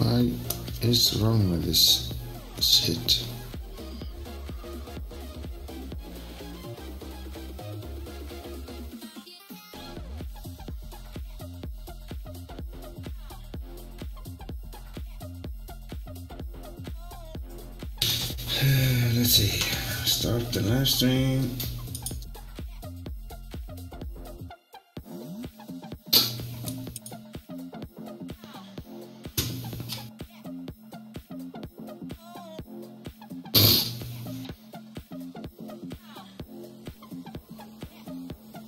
What is wrong with this shit? Let's see. Start the live stream.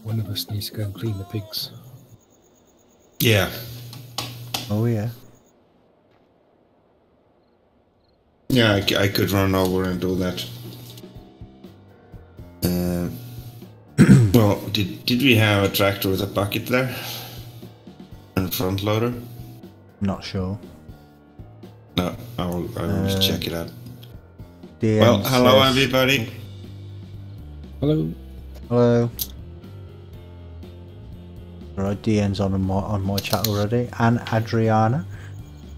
One of us needs to go and clean the pigs. Yeah. Oh yeah. Yeah, I could run over and do that. Well, did we have a tractor with a bucket there? And front loader? Not sure. No, I'll just check it out. DM Well, hello says, everybody. Hello. Hello. Alright, DN's on my chat already. And Adriana.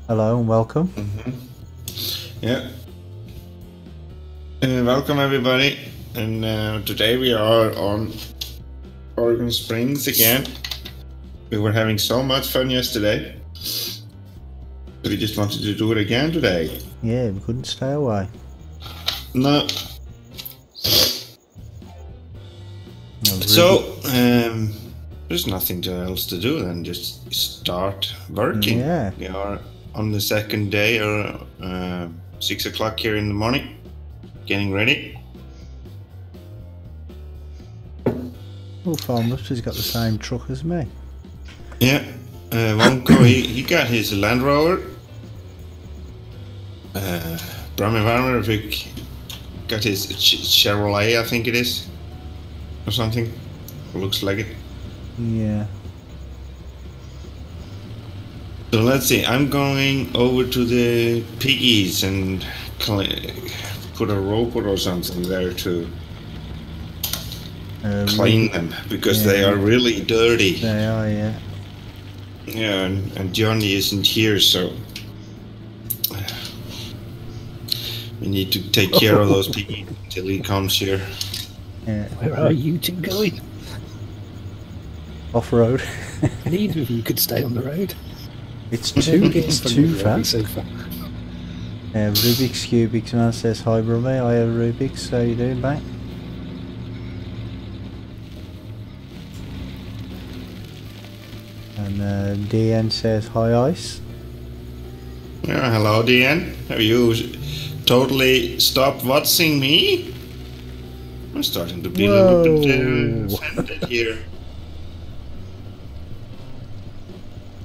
Hello and welcome. Yeah. Welcome everybody. And today we are on Oregon Springs again. We were having so much fun yesterday. We just wanted to do it again today. Yeah, we couldn't stay away. No. So, there's nothing else to do than just start working. Yeah. We are on the second day, or 6 o'clock here in the morning, getting ready. Oh, Farmers has got the same truck as me. Yeah, Wonko, he got his Land Rover. Brahma Varmavik got his Chevrolet, I think it is, or something. Looks like it. Yeah. So let's see, I'm going over to the piggies and put a robot or something there to clean them, because they are really dirty. They are, yeah. Yeah, and Johnny isn't here, so we need to take care of those piggies until he comes here. Yeah. Where are you two going? Off-road. Neither of you could stay on the road. It's too fast. So far. Rubik's Cubics man says hi, brother. I have Rubik's. How you doing, mate? And DN says hi, Ice. Yeah, hello, DN. Have you totally stopped watching me? I'm starting to be a little bit offended here.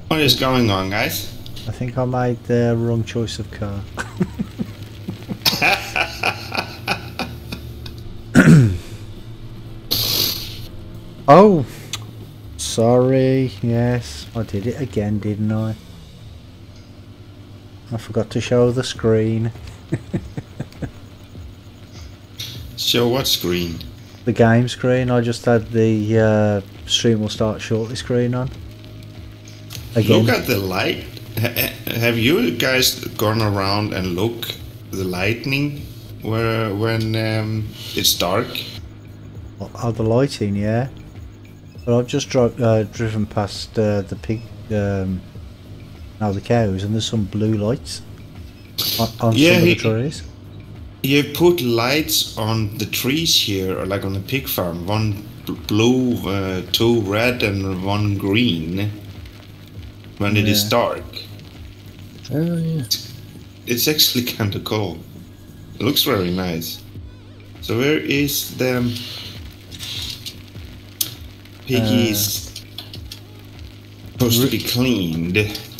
What is going on, guys? I think I made the wrong choice of car. Oh, sorry. Yes, I did it again, didn't I? I forgot to show the screen. Show what screen? The game screen. I just had the stream will start shortly screen on. Again. Look at the light. Have you guys gone around and look the lightning when it's dark? Oh, the lighting, yeah. But I've just driven past the pig, now the cows, and there's some blue lights on some of the trees. You put lights on the trees here, or like on the pig farm. One blue, two red, and one green. When it is dark. Oh yeah. It's actually kind of cool. It looks very nice. So where is the piggies supposed to be cleaned?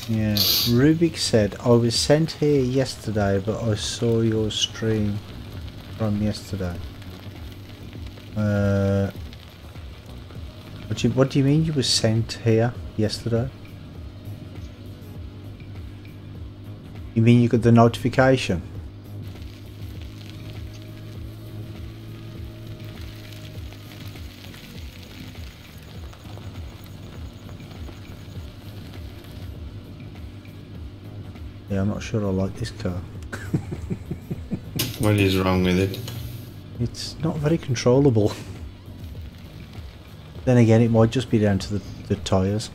Yeah, Rubik said, I was sent here yesterday, but I saw your stream from yesterday. What do you mean you were sent here yesterday? You mean you got the notification? Yeah, I'm not sure I like this car. What is wrong with it? It's not very controllable. Then again, it might just be down to the tyres.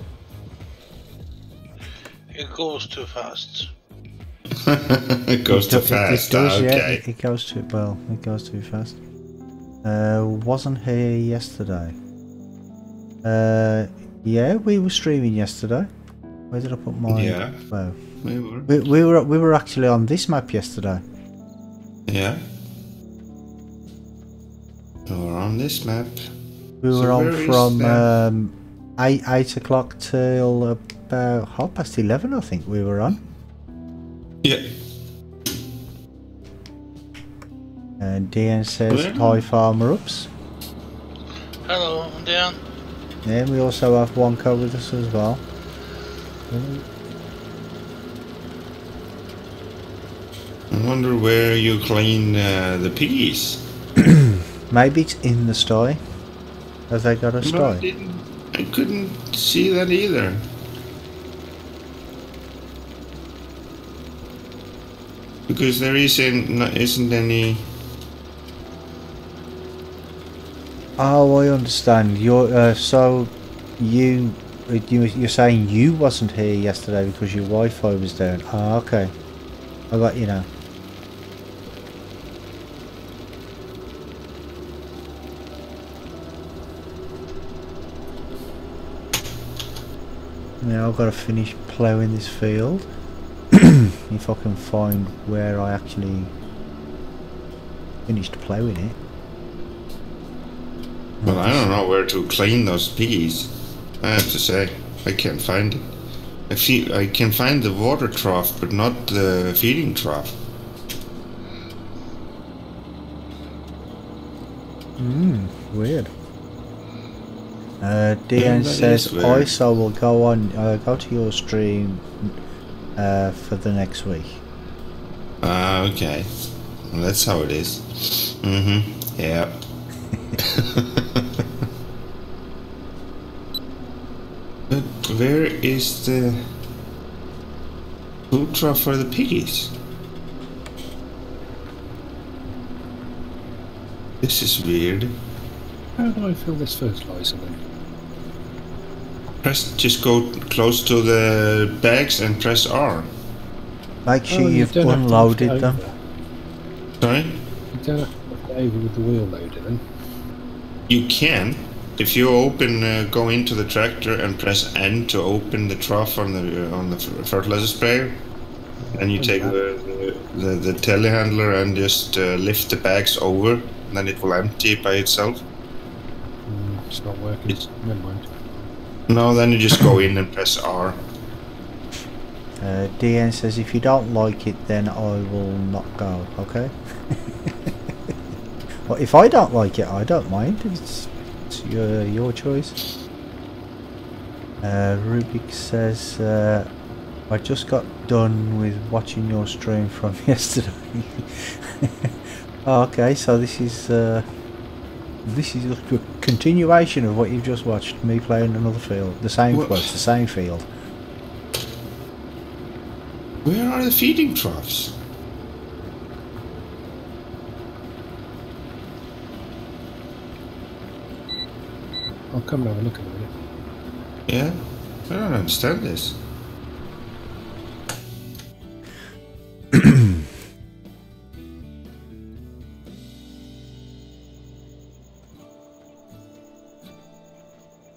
It goes too fast. It goes too fast. It does, okay. yeah. It goes too well. It goes too fast. Wasn't here yesterday. Yeah, we were streaming yesterday. Where did I put mine? Yeah. Well, We were. we were actually on this map yesterday. Yeah. We were on this map. We So were on where is from that? 8 o'clock till about 11:30, I think we were on. Yeah. And Dean says, Where? hi Farmer Ups. Hello, I'm Dan. Yeah, we also have Wonka with us as well. I wonder where you clean the piggies. Maybe it's in the sty. Have they got a No, sty? I couldn't see that either. Because there isn't any. Oh, I understand. You're so you're saying you wasn't here yesterday because your Wi-Fi was down. Ah, okay. I got you now. Now I've got to finish ploughing this field. If I can find where I actually finished ploughing it. Well, I don't know where to clean those piggies. I have to say, I can't find it. I can find the water trough, but not the feeding trough. Weird. Dean that says, is weird. ISO will go on, go to your stream for the next week. Ah, okay. Well, that's how it is. Mm-hmm. Yeah. But where is the food trough for the piggies? This is weird. How do I fill this fertilizer then? Just go close to the bags and press R. Make sure Oh, you you've don't have to unloaded lift it them. Sorry? over. You don't have to lift it over with the wheel loader then. You can. If you go into the tractor and press N to open the trough on the fertilizer sprayer, and you take the telehandler and just lift the bags over, then it will empty by itself. It's not working. Never mind. No, then you just go in and press R. Dean says, if you don't like it, then I will not go, okay? Well, if I don't like it, I don't mind. It's your choice. Rubik says, I just got done with watching your stream from yesterday. Oh, okay, so this is a continuation of what you've just watched, me playing another field. The same What? the same field. Where are the feeding troughs? I'll come and have a look at it. Yeah? I don't understand this.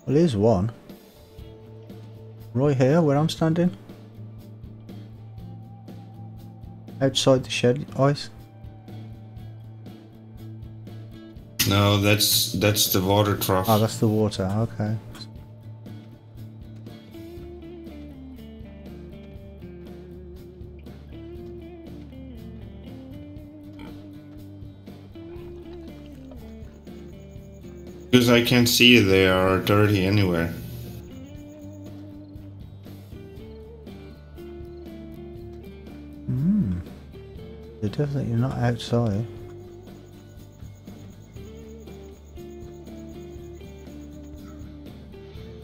Well, here's one. Right here, where I'm standing. Outside the shed, ice. No, that's the water trough. Oh, that's the water, okay. Because I can't see they are dirty anywhere. They're definitely not outside.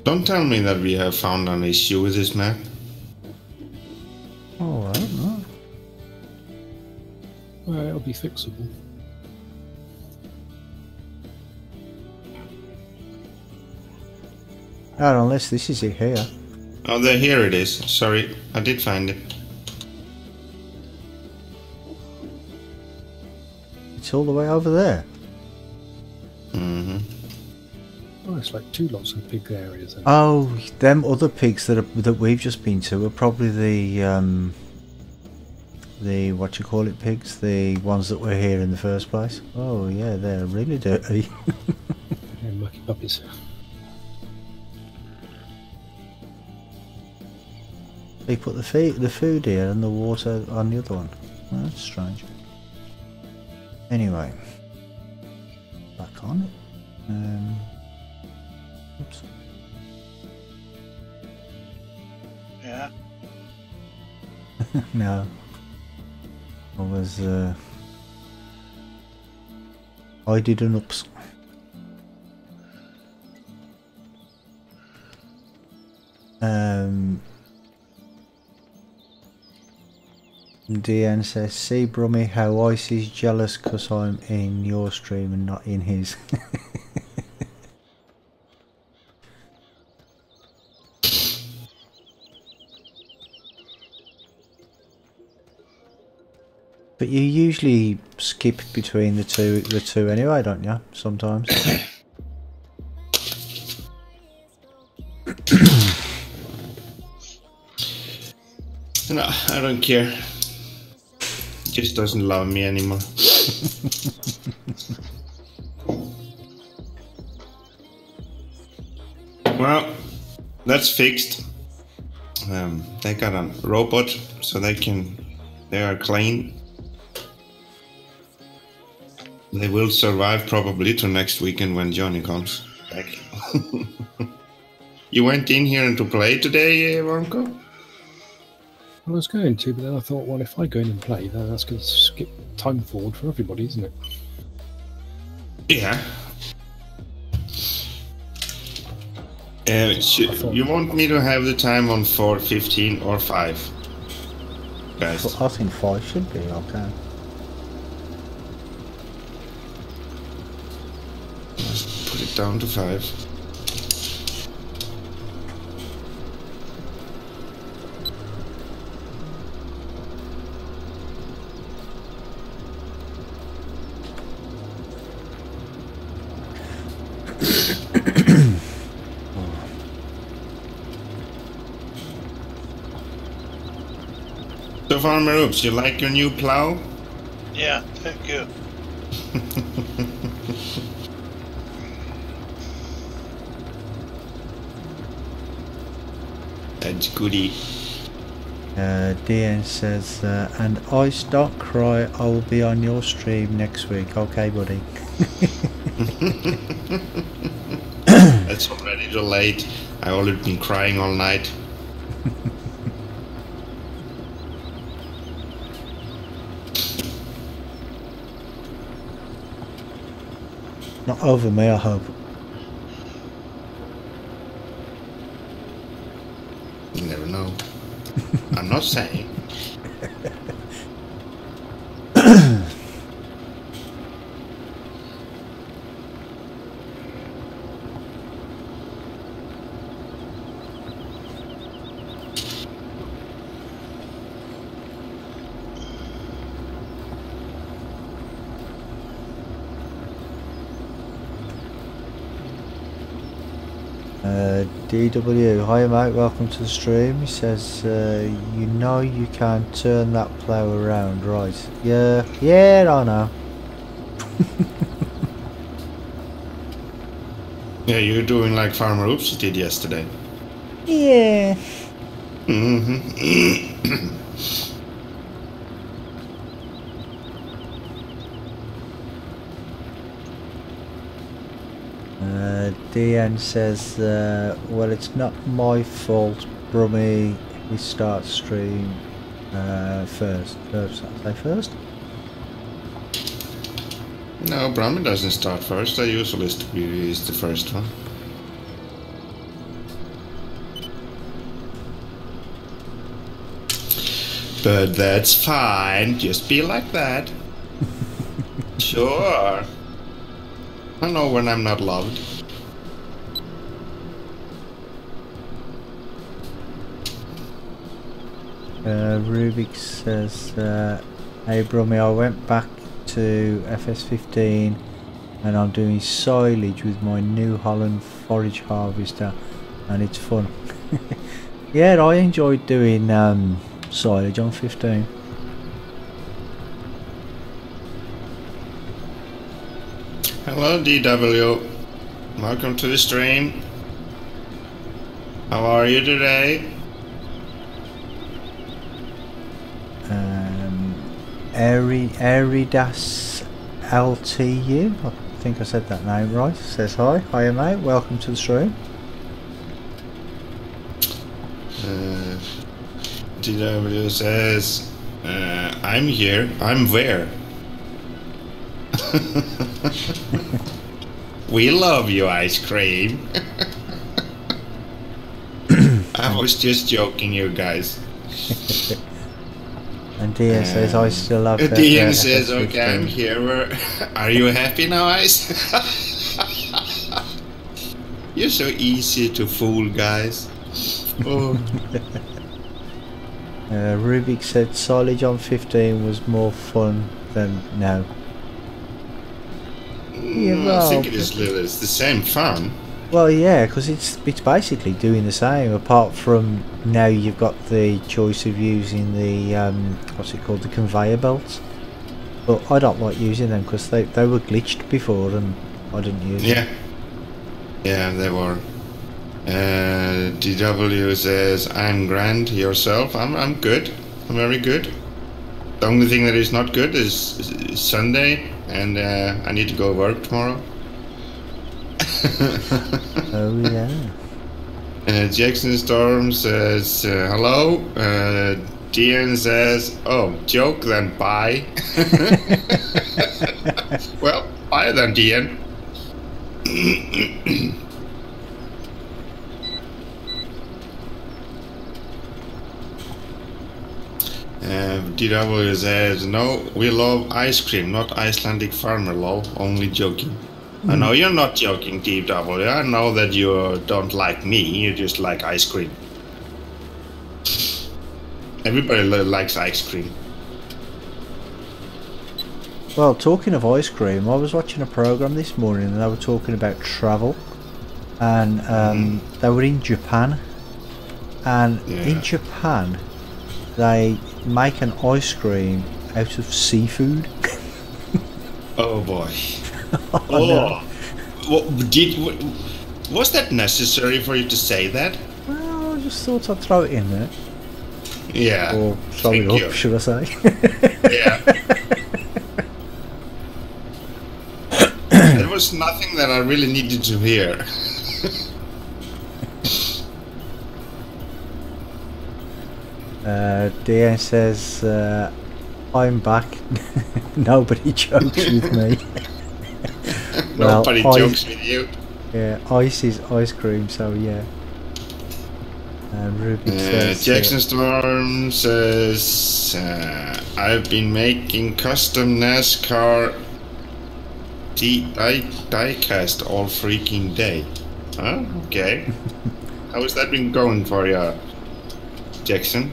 Don't tell me that we have found an issue with this map. Oh, I don't know. fixable. Not unless this is it here. Oh, there, here it is. Sorry, I did find it. It's all the way over there. Mm-hmm. Oh, it's like two lots of big areas. Then. Oh, them other pigs that we've just been to are probably the what you call it pigs, the ones that were here in the first place. Oh yeah, they're really dirty. Yeah, mucky puppies. They put the food here and the water on the other one. Oh, that's strange. Anyway, back on it. Oops. Yeah. No. I was I did an ups. DN says, see Brummy how Icy's jealous cause I'm in your stream and not in his. But you usually skip between the two anyway, don't you? Sometimes. No, I don't care. He just doesn't love me anymore. Well, that's fixed. They got a robot, so they are clean. They will survive probably to next weekend when Johnny comes back. You went in here to play today, Ronco? I was going to, but then I thought, well, if I go in and play, then that's going to skip time forward for everybody, isn't it? Yeah. You want me to have the time on 4:15 or 5? Guys. I think 5 should be okay. Let's put it down to 5. So Farmer Oops, you like your new plow? Yeah, thank you. That's goody. DN says, and Ice, don't cry, I will be on your stream next week. Okay, buddy. That's already too late. I've already been crying all night. Not over me, I hope. You never know. I'm not saying. DW, hi mate, welcome to the stream. He says, you know you can't turn that plough around, right? Yeah, I know. Yeah, you're doing like Farmer Oops did yesterday. Yeah. Mm-hmm. DN says, well, it's not my fault, Brummy. We start stream first. Saturday first? No, Brahmin doesn't start first. I usually is the first one. But that's fine. Just be like that. Sure. I know when I'm not loved. Rubik says, hey Brummy, I went back to FS15 and I'm doing silage with my New Holland forage harvester and it's fun. Yeah, I enjoyed doing silage on 15. Hello, DW. Welcome to the stream. How are you today? Eridas LTU, I think I said that name right, says hi. Hiya mate, welcome to the stream. DW says, I'm here. I'm where? We love you, ice cream. I was just joking, you guys. And Dian says, I still love that. Dian says, okay, I'm here. Are you happy now, Ice? You're so easy to fool, guys. Oh. Rubik said, silage on 15 was more fun than now. Yeah, well, I think it is it's the same fun. Well, yeah, because it's basically doing the same, apart from now you've got the choice of using the what's it called, the conveyor belts. But I don't like using them because they were glitched before and I didn't use them. Yeah, they were. DW says, I'm grand. Yourself? I'm good. I'm very good. The only thing that is not good is Sunday, and I need to go work tomorrow. Oh yeah. Jackson Storm says, hello. Dian says, oh, joke then bye. Well, bye then, Dian. DW says, no, we love ice cream, not Icelandic farmer lol, only joking. I know you're not joking, DW. I know that you don't like me, you just like ice cream. Everybody likes ice cream. Well, talking of ice cream, I was watching a program this morning and they were talking about travel, and they were in Japan, and in Japan they make an ice cream out of seafood. Oh boy. Was that necessary for you to say that? Well, I just thought I'd throw it in there. Yeah. Or throw it up, should I say? Yeah. There was nothing that I really needed to hear. Diane says, I'm back. Nobody jokes with me. Nobody jokes with you. Yeah, ice is ice cream, so yeah. Ruby says, Jackson Storm says, I've been making custom NASCAR diecast all freaking day. Huh? Okay. How has that been going for you, Jackson?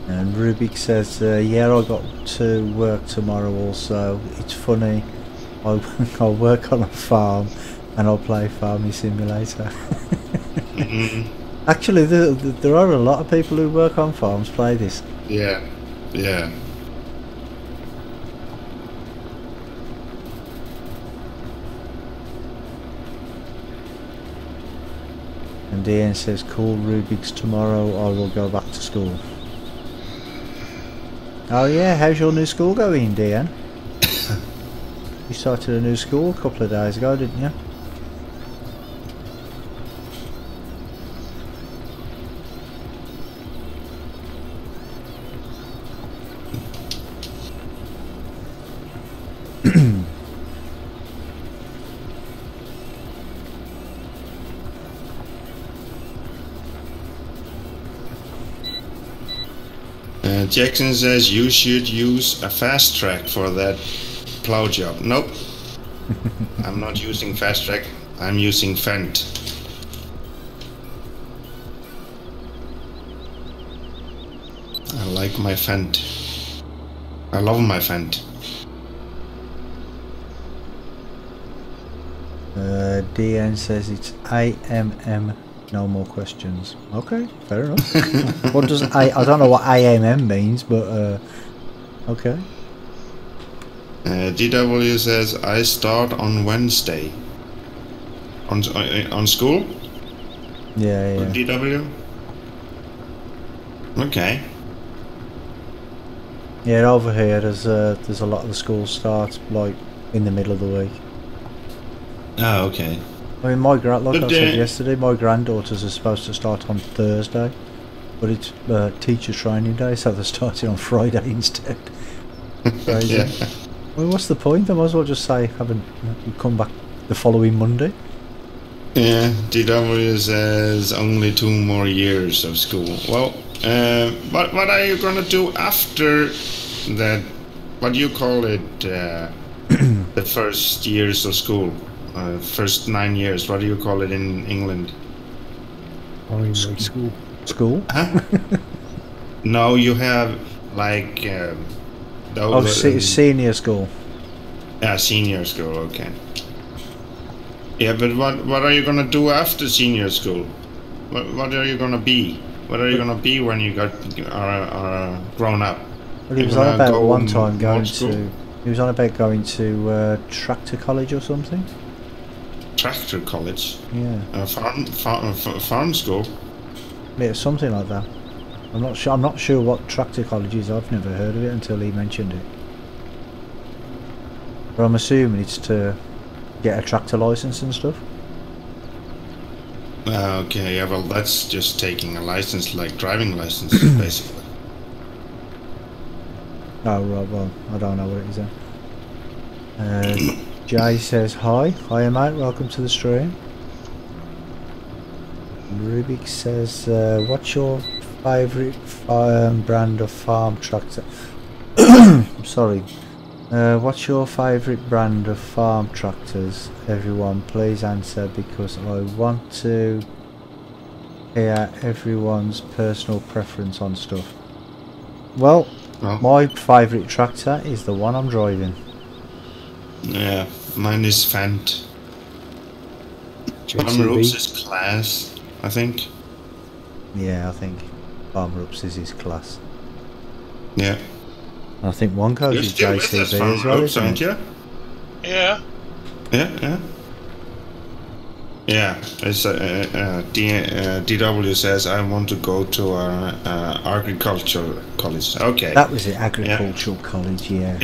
And Rubik says, yeah, I got to work tomorrow also. It's funny, I'll work on a farm and I'll play Farming Simulator. Actually, there are a lot of people who work on farms play this. Yeah, yeah. And Ian says, cool Rubik's tomorrow, I will go back to school. Oh yeah, how's your new school going, Diane? You started a new school a couple of days ago, didn't you? Jackson says you should use a fast track for that plow job. Nope. I'm not using fast track. I'm using Fendt. I like my Fendt. I love my Fendt. DN says it's AMM. No more questions. Okay, fair enough. What does I don't know what AMM means, but okay. DW says I start on Wednesday. On school? Yeah, yeah. DW? Okay. Yeah, over here there's a lot of the schools start like in the middle of the week. Oh, okay. I mean, like I said yesterday, my granddaughters are supposed to start on Thursday, but it's teacher training day, so they're starting on Friday instead. Crazy. Yeah. Well, what's the point? I might as well just say, you come back the following Monday. Yeah, DW says only 2 more years of school. Well, what are you gonna do after that? What do you call it? The first years of school, first 9 years. What do you call it in England? Primary school. School? Huh? No, you have like. Senior school. Yeah, senior school. Okay. Yeah, but what are you gonna do after senior school? What are you gonna be? What are you gonna be when you are grown up? Well, he was on about one time going to. He was on about going to tractor college or something. Tractor college. Yeah. Farm school. Yeah, something like that. I'm not sure what tractor college is. I've never heard of it until he mentioned it. But I'm assuming it's to get a tractor license and stuff. Okay, yeah, well, that's just taking a license, like driving license, basically. Oh, right, well, I don't know what it is then. Jay says, hi, mate, welcome to the stream. Rubik says, what's your favourite brand of farm tractor? Sorry. What's your favourite brand of farm tractors? Everyone, please answer because I want to hear everyone's personal preference on stuff. Well, my favourite tractor is the one I'm driving. Yeah, mine is Fendt. Farmer Ups is class, I think. Yeah, I think Farmer Ups is his class. Yeah. I think one goes with JCB as well, isn't it? Yeah. Yeah. Yeah, it's DW says I want to go to agricultural college. Okay. That was it, agricultural college. Yeah.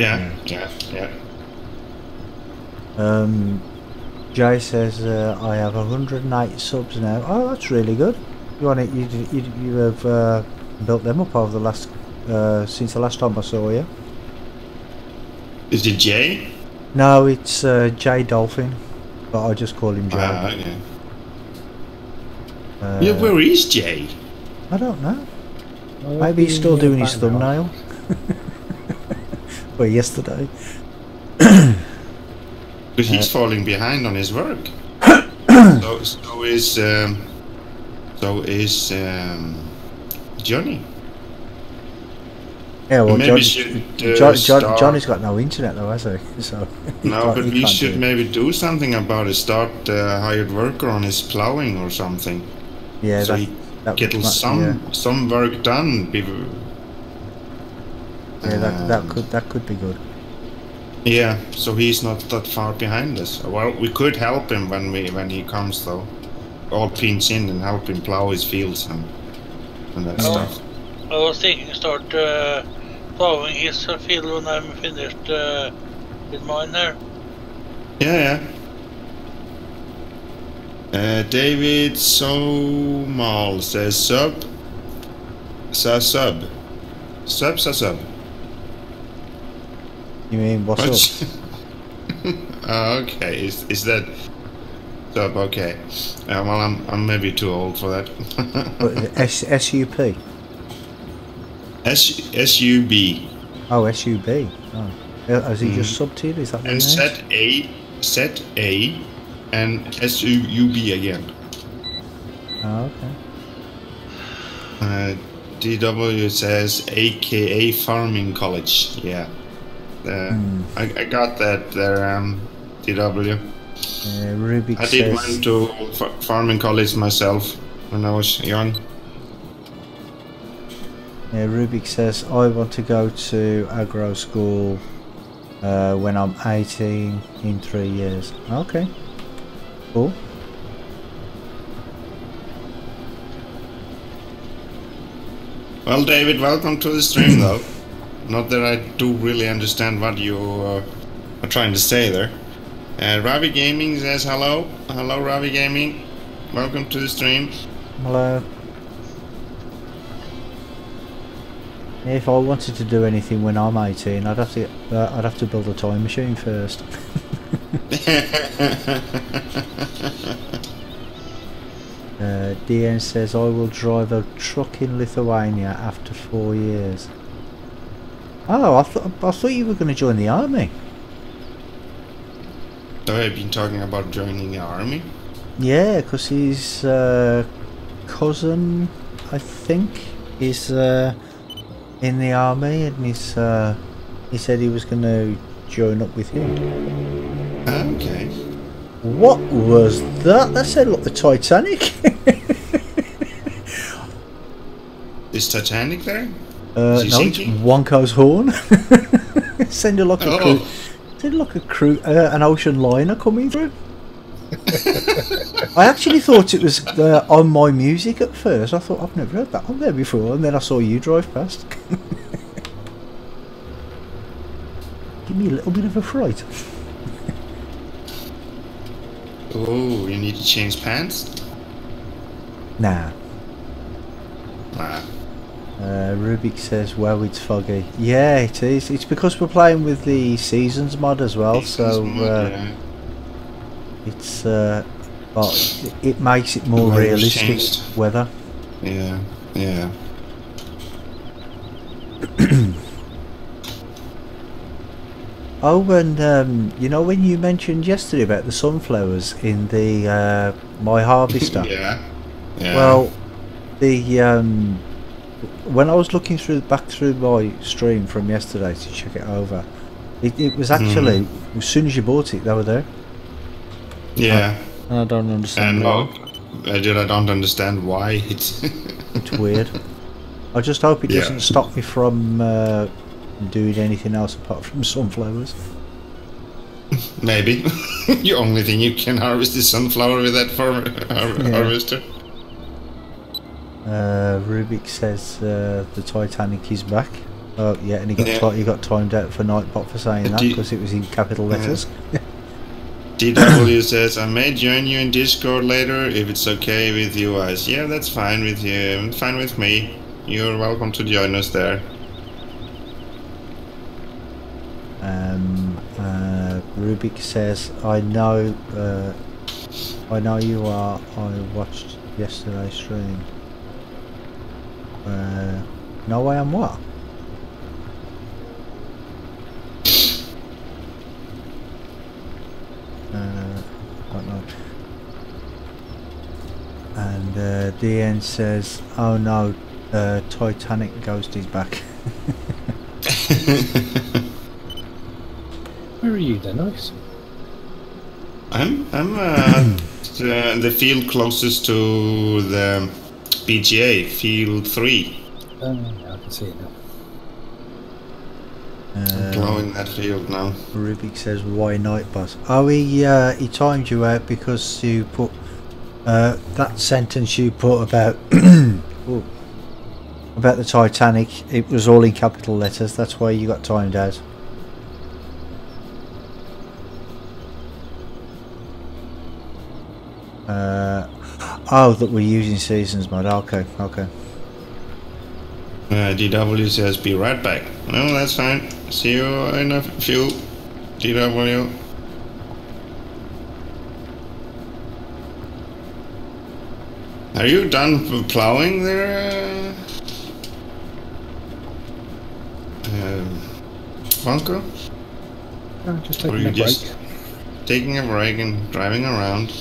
Jay says I have 108 subs now. Oh, that's really good. You want it? You have built them up over the last since the last time I saw you. Is it Jay? No, it's Jay Dolphin, but I just call him Jay. Okay. Yeah, where is Jay? I don't know. Maybe he's still doing his thumbnail. Well, yesterday. But he's falling behind on his work. so is Johnny. Yeah, well, maybe Johnny's got no internet though, has he? So no, but we should maybe do something about it. Start hired worker on his plowing or something. Yeah, so he get some work done. That could be good. Yeah, so he's not that far behind us. Well, we could help him when he comes though. All pinch in and help him plow his fields and that stuff. I was thinking start plowing his field when I'm finished with mine there. Yeah. David Somal says sub. Sub. You mean what's up? Okay, is that sub? Okay. Well, I'm maybe too old for that. SUP. SUB. Oh, SUB. Oh. Has he just subbed to you? Is that what And it is? set A, and SUB again. Oh, okay. DW says AKA Farming College. Yeah. I got that there, DW. Rubik I did says... went to farming college myself when I was young. Yeah, Rubik says, I want to go to agro school when I'm 18 in 3 years. Okay. Cool. Well, David, welcome to the stream, though. Not that I do really understand what you are trying to say there. Ravi Gaming says hello. Hello, Ravi Gaming. Welcome to the stream. Hello. If I wanted to do anything when I'm 18, I'd have to build a time machine first. DN says, I will drive a truck in Lithuania after 4 years. Oh, I thought you were going to join the army. So I've been talking about joining the army? Yeah, because his cousin, I think, is in the army, and he said he was going to join up with him. Okay. What was that? That sounded like the Titanic. Is Titanic there? No, it's Wonko's horn. It sounded like an ocean liner coming through. I actually thought it was on my music at first. I thought, I've never heard that on there before, and then I saw you drive past. Give me a little bit of a fright. Oh, you need to change pants? Nah. Nah. Rubik says, wow, it's foggy. Yeah, it is. It's because we're playing with the Seasons mod as well, it's well, it makes it more realistic weather. Yeah, yeah. Oh, and you know when you mentioned yesterday about the sunflowers in the My Harvester? Yeah. Well, the when I was looking back through my stream from yesterday to check it over, it was actually as soon as you bought it, they were there. Yeah. And I don't understand why. I don't understand why it's weird. I just hope it doesn't stop me from doing anything else apart from sunflowers. Maybe. The only thing you can harvest is sunflower with that harvester. Rubik says the Titanic is back. Oh yeah, and he got timed out for Nightbot for saying that because it was in capital letters. DW says, I may join you in Discord later if it's okay with you guys. Yeah, that's fine with you. Fine with me. You're welcome to join us there. Rubik says, I know you are. I watched yesterday's stream. No, I am what? Don't know. And DN says, oh no, Titanic Ghost is back. Where are you then, Alex? I'm the field closest to the BGA, field 3. Oh, yeah, I can see it now. I'm blowing that field now. Rubik says, why Nightbot? Oh, he timed you out because you put that sentence you put about about the Titanic. It was all in capital letters. That's why you got timed out. Oh, that we're using Seasons mod. Okay. DW says, be right back. Well, that's fine. See you in a few. DW. Are you done plowing there, Funko? Just Or taking you a break. just taking a break and driving around.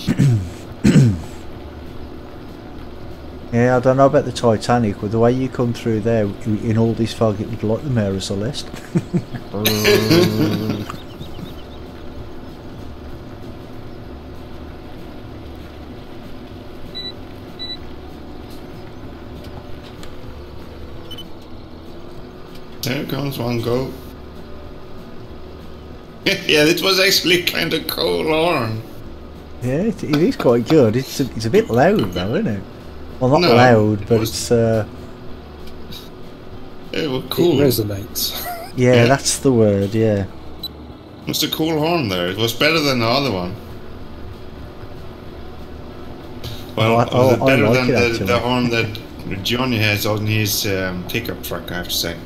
Yeah, I don't know about the Titanic, but the way you come through there in all this fog, it would like the Mare of Celeste. There comes one go. Yeah, it was actually kind of cool horn. Yeah, it is quite good. It's a bit loud though, isn't it? Well, not No, loud, it but was- it's It was cool. It resonates. yeah, that's the word. Yeah. It was a cool horn there. It was better than the other one. Well, I was it better like than it, actually. the horn that Johnny has on his pickup truck, I have to say.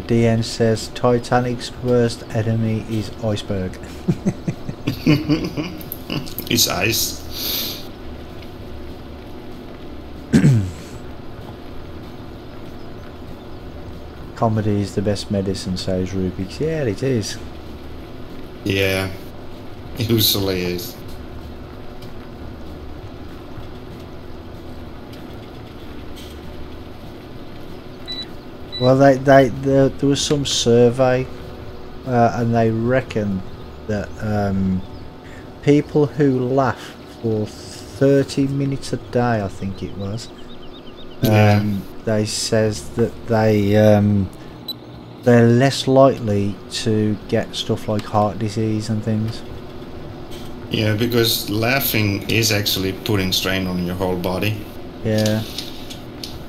DN says Titanic's worst enemy is iceberg. It's ice. Comedy is the best medicine, says Rubik's. Yeah, it is. Yeah, it usually is. Well, there was some survey, and they reckon that people who laugh for 30 minutes a day, I think it was, Yeah. they says that they're less likely to get stuff like heart disease and things. Yeah, because laughing is actually putting strain on your whole body. Yeah,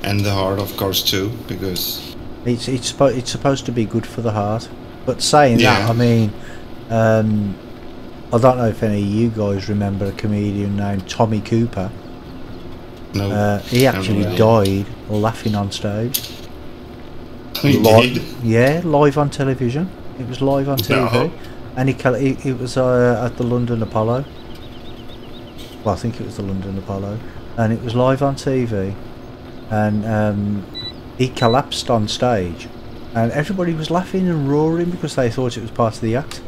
And the heart, of course, too, because... it's supposed to be good for the heart. But saying Yeah. that, I mean, I don't know if any of you guys remember a comedian named Tommy Cooper. No, He actually really. died laughing on stage. he Li- did. Yeah, live on television. It was live on TV, No. and it was at the London Apollo. Well, I think it was the London Apollo, and it was live on TV, and he collapsed on stage, and everybody was laughing and roaring because they thought it was part of the act,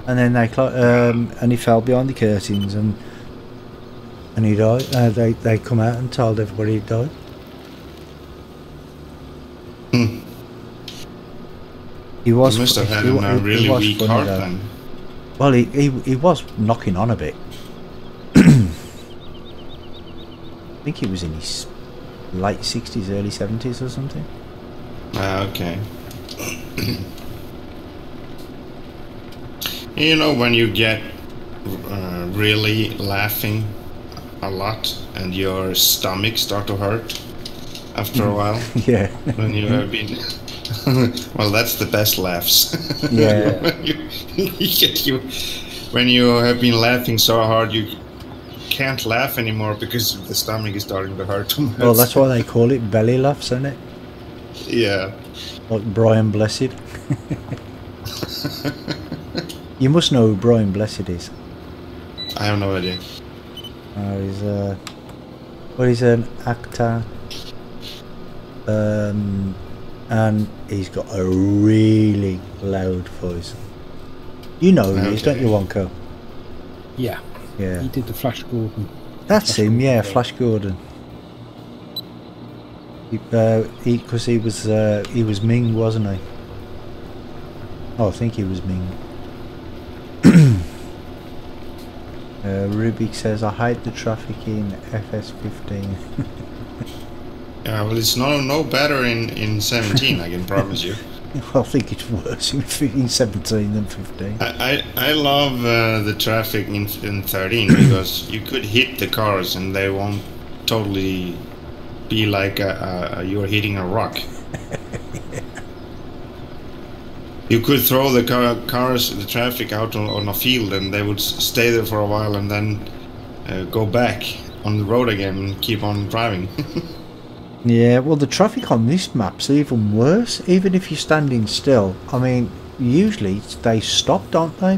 and then and he fell behind the curtains and he died. They come out and told everybody he died. Hmm. He was. He must have had he a wa- he really was weak funny, heart though. then. Well, he was knocking on a bit. I think he was in his late 60s, early 70s or something. Ah, okay. You know, when you get really laughing a lot and your stomach start to hurt after a while, Yeah. when you have been... well, that's the best laughs. Yeah. When you have been laughing so hard you can't laugh anymore because the stomach is starting to hurt too much. Well, that's why they call it belly laughs, isn't it? Yeah. Like Brian Blessed. You must know who Brian Blessed is. I have no idea. He's an actor. And he's got a really loud voice. You know who he is, don't you, Wonko? Yeah. Yeah. He did the Flash Gordon. That's Flash him, Gordon, yeah, Flash Gordon. Because he was Ming, wasn't he? Oh, I think he was Ming. Rubik says, I hate the traffic in FS15. Yeah, well, it's no better in 17, I can promise you. I think it's worse in 17 than 15. I love the traffic in 13 because you could hit the cars and they won't totally be like you're hitting a rock. You could throw the the traffic out on a field and they would stay there for a while and then go back on the road again and keep on driving. Yeah, well, the traffic on this map's even worse. Even if you're standing still, I mean, usually they stop, don't they,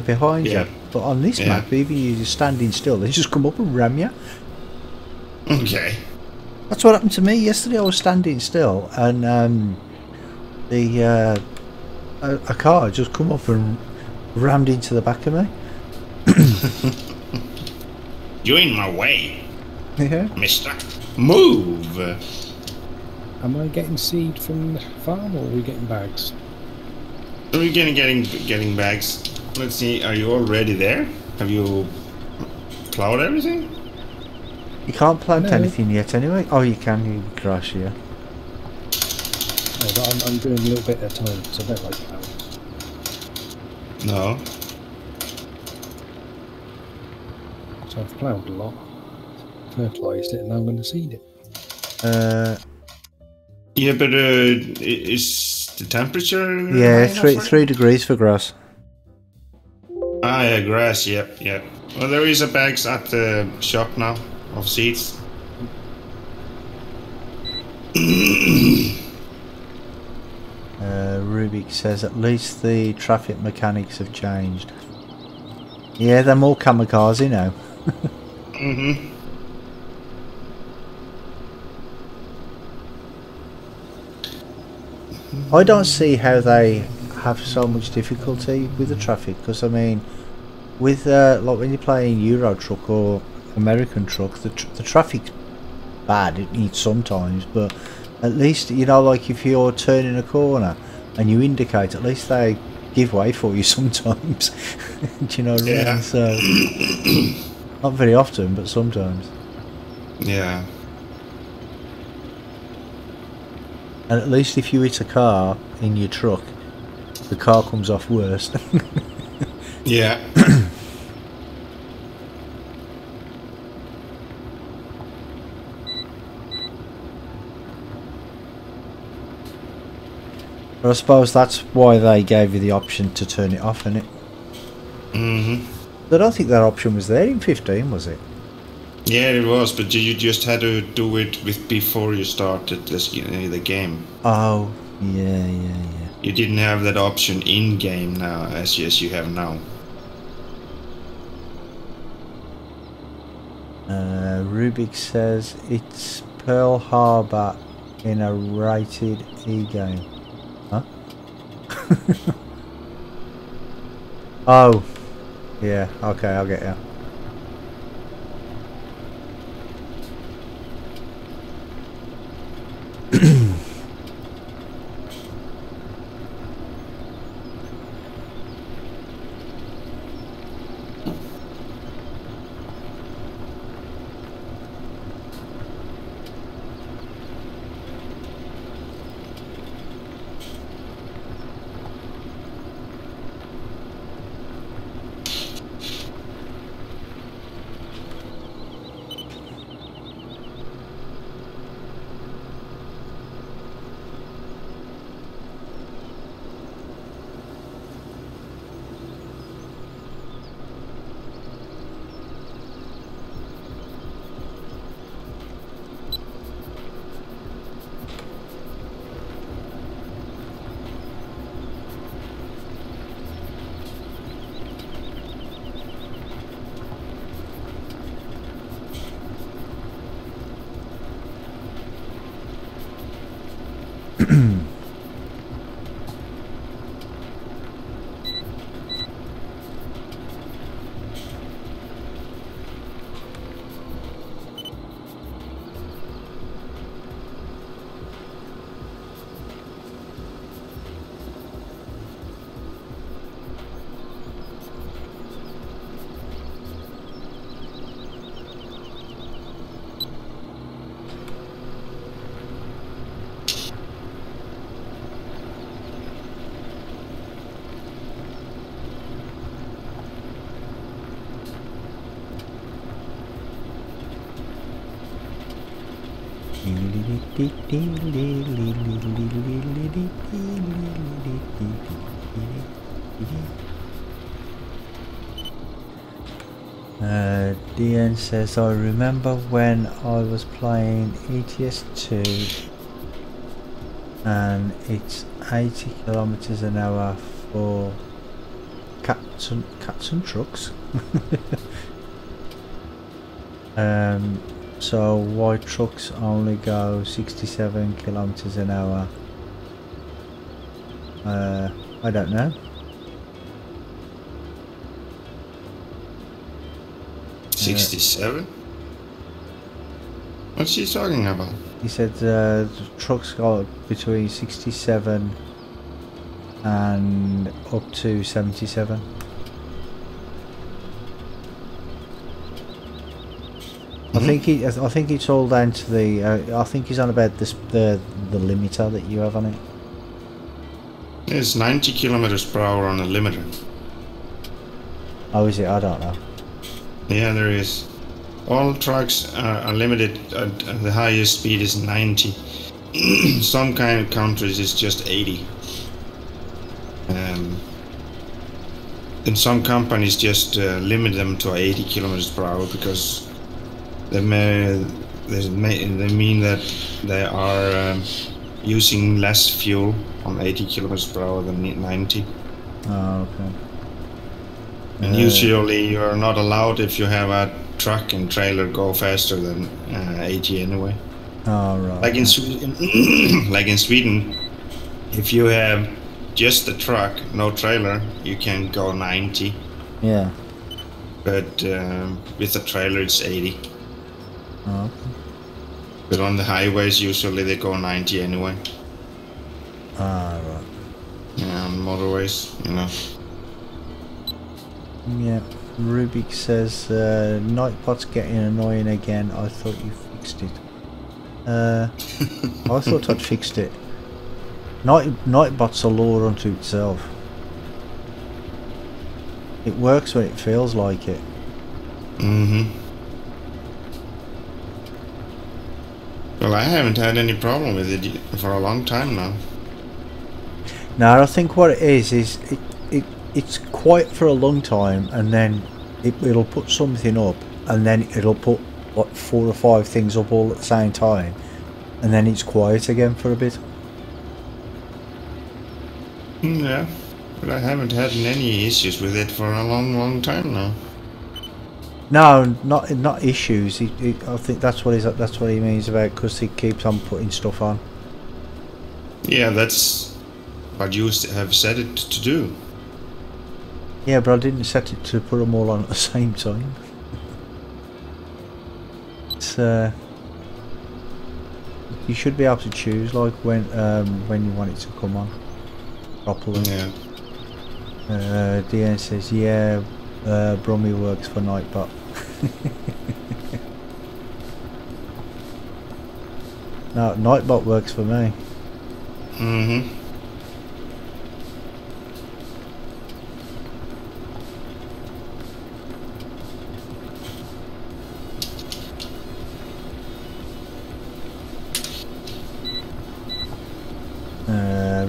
behind Yeah. you? But on this Yeah. map, even if you're standing still, they just come up and ram you. Okay. That's what happened to me yesterday. I was standing still, and a car just come up and rammed into the back of me. You're in my way, Yeah. mister. Move! Am I getting seed from the farm or are we getting bags? Are we getting bags? Let's see, are you already there? Have you plowed everything? You can't plant No. anything yet, anyway. Oh, you can. You grass, yeah. Oh, but I'm doing a little bit at a time because I don't like plowing. No. So I've ploughed a lot, fertilised it, and now I'm going to seed it. Yeah, but is the temperature? Yeah, high enough for it? 3 degrees for grass. Ah, yeah, grass. Yep. Well, there is a bags at the shop now of seeds. Rubik says at least the traffic mechanics have changed. Yeah, they're more kamikaze now. Mm-hmm. I don't see how they have so much difficulty with the traffic, because I mean, with like when you're playing Euro Truck or American Truck, the traffic's bad sometimes, but at least, you know, like if you're turning a corner and you indicate, at least they give way for you sometimes. Do you know what I Yeah. mean? So not very often, but sometimes. Yeah. And at least if you hit a car in your truck, the car comes off worse. Yeah. But I suppose that's why they gave you the option to turn it off, innit? Mm-hmm. I don't think that option was there in 15, was it? Yeah, it was, but you just had to do it before you started the game. Oh, yeah. You didn't have that option in game now, as you have now. Rubik says it's Pearl Harbor in a rated E game. Huh? Oh, yeah. Okay, I'll get you. DN says, I remember when I was playing ETS2 and it's 80 kilometers an hour for cats and trucks. So why trucks only go 67 kilometers an hour? I don't know. 67? What's she talking about? He said the trucks go between 67 and up to 77. I think it's all down to the. I think he's on about this the limiter that you have on it. There's 90 kilometers per hour on the limiter. Oh, is it? I don't know. Yeah, there is. All trucks are limited at the highest speed is 90. Some kind of countries is just 80. And some companies just limit them to 80 kilometers per hour because they mean that they are using less fuel on 80 kilometers per hour than 90. Oh, okay. And usually you are not allowed if you have a truck and trailer go faster than 80 anyway. Oh, right. Like in Sweden, like in Sweden, if you have just the truck, no trailer, you can go 90. Yeah. But with the trailer, it's 80. Oh, okay. But on the highways, usually they go 90 anyway. Ah, right. Yeah, on motorways, you know. Yeah. Rubik says Nightbot's getting annoying again. I thought you fixed it. I thought I'd fixed it. Nightbot's a law unto itself. It works when it feels like it. Mm-hmm. Well, I haven't had any problem with it for a long time now. Now I think what it is it's quiet for a long time, and then it'll put something up, and then it'll put like 4 or 5 things up all at the same time, and then it's quiet again for a bit. Yeah, but I haven't had any issues with it for a long time now. No, not issues. I think that's what he means about, because he keeps on putting stuff on. Yeah, that's what you have set it to do. Yeah, but I didn't set it to put them all on at the same time. It's you should be able to choose like when you want it to come on properly. Yeah. DN says, yeah, Brummy works for Nightbot. No, Nightbot works for me. Mm-hmm.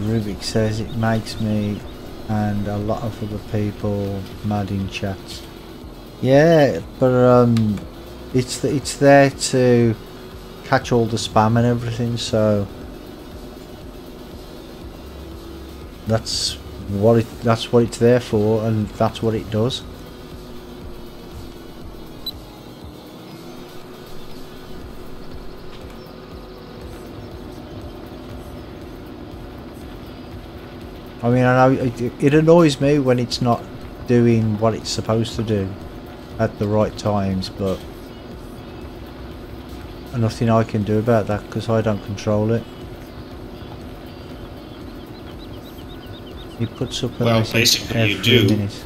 Rubik says it makes me and a lot of other people mad in chats. Yeah, but it's there to catch all the spam and everything, so that's what it's there for, and that's what it does. I mean, I know it annoys me when it's not doing what it's supposed to do at the right times, but nothing I can do about that because I don't control it. He puts up a message every minute.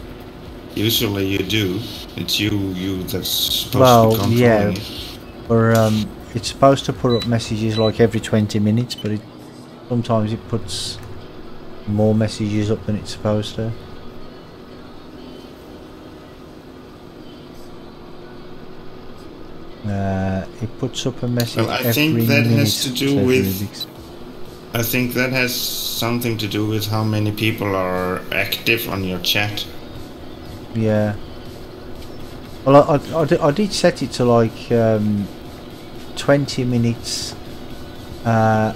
Usually you do. It's you that's supposed to control it. Or it's supposed to put up messages like every 20 minutes, but sometimes it puts more messages up than it's supposed to. It puts up a message. Well, I think that has to do with. I think that has something to do with how many people are active on your chat. Yeah. Well, I did set it to like 20 minutes, and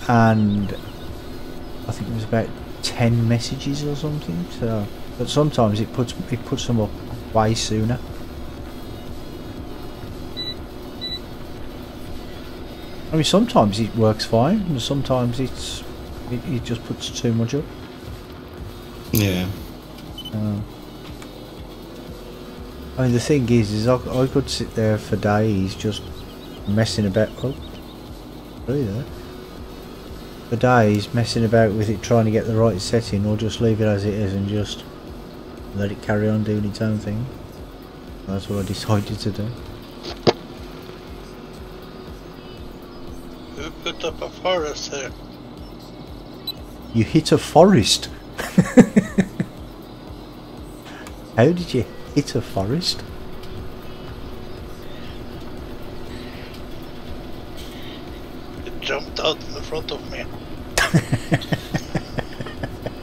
I think it was about 10 messages or something. So, but sometimes it puts them up way sooner. I mean, sometimes it works fine, and sometimes it just puts too much up. Yeah. I mean, the thing is I could sit there for days just messing about. Oh, really there? For days messing about with it, trying to get the right setting, or just leave it as it is and just let it carry on doing its own thing. That's what I decided to do. Who put up a forest there? You hit a forest. How did you hit a forest? It jumped out in the front of me.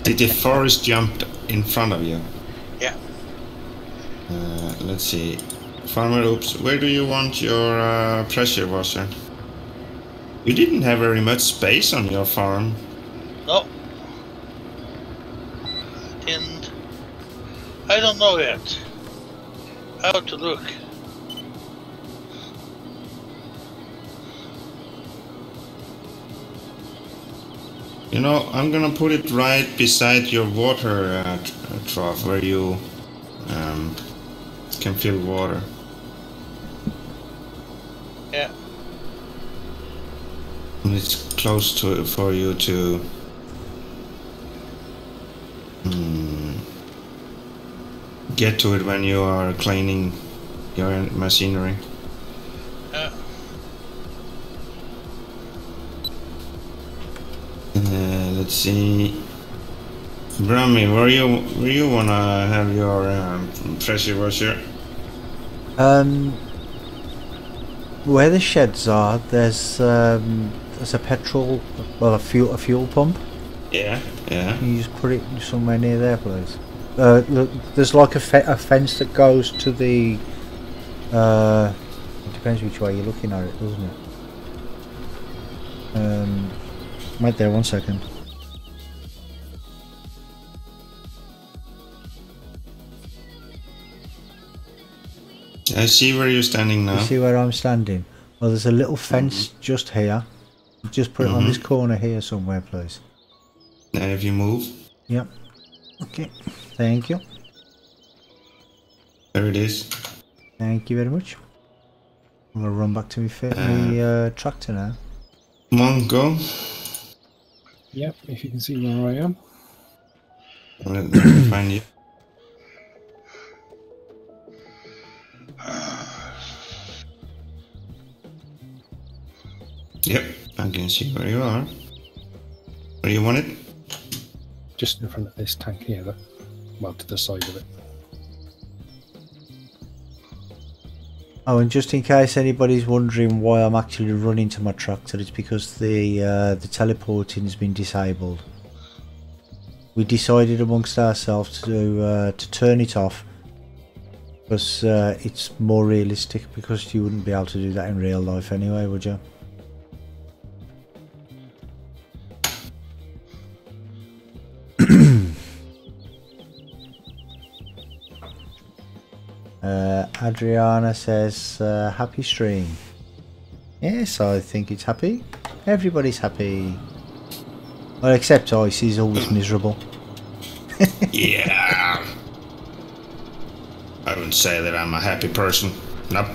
Did the forest jump in front of you? Yeah. Let's see. Farmer Oops, where do you want your pressure washer? You didn't have very much space on your farm. No. And I don't know yet how to look. You know, I'm gonna put it right beside your water trough where you can fill water. Yeah. And it's close to for you to get to it when you are cleaning your machinery. Yeah. Let's see, Brummy, where you wanna have your pressure washer? Where the sheds are, there's a petrol, well, a fuel pump. Yeah, yeah. Can you just put it somewhere near there, please? Look, there's like a fence that goes to the. It depends which way you're looking at it, doesn't it? Wait there 1 second. I see where you're standing now. You see where I'm standing? Well, there's a little fence just here. Just put it on this corner here somewhere, please. And if you move, Yep. Okay. Thank you. there it is. Thank you very much. I'm gonna run back to my tractor now. Come on, go. Yep, if you can see where I am. Let me find you. Yep, I can see where you are. Where do you want it? Just in front of this tank here, well, to the side of it. Oh, and just in case anybody's wondering why I'm actually running to my tractor, it's because the teleporting has been disabled. We decided amongst ourselves to turn it off because it's more realistic, because you wouldn't be able to do that in real life anyway, would you? Adriana says, happy stream. Yes, I think it's happy. Everybody's happy. Well, except Ice, he's always miserable. Yeah. I wouldn't say that I'm a happy person. Nope.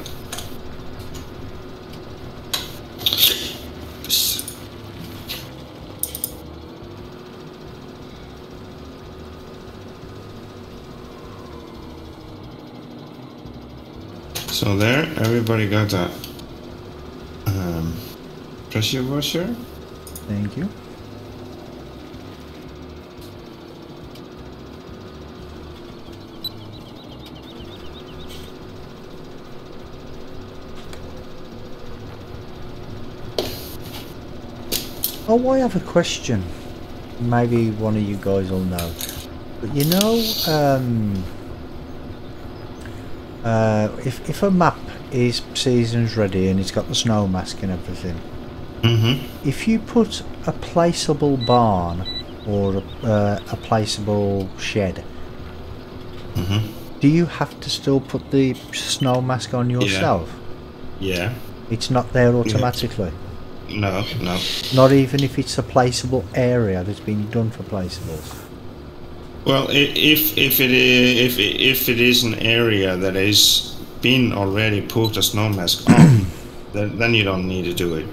So there, everybody got a pressure washer. Thank you. Oh, I have a question. Maybe one of you guys will know. But you know, if a map is seasons ready and it's got the snow mask and everything, if you put a placeable barn or a placeable shed, do you have to still put the snow mask on yourself? Yeah. It's not there automatically. No, no. Not even if it's a placeable area that's been done for placeables. Well, if it is an area that is been already put a snow mask on, then you don't need to do it.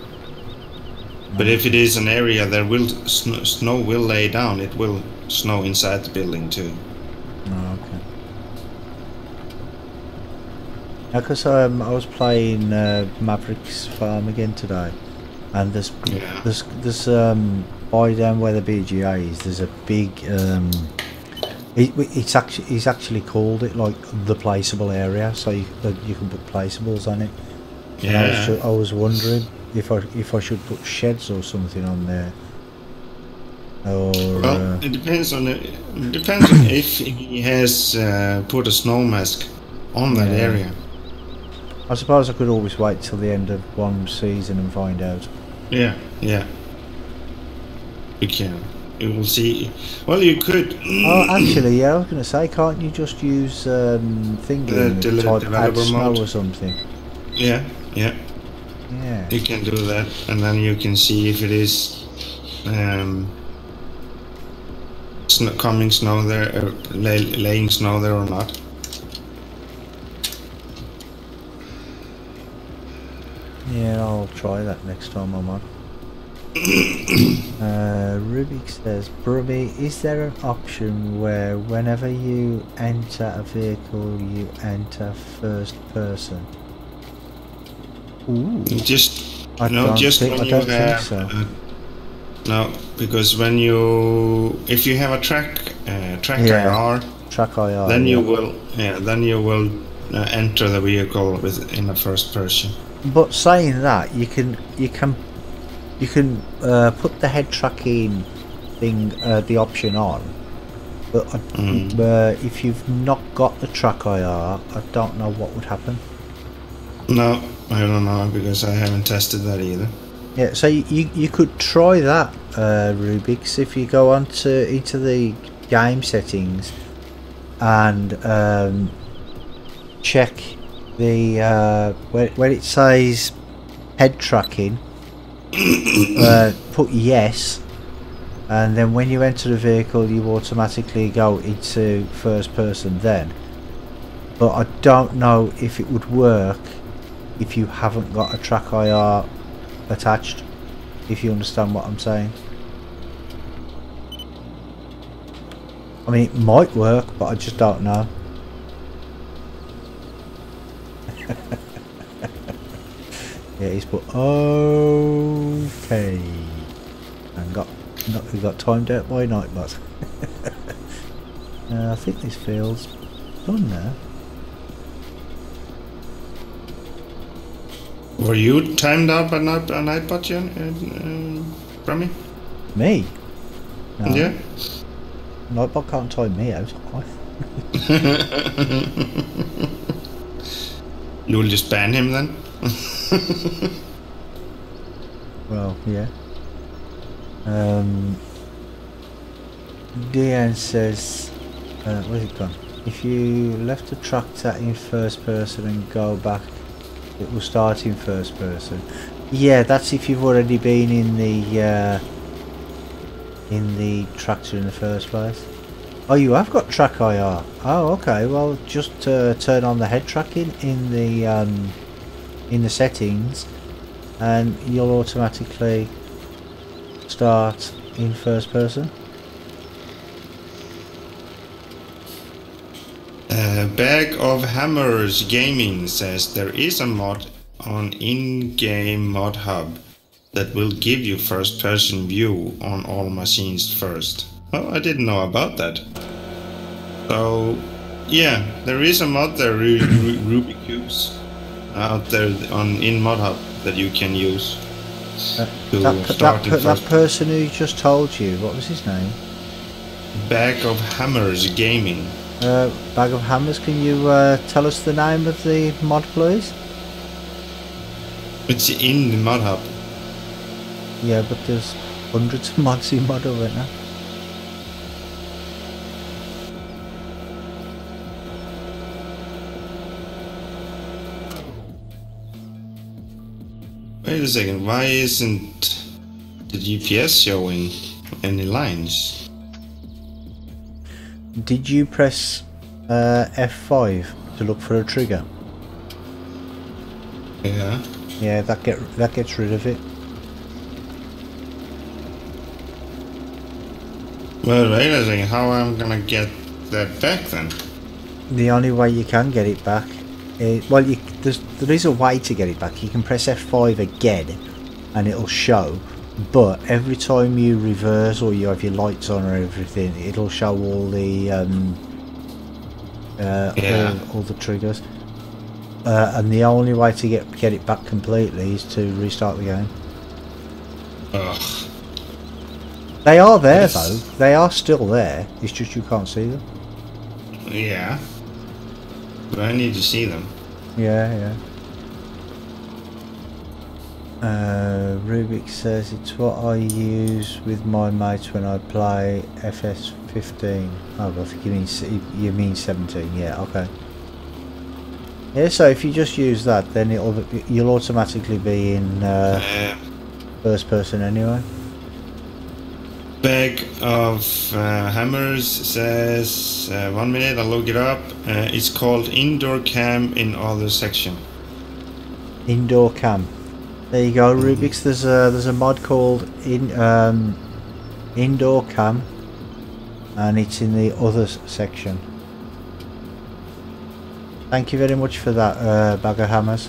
But if it is an area that will snow will lay down, it will snow inside the building too. Oh, okay. Because I was playing Maverick's Farm again today, and there's by down where the BGA is, there's a big it's actually called it like the placeable area, so you can put placeables on it. Yeah. And I was wondering if I should put sheds or something on there. Or Well, it depends on if he has put a snow mask on that area. I suppose I could always wait till the end of one season and find out. Yeah, yeah. You can. You will see. Well, you could. Oh, actually, yeah, I was going to say, can't you just use thingy type add snow mode or something? Yeah, yeah. Yeah. You can do that, and then you can see if it is coming snow there, or laying snow there or not. Yeah, I'll try that next time I'm on. Rubik says, Brummy, is there an option where whenever you enter a vehicle you enter first person? Ooh. Just I don't think so. No, because when if you have a track IR, track IR, then you will enter the vehicle in the first person. But saying that, you can put the head tracking thing, the option on. But if you've not got the track IR, I don't know what would happen. No, I don't know, because I haven't tested that either. Yeah, so you could try that, Rubik's, if you go into the game settings and check the where it says head tracking, put yes, and then when you enter the vehicle you automatically go into first person then. But I don't know if it would work if you haven't got a track IR attached, if you understand what I'm saying. I mean, it might work, but I just don't know. Yeah, he's put okay, and we got timed out by Nightbot. I think this field's done now. Were you timed out by Nightbot, Brummy? Me? No. Yeah. Nightbot can't time me out. You will just ban him then? Well, yeah. Deanne says, where's it gone? If you left the tractor in first person and go back, it will start in first person. Yeah, that's if you've already been in the tractor in the first place. Oh, you have got track IR. Oh, okay. Well, just turn on the head tracking in the settings, and you'll automatically start in first person. Bag of Hammers Gaming says there is a mod on in-game mod hub that will give you first-person view on all machines first. Well, I didn't know about that. So, yeah, there is a mod there, Ruby Cubes, out there in mod hub that you can use. That person who just told you, what was his name? Bag of Hammers Gaming. Bag of Hammers, can you tell us the name of the mod, please? It's in the mod hub. Yeah, but there's hundreds of mods in mod hub right now. Wait a second, why isn't the GPS showing any lines? Did you press F5 to look for a trigger? Yeah. Yeah, that gets rid of it. Well, wait a second, how am I gonna get that back then? The only way you can get it back, well, there is a way to get it back. You can press F5 again, and it'll show. But every time you reverse or you have your lights on or everything, it'll show all the all the triggers. And the only way to get it back completely is to restart the game. Ugh. They are there though. They are still there. It's just you can't see them. Yeah. But I need to see them. Yeah. Rubik says it's what I use with my mates when I play FS15. Oh, I think you mean 17. Yeah, okay. Yeah, so if you just use that, then you'll automatically be in first person anyway. Bag of hammers says 1 minute. I'll look it up. It's called indoor cam in other section. Indoor cam. There you go, Rubik's. There's a mod called indoor cam, and it's in the others section. Thank you very much for that, bag of hammers.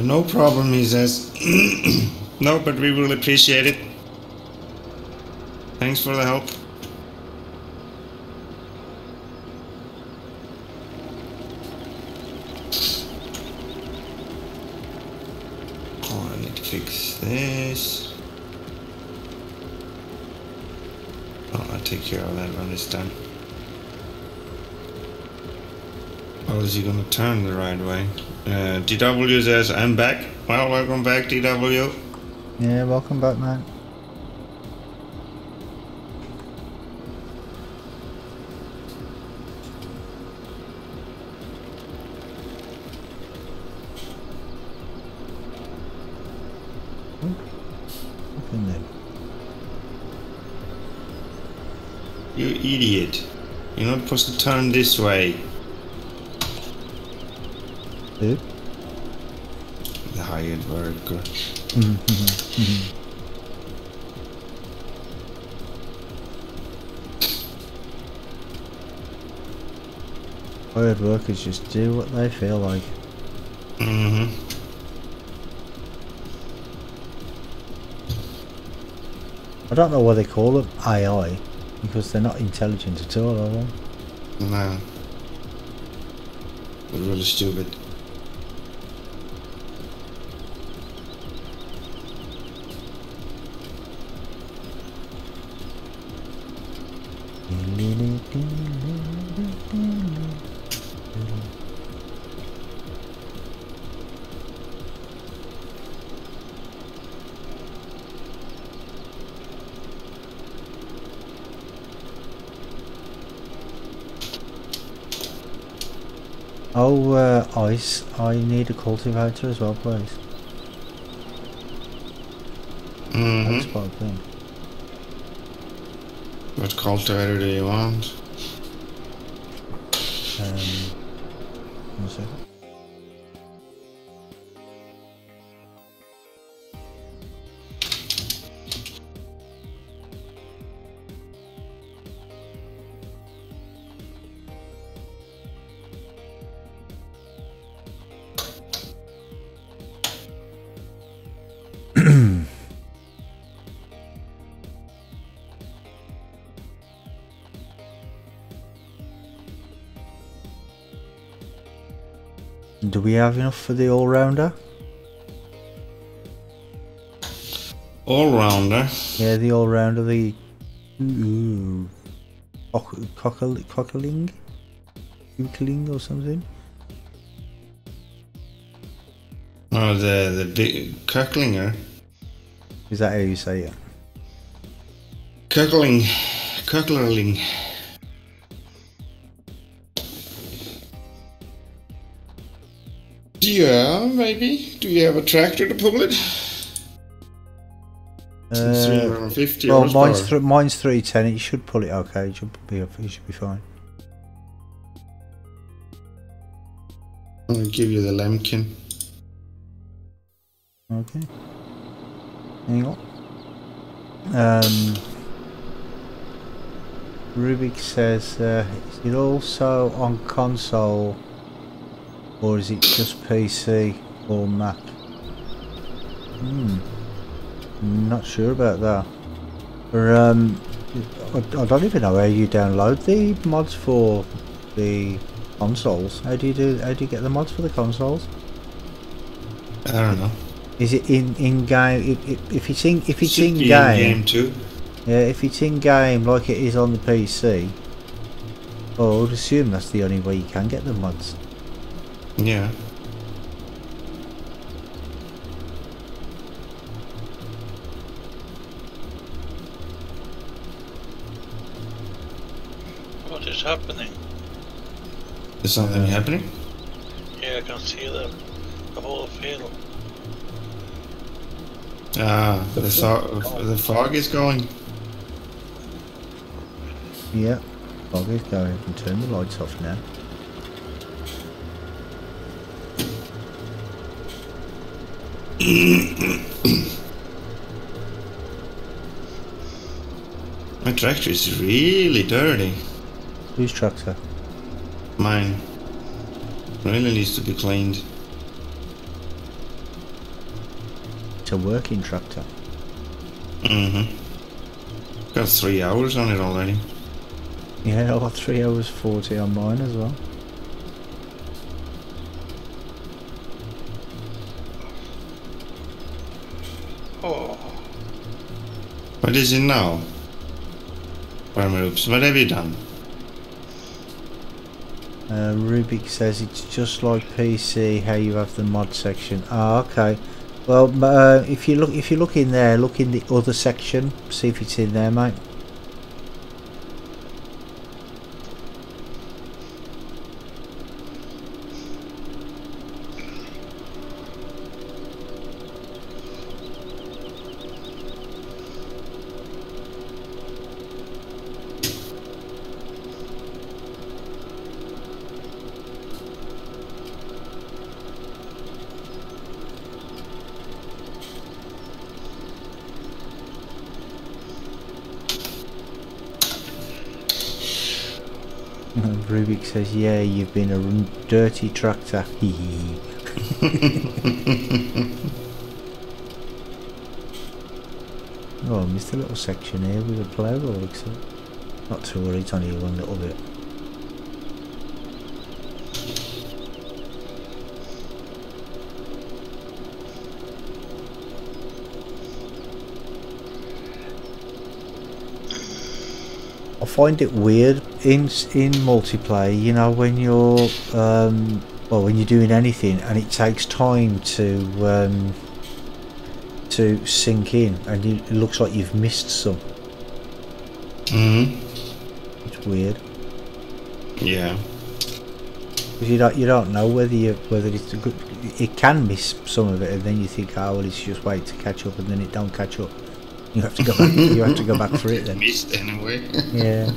No problem, he says. No, but we will appreciate it. Thanks for the help. Oh, I need to fix this. Oh, I'll take care of that when it's done. How is he gonna turn the right way? DW says, I'm back. Well, welcome back, DW. Yeah, welcome back, man. Nothing there. You idiot. You're not supposed to turn this way. Dude. The hired worker. Hired workers just do what they feel like. I don't know why they call them AI, because they're not intelligent at all, are they? No. They're really stupid. Oh, Ice, I need a cultivator as well, please. That's quite a thing. What cultivator do you want? 1 second. Do we have enough for the all-rounder? All-rounder. Yeah, the all-rounder, the... Ooh. Cockling? Cockling or something? Oh, the big Kirklinger. Is that how you say it? Kirklerling. Yeah, maybe. Do you have a tractor to pull it? 350 well, horsepower. mine's 310. It should pull it okay. It should be fine. I'll give you the Lemkin. Okay. Hang on. Rubik says, is it also on console, or is it just PC or Mac? Not sure about that. But, I don't even know how you download the mods for the consoles. How do you get the mods for the consoles? I don't know. Is it in game? If it's in Should game, be in game too. yeah. If it's in game like it is on the PC, well, I would assume that's the only way you can get the mods. Yeah. What is happening? Is something happening? Yeah, I can see the whole field. Ah, the fog is going. Yeah, fog is going. I can turn the lights off now. My tractor is really dirty. Whose tractor? Mine. Really needs to be cleaned. It's a working tractor. Got 3 hours on it already. Yeah, I got 3 hours 40 on mine as well. Oh, What is it now? Farmer Oops, what have you done? Rubik says it's just like PC, how you have the mod section. Ah, okay. Well, if you look in there, look in the other section, see if it's in there, mate. Rubik says, yeah, you've been a dirty tractor. Hee Oh, I missed a little section here with a plough, looks like. Not to worry, it's only one little bit. I find it weird in multiplayer, you know, when you're well, when you're doing anything and it takes time to sink in, and it looks like you've missed some. It's weird. Yeah. Because you don't know whether it's a good. It can miss some of it, and then you think, oh well, it's just wait to catch up, and then it don't catch up. You have to go back. You have to go back for it then. Missed anyway. Yeah.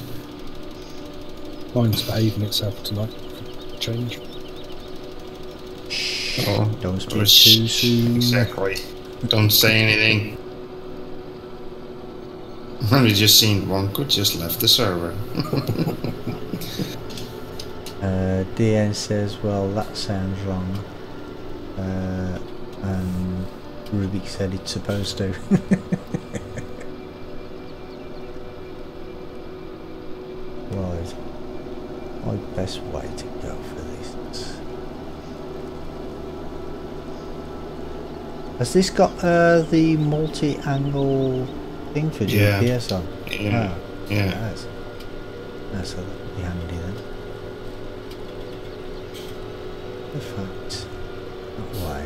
Mine's behaving itself tonight. Change. Oh, Don't speak too soon. Exactly. Don't say anything. We just seen one could just left the server. DN says, well, that sounds wrong. And Rubik said it's supposed to. Right. My best way to go for this. Has this got the multi-angle thing for Yeah. GPS on? Yeah. Ah, Yeah. it has. That's so that'll be handy then. Perfect. That way.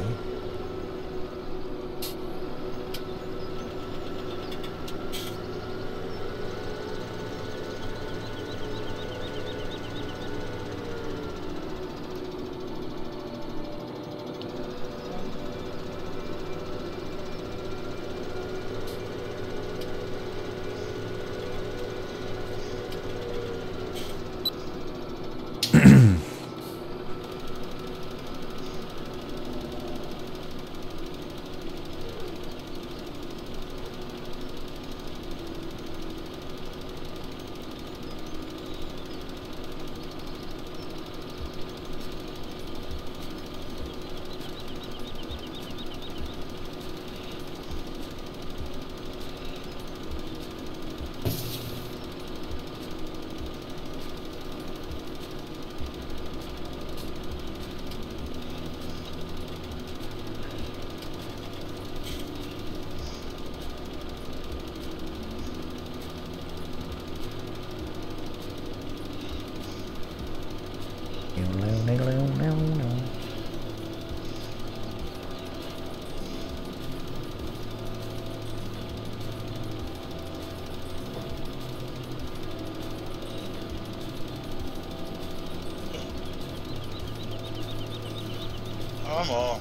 Come on.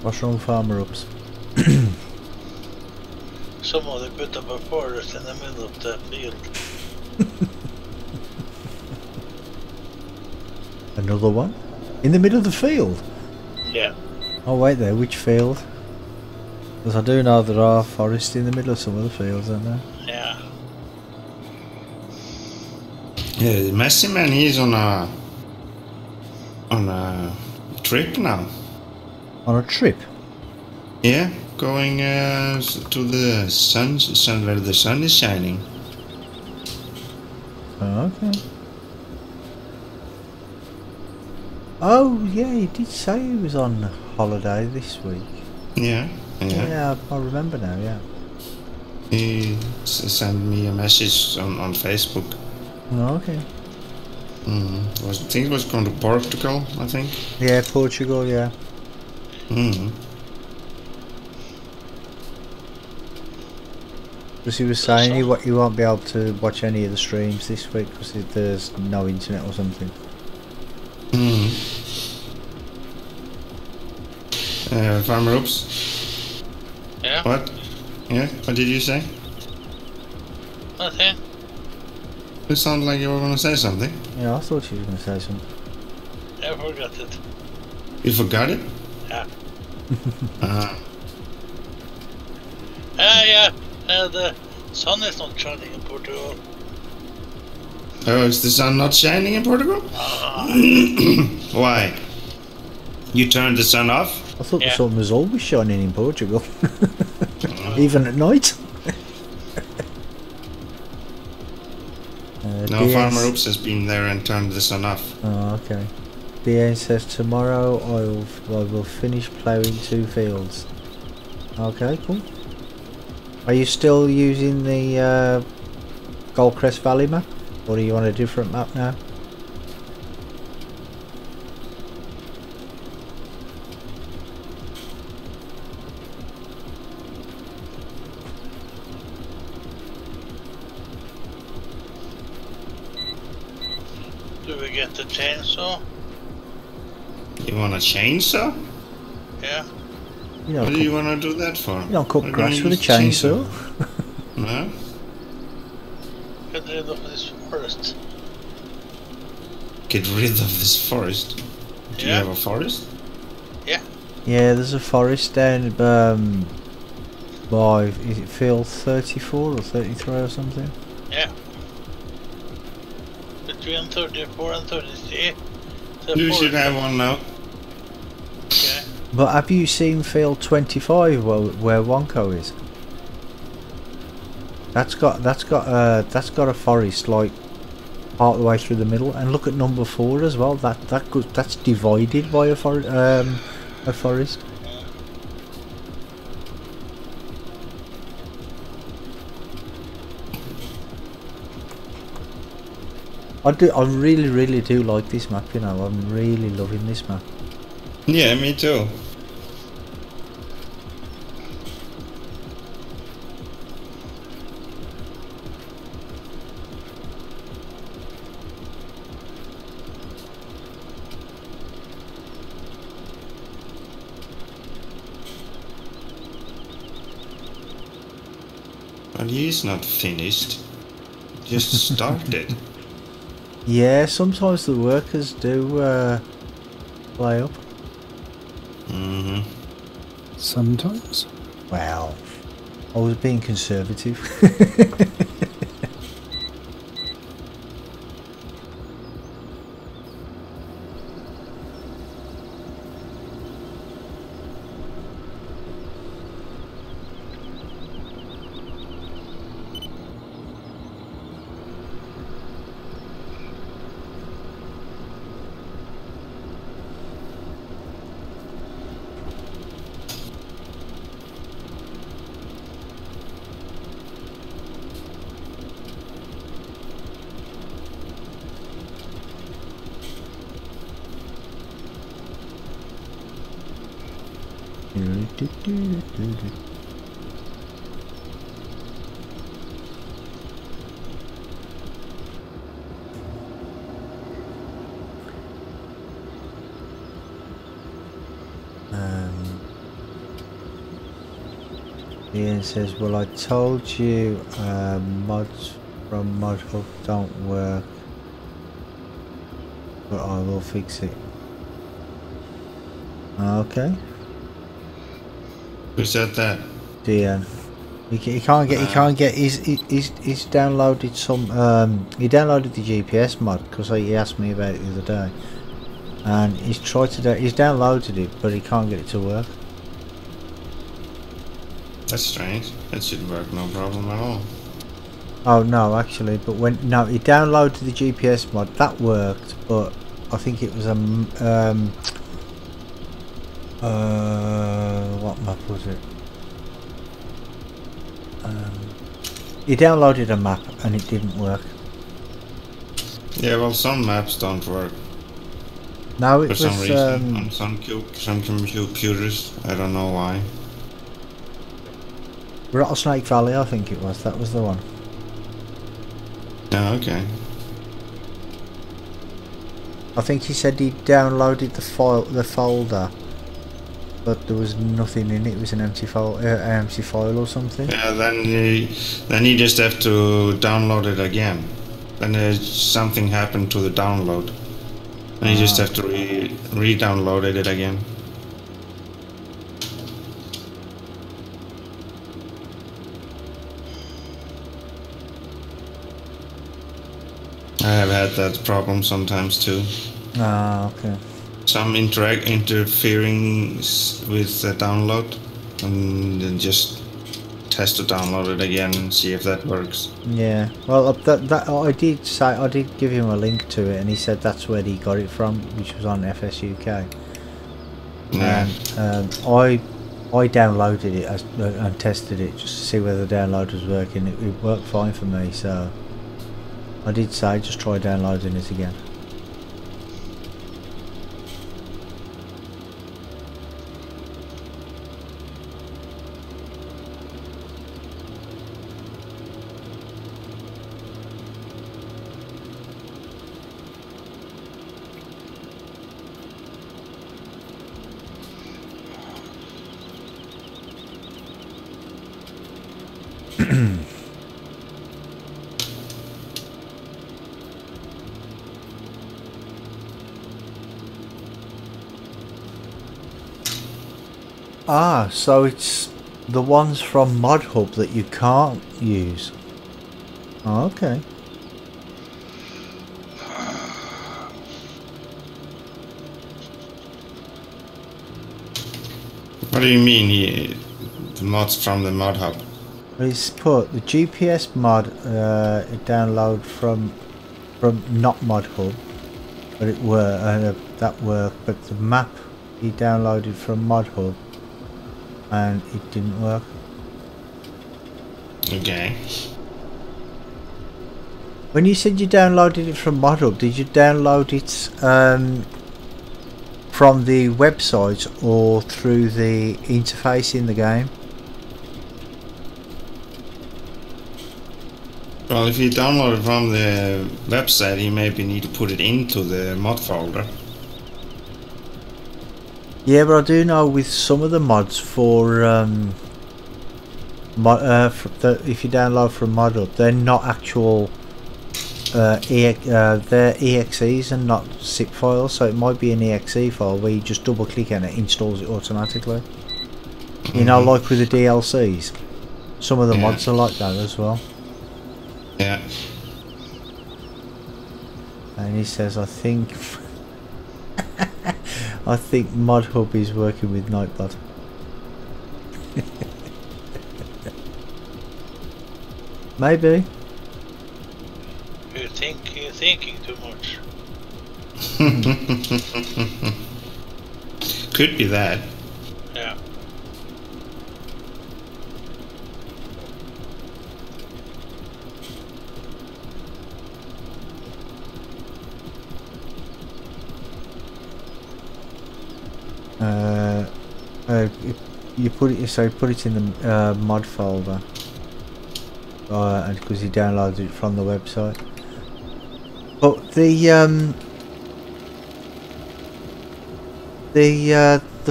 What's wrong, farmer ups? Somebody put up a forest in the middle of the field. Another one? In the middle of the field? Yeah. Oh wait there, which field? Because I do know there are forests in the middle of some of the fields, aren't there? Yeah. Yeah, Messi man, he's on a trip now. On a trip? Yeah, going to the sun where the sun is shining. Oh, okay. Oh yeah, he did say he was on holiday this week. Yeah, yeah. Yeah, I remember now, yeah. He sent me a message on Facebook. Oh, okay. I think it was going to Portugal, I think. Yeah, Portugal, yeah. Because he was saying he won't be able to watch any of the streams this week because there's no internet or something. Farmer Oops. Yeah. What? Yeah, what did you say? Nothing. You sound like you were going to say something. Yeah, I thought you were going to say something. I forgot it. You forgot it? Yeah. Ah. Yeah. The sun is not shining in Portugal. Oh, is the sun not shining in Portugal? Why? You turned the sun off? I thought Yeah. the sun was always shining in Portugal. Even at night. No, DS Farmer Oops has been there and turned the sun off. Oh, okay. DA says tomorrow I will finish ploughing 2 fields. Okay, cool. Are you still using the Goldcrest Valley map? Or are you on a different map now? Do we get the chainsaw? You want a chainsaw? Yeah. You What don't, do you want to do that for? you don't cut Why grass don't with a you use chainsaw. No? Get rid of this forest. Get rid of this forest. Do you Yeah. have a forest? Yeah, there's a forest down by, is it field 34 or 33 or something? Yeah. Between 34 and 33. The You forest. should have one now. Okay. But have you seen field 25 where Wonko is? That's got a forest like part of the way through the middle. And look at number 4 as well. That's divided by a forest. I really do like this map. You know, I'm really loving this map. Yeah, me too. But he's not finished. Just started. Yeah, sometimes the workers do play up. Mm-hmm. Sometimes. Well, I was being conservative. Ian says, well, I told you mods from ModHub don't work, but I will fix it. Okay. Who said that? Ian. He can't get. He's downloaded some. He downloaded the GPS mod because he asked me about it the other day, and he's downloaded it, but he can't get it to work. That's strange. That should work no problem at all. Oh no, actually, but he downloaded the GPS mod. That worked, but I think it was what map was it? He downloaded a map and it didn't work. Yeah, well, some maps don't work. No, it for some was reason on some computers. I don't know why. Rattlesnake Valley, I think it was. That was the one. Oh, okay. I think he said he downloaded the folder, but there was nothing in it. It was an empty file or something. Yeah, then you just have to download it again. Then something happened to the download, and you just have to re-download it again. I have had that problem sometimes too. Ah, okay. Some interfering with the download, and then just test to download it again and see if that works. Yeah. Well, I did give him a link to it, and he said that's where he got it from, which was on FSUK. Yeah. And I downloaded it and tested it just to see whether the download was working. It worked fine for me, so I did say just try downloading it again. Ah, so it's the ones from ModHub that you can't use. Oh, okay. What do you mean, the mods from the ModHub? It's put the GPS mod download from from not Mod Hub, but it were that worked. But the map he downloaded from Mod Hub, and it didn't work. Okay. When you said you downloaded it from Mod Hub, did you download it from the website or through the interface in the game? Well, if you download it from the website, you maybe need to put it into the mod folder. Yeah, but I do know with some of the mods for if you download from Mod Hub, they're not actual they're EXEs and not zip files, so it might be an EXE file where you just double click and it installs it automatically. You know, like with the DLCs, some of the mods are like that as well. Yeah. And he says, I think I think Mod Hub is working with Nightbot. Maybe. You're thinking too much. Could be that. Yeah. You put it, so put it in the mod folder, and because you downloaded it from the website. But the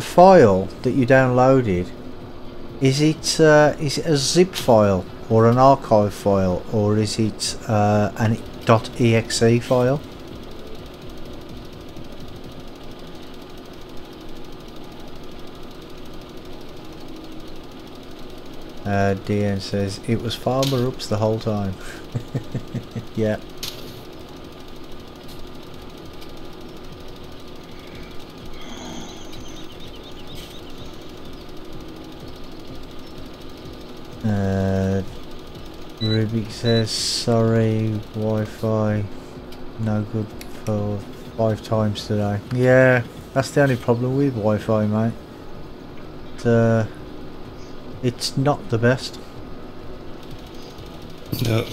file that you downloaded, is it a zip file or an archive file, or is it an .exe file? DN says it was Farmer Ups the whole time. Yeah. Rubik says sorry, Wi-Fi no good for 5 times today. Yeah, that's the only problem with Wi-Fi, mate. It's not the best. No.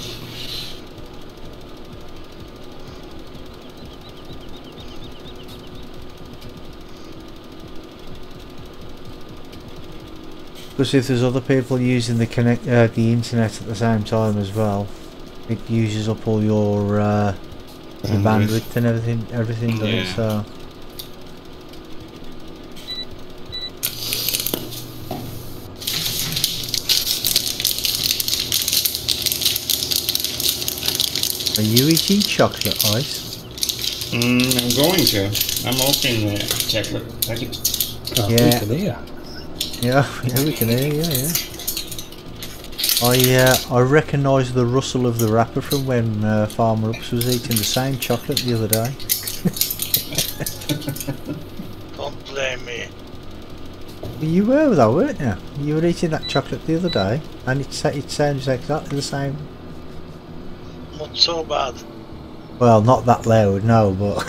Because if there's other people using the internet at the same time as well, it uses up all your bandwidth and everything does it, so. Are you eating chocolate ice? I'm going to. I'm opening the chocolate packet. Oh, Yeah. we can hear. Yeah, we can hear. I recognise the rustle of the wrapper from when Farmer Ups was eating the same chocolate the other day. Don't blame me. You were though, weren't you? You were eating that chocolate the other day, and it sounds exactly the same. Not so bad. Well, not that loud, no, but.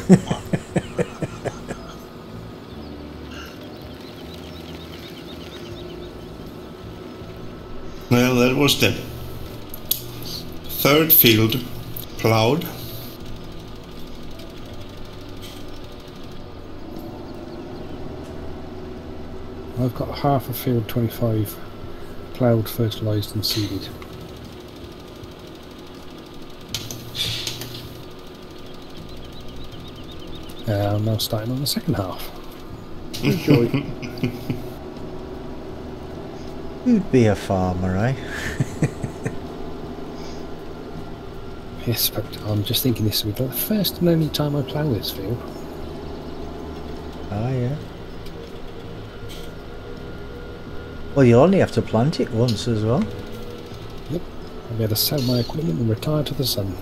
Well, that was the third field plowed. I've got half a field 25 ploughed, fertilised and seeded. I'm now starting on the second half. Enjoy. You'd be a farmer, eh? Yes, but I'm just thinking this will be the first and only time I plough this field. Oh, yeah. Well, you'll only have to plant it once as well. Yep. I'll be able to sell my equipment and retire to the sun.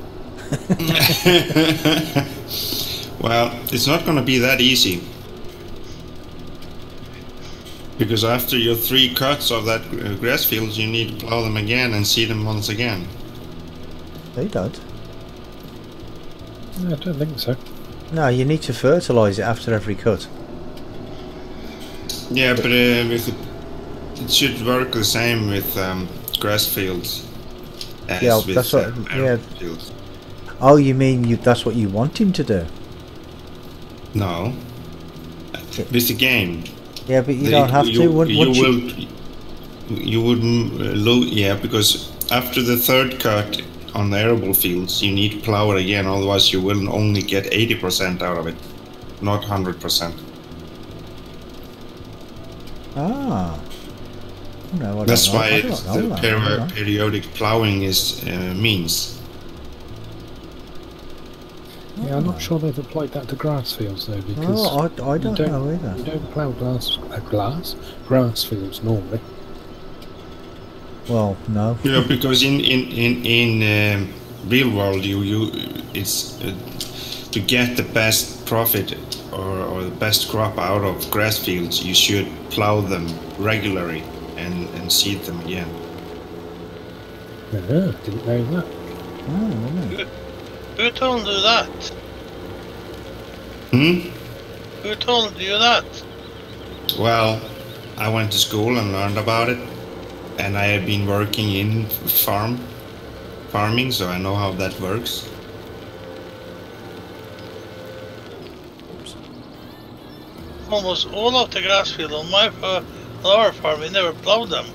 Well, it's not going to be that easy. Because after your 3 cuts of that grass fields, you need to plow them again and seed them once again. They don't. No, I don't think so. No, you need to fertilise it after every cut. Yeah, but it should work the same with grass fields as Yeah, with that's what. Yeah. fields. Oh, you mean that's what you want him to do? No, with the game. Yeah, but you don't have to. You wouldn't lose. Yeah, because after the third cut on the arable fields, you need to plow it again. Otherwise, you will only get 80% out of it, not 100%. Ah. No, That's why the periodic plowing is means. Yeah, I'm not sure they've applied that to grass fields though, because I don't know either. You don't plough grass fields normally. Well, no. Yeah, because in real world, it's to get the best profit or the best crop out of grass fields, you should plow them regularly and seed them again. Yeah, didn't know that. Oh, really? Who told you that? Who told you that? Well, I went to school and learned about it, and I have been working in farming, so I know how that works. Almost all of the grass field on our farm, we never plowed them.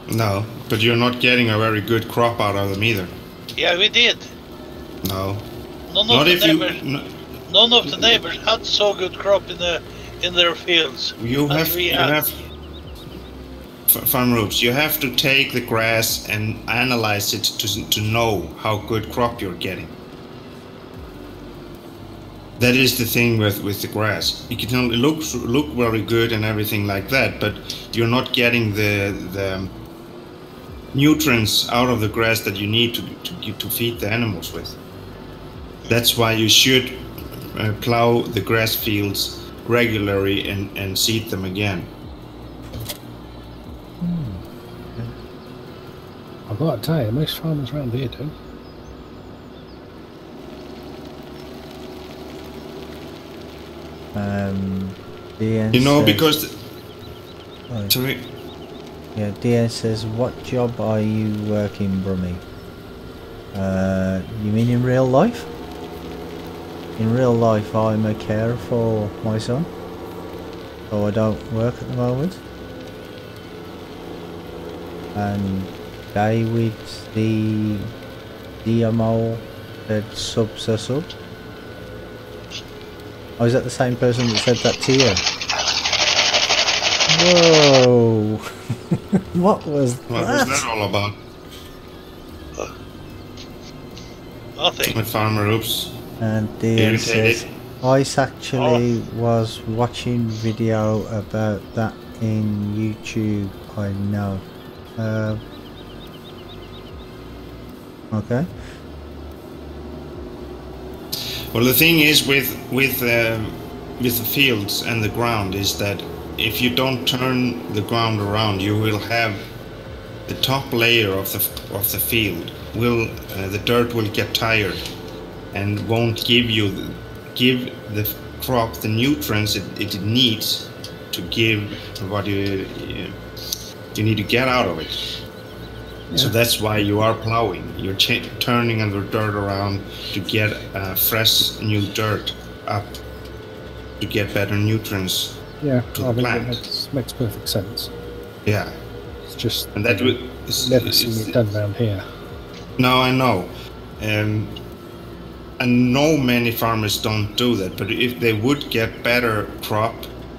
No, but you're not getting a very good crop out of them either. Yeah, we did. No. None of the neighbors had so good crop in their fields. You have farm roofs. You have to take the grass and analyze it to know how good crop you're getting. That is the thing with the grass. It can only look very good and everything like that, but you're not getting the nutrients out of the grass that you need to feed the animals with. That's why you should plow the grass fields regularly and seed them again. I've got to tell you, most farmers around here do. DN You know, says, because sorry. Yeah, DN says, what job are you working, Brummy? You mean in real life? In real life, I'm a carer for my son, so I don't work at the moment. And David, the DMO, said subs are sub. Oh, is that the same person that said that to you? Whoa! What was that? What was that all about? Nothing. With farmer oops. And Dean says, I actually was watching video about that in YouTube. I know. Okay. Well, the thing is with the fields and the ground is that if you don't turn the ground around, you will have the top layer of the field the dirt will get tired and won't give the crop the nutrients it needs to give what you need to get out of it. Yeah. So that's why you are plowing. You're turning the dirt around to get fresh new dirt up to get better nutrients. Yeah, to the plant. That makes perfect sense. Yeah, it's just and that never seen it done around here. No, I know, and know many farmers don't do that. But if they would get better crop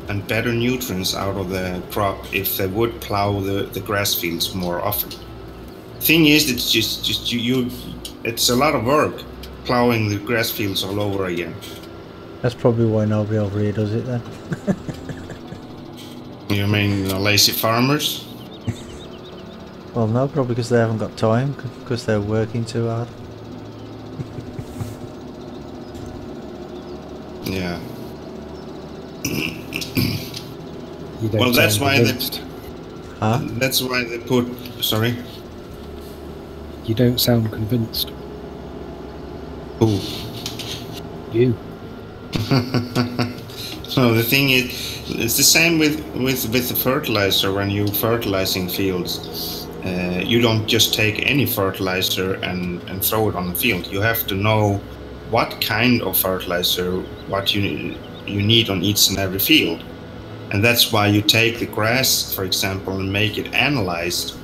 and better nutrients out of the crop, if they would plow the grass fields more often. Thing is, it's just you. It's a lot of work plowing the grass fields all over again. That's probably why nobody over here does it then. You mean lazy farmers? Well, no, probably because they haven't got time, because they're working too hard. Yeah. Well, that's why That's why they put. Sorry. You don't sound convinced. Who? You. So the thing is, it's the same with the fertilizer. When you fertilizing fields, you don't just take any fertilizer and throw it on the field. You have to know what kind of fertilizer, what you need on each and every field. And that's why you take the grass, for example, and make it analyzed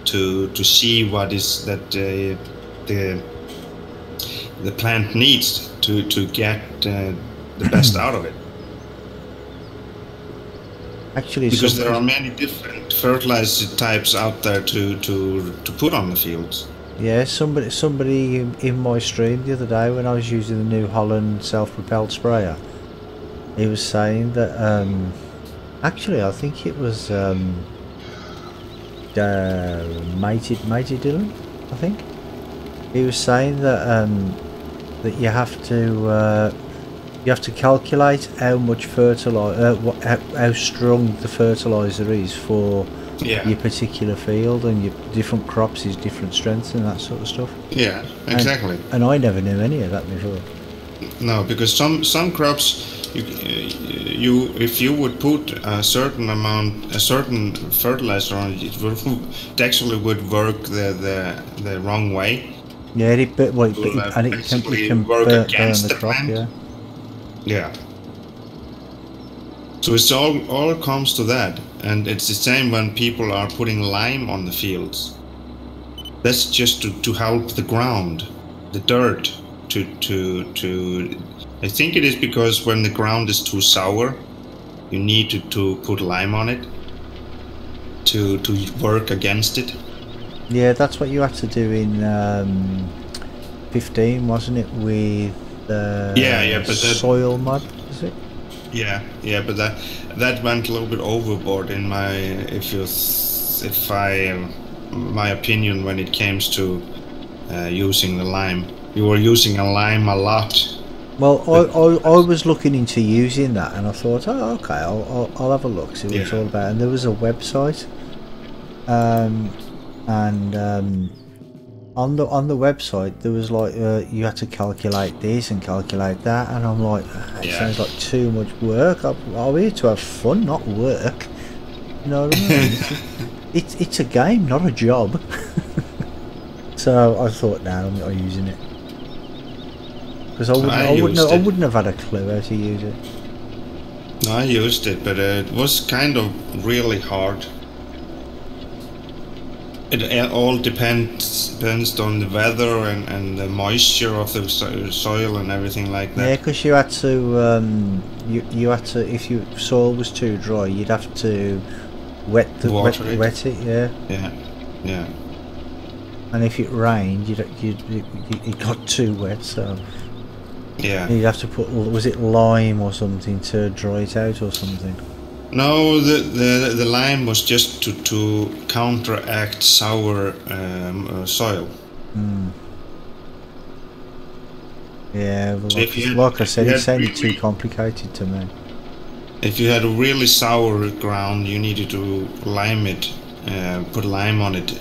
to see what is that the plant needs to get the best out of it. Actually, because there are many different fertilizer types out there to put on the fields. Yeah, somebody in my stream the other day when I was using the New Holland self-propelled sprayer, he was saying that actually I think it was Matey Dillon, I think. He was saying that that you have to calculate how much fertilizer, how strong the fertilizer is for your particular field, and your different crops is different strengths and that sort of stuff. Yeah, exactly. And I never knew any of that before. No, because some crops, you if you would put a certain fertilizer on it, it actually would work the wrong way. Yeah, it can burn the crop. Plant. Yeah. So it's all comes to that, and it's the same when people are putting lime on the fields. That's just to help the ground, the dirt, to. I think it is because when the ground is too sour, you need to put lime on it to work against it. Yeah, that's what you had to do in 15, wasn't it? With but that, soil mud, is it? Yeah, but that went a little bit overboard in my my opinion when it comes to using the lime. You were using a lime a lot. Well, I was looking into using that, and I thought, oh, okay, I'll have a look, see what it's all about. And there was a website, and on the website there was like you had to calculate this and calculate that, and I'm like, it sounds like too much work. I'm here to have fun, not work. You know what I mean? it's a game, not a job. So I thought, nah, I'm not using it, because I wouldn't have had a clue how to use it. No, I used it, but it was kind of really hard. It all depends on the weather and the moisture of the soil and everything like that. Yeah, because you had to you had to, if your soil was too dry, you'd have to wet it. Yeah. And if it rained, it got too wet, so you'd have to put, was it lime or something to dry it out or something? No, the lime was just to counteract sour soil. Yeah, well, like I said, it sounded too complicated to me. If you had a really sour ground, you needed to lime it, put lime on it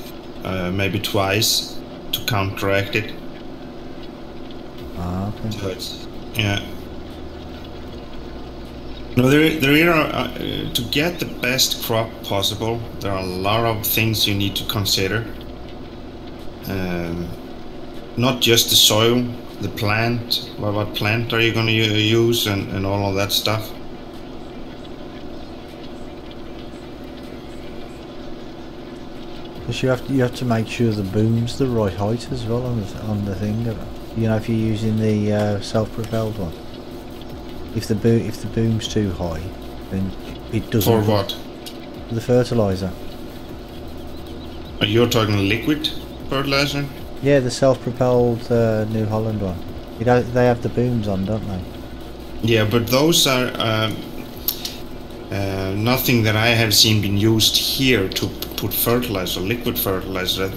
maybe twice to counteract it. Ah, okay. So no, there are to get the best crop possible, there are a lot of things you need to consider. Not just the soil, the plant, what plant are you going to use, and all of that stuff. Because you have to make sure the boom's the right height as well on the thing. You know, if you're using the self-propelled one. If the boom's too high, then it doesn't. For what? The fertilizer. You're talking liquid fertilizer? Yeah, the self-propelled New Holland one. They have the booms on, don't they? Yeah, but those are nothing that I have seen been used here to put fertilizer, liquid fertilizer.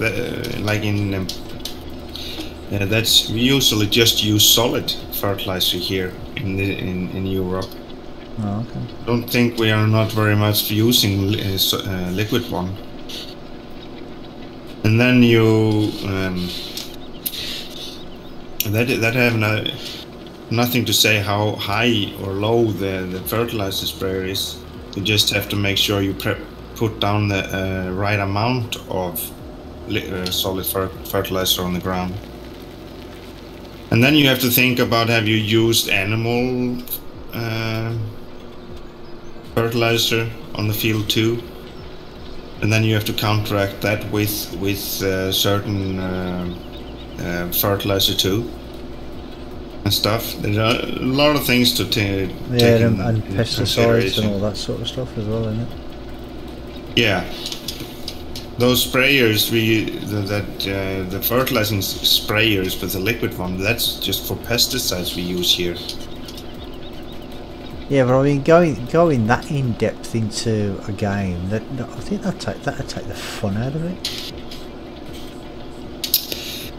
Like in that's we usually just use solid fertilizer here in Europe. Oh, okay. I don't think we are not very much using liquid one. And then you that have nothing to say how high or low the fertilizer sprayer is. You just have to make sure you put down the right amount of solid fertilizer on the ground. And then you have to think about, have you used animal fertilizer on the field too? And then you have to counteract that with certain fertilizer too and stuff. There are a lot of things to take and pesticides and all that sort of stuff as well, isn't it? Yeah, those sprayers the fertilizing sprayers with the liquid one, that's just for pesticides we use here. Yeah, but I mean, going that in depth into a game, I think that'd take the fun out of it.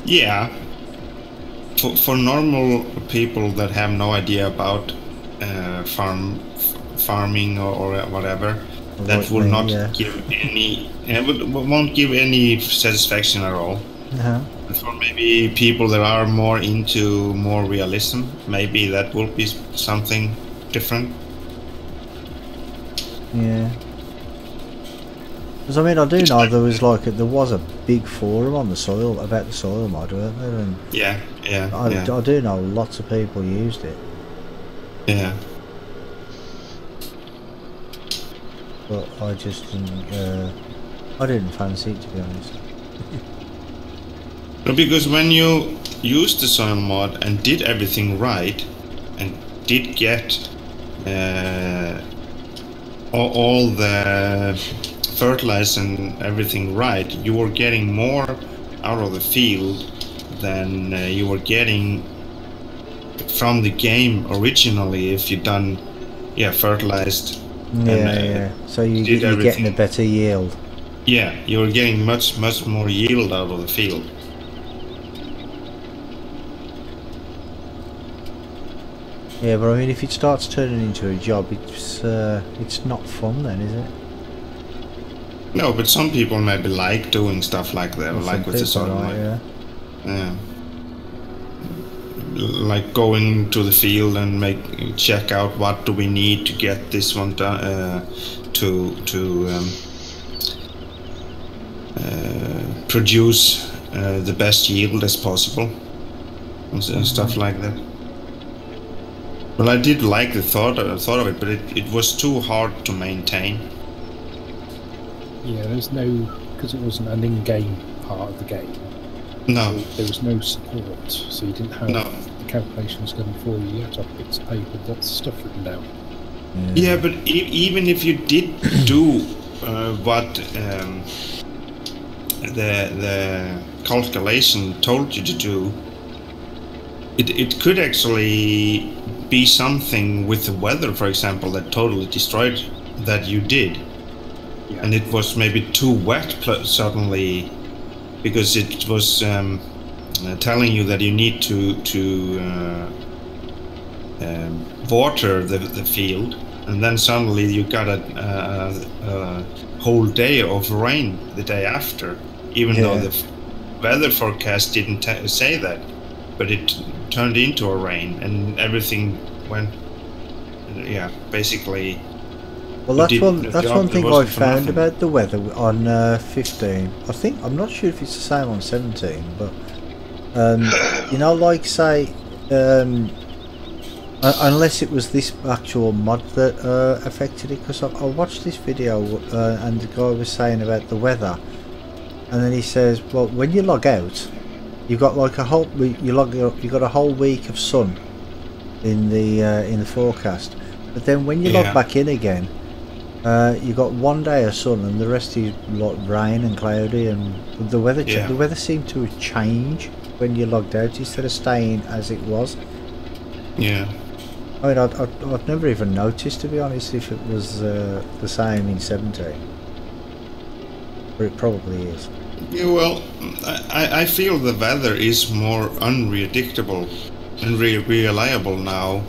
Yeah, for normal people that have no idea about farming or whatever, that will not give any, won't give any satisfaction at all. But for maybe people that are more into more realism, maybe that will be something different. Yeah. Because I mean, I do know there was a big forum on the soil about the soil mod, weren't there? And I do know lots of people used it. Yeah. But I just didn't. I didn't fancy it, to be honest. No, because when you used the soil mod and did everything right, and did get all the fertilizer and everything right, you were getting more out of the field than you were getting from the game originally if you done fertilized. So you're getting a better yield. Yeah, you're getting much more yield out of the field. Yeah, but I mean, if it starts turning into a job, it's not fun then, is it? No, but some people maybe like doing stuff like that, like with the soil mod. Yeah. Like going to the field and check out what do we need to get this one done, to produce the best yield as possible, and stuff like that. Well, I did like the thought of it, but it was too hard to maintain. Yeah, there's no, because it wasn't an in-game part of the game. No. There was no support, so you didn't have the calculations done for you. You had to have bits of paper with lots of stuff written down. Yeah, but even if you did do what the calculation told you to do, it could actually be something with the weather, for example, that totally destroyed that you did. Yeah. And it was maybe too wet suddenly, because it was telling you that you need to water the field, and then suddenly you got a whole day of rain the day after, even though the weather forecast didn't say that, but it turned into a rain and everything went basically. Well, that's one thing I found about the weather on 15. I'm not sure if it's the same on 17, but you know, like say, unless it was this actual mod that affected it, because I watched this video and the guy was saying about the weather, and then he says, well, when you log out, you've got like a whole you got a whole week of sun in the forecast, but then when you log back in again, you got 1 day of sun and the rest is like rain and cloudy, and the weather seemed to change when you logged out instead of staying as it was. Yeah. I mean, I've never even noticed, to be honest, if it was the same in 17. But it probably is. Yeah, well, I feel the weather is more unpredictable and reliable now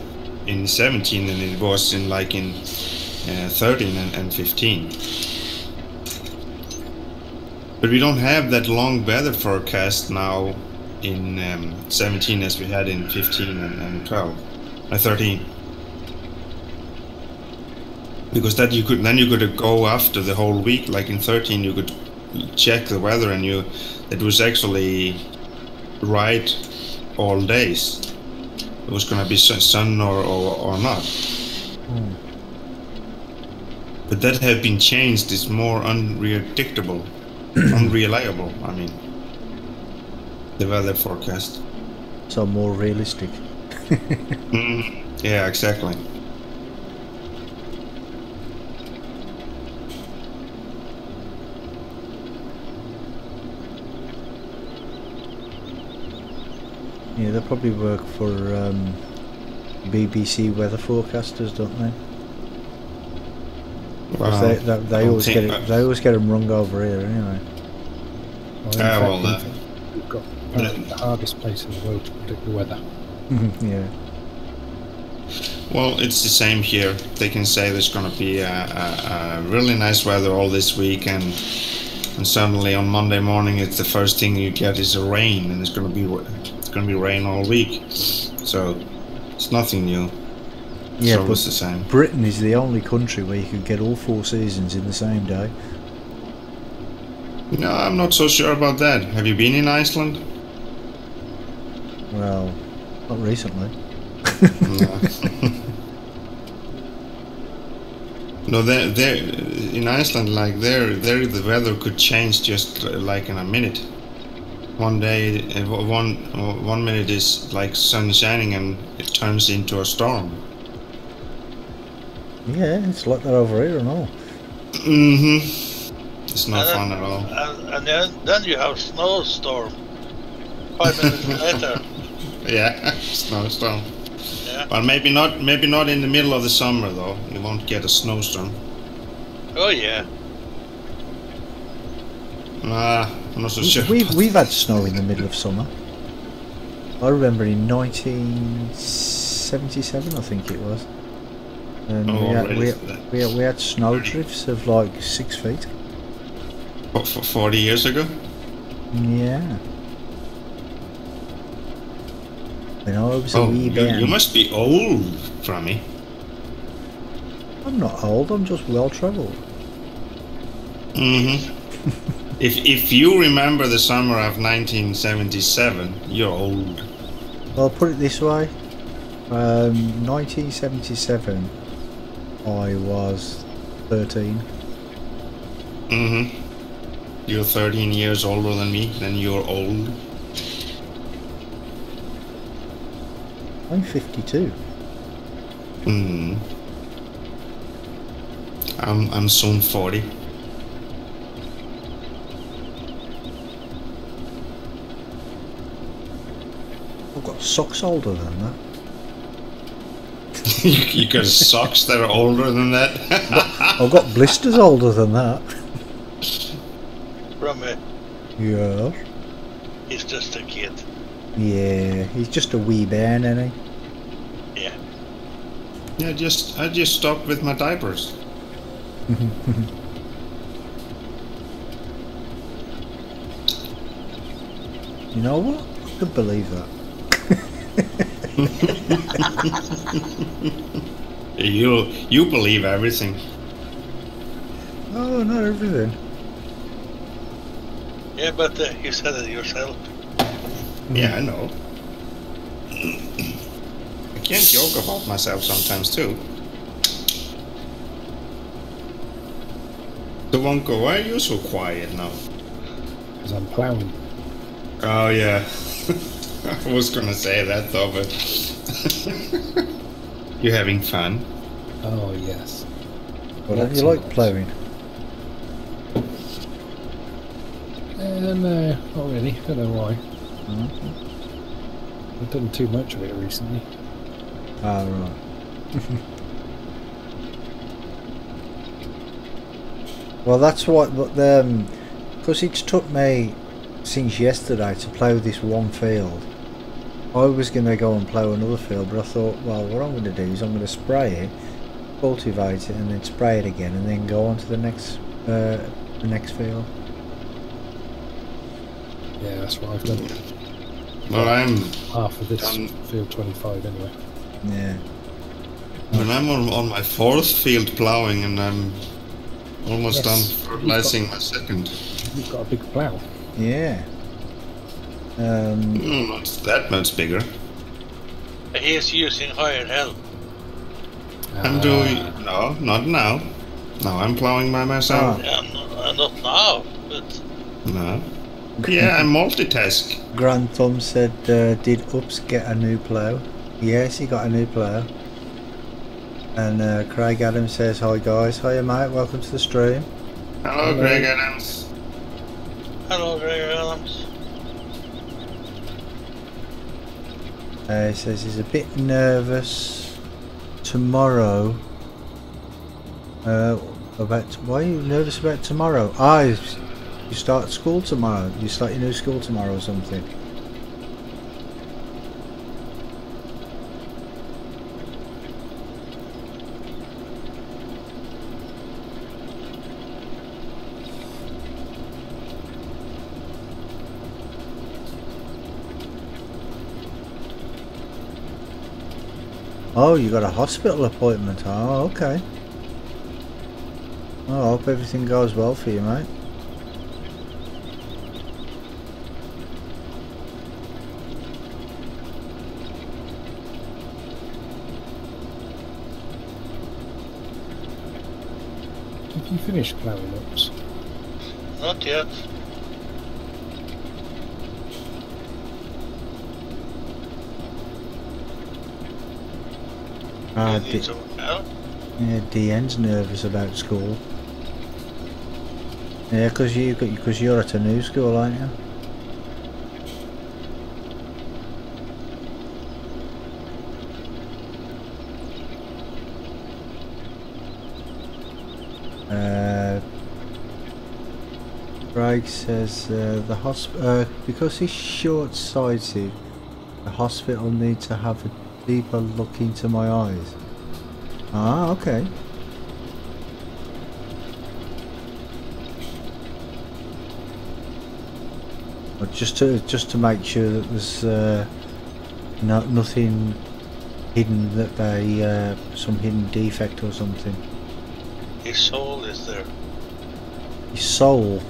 in 17 than it was in 13 and 15. But we don't have that long weather forecast now in 17 as we had in 15 and 12. 13. Because that you could go after the whole week. Like in 13, you could check the weather, and it was actually right all days. It was gonna be sun or not. But that had been changed. It's more unpredictable, unreliable. I mean, the weather forecast. So more realistic. Yeah, exactly. Yeah, they probably work for BBC weather forecasters, don't they? They always get them wrong over here anyway. We've got the hardest place in the world to predict the weather. Yeah. Well, it's the same here. They can say there's going to be a really nice weather all this week, and suddenly on Monday morning, it's the first thing you get is a rain, and it's going to be rain all week. So it's nothing new. Yeah, but it's the same. Britain is the only country where you could get all 4 seasons in the same day. No, I'm not so sure about that. Have you been in Iceland? Well, not recently. No, there in Iceland, like there the weather could change just like in a minute. One day, one minute is like sun shining, and it turns into a storm. Yeah, it's like that over here and all. It's not fun at all. And then you have snowstorm. 5 minutes later. Yeah, snowstorm. Yeah. Well, maybe not in the middle of the summer though. You won't get a snowstorm. Oh yeah. I'm not so sure. We've had snow in the middle of summer. I remember in 1977, I think it was. And we had snow drifts of like 6 feet. What, 40 years ago? Yeah. When I was a wee baby. You must be old, Frammy. I'm not old, I'm just well travelled. If you remember the summer of 1977, you're old. Well, I'll put it this way. 1977, I was 13. You're 13 years older than me, then you're old. I'm 52. I'm soon 40. I've got socks older than that. You got socks that are older than that? I've got blisters older than that. From it. Yeah. He's just a kid. Yeah, he's just a wee bairn, isn't he? Yeah. Yeah, I just stopped with my diapers. You know what? I could believe that. You believe everything. Oh, not everything. Yeah, but you said it yourself. Yeah, I know. I can't joke about myself sometimes too. So Wonko, why are you so quiet now? Because I'm ploughing. Oh yeah. I was gonna say that though, but you're having fun. Oh yes. Well, don't you like ploughing? No, not really. Don't know why. I've done too much of it recently. Ah, right. Well, that's what, because it's took me since yesterday to plough this one field. I was going to go and plough another field, but I thought, well, what I'm going to do is I'm going to spray it, cultivate it, and then spray it again, and then go on to the next field. Yeah, that's what I've done. Well, I'm half of this field 25 anyway. Yeah. When I'm on my 4th field plowing and I'm almost Yes, done you've fertilizing my 2nd. You've got a big plough. Yeah. Not that much bigger. He is using higher help. I'm doing... No, not now. Now I'm plowing by myself. Yeah, not now, but No. Yeah, I multitask. Grand Thumb said, did Ups get a new plough? Yes, he got a new plough. And Craig Adams says, hi guys, hiya mate, welcome to the stream. Hello, Greg Adams. hello, Greg Adams. He says he's a bit nervous tomorrow. Why are you nervous about tomorrow? You start school tomorrow. You start your new school tomorrow or something. Oh, you got a hospital appointment. Oh, okay. Oh, I hope everything goes well for you, mate. Have you finished ploughing Ups? Not yet. You need some help? Yeah, DN's nervous about school. Yeah, because you're at a new school, aren't you? Craig says because he's short-sighted, the hospital needs to have a deeper look into my eyes. Ah, okay. But just to make sure that there's nothing hidden, that they some hidden defect or something. His soul is there. His soul.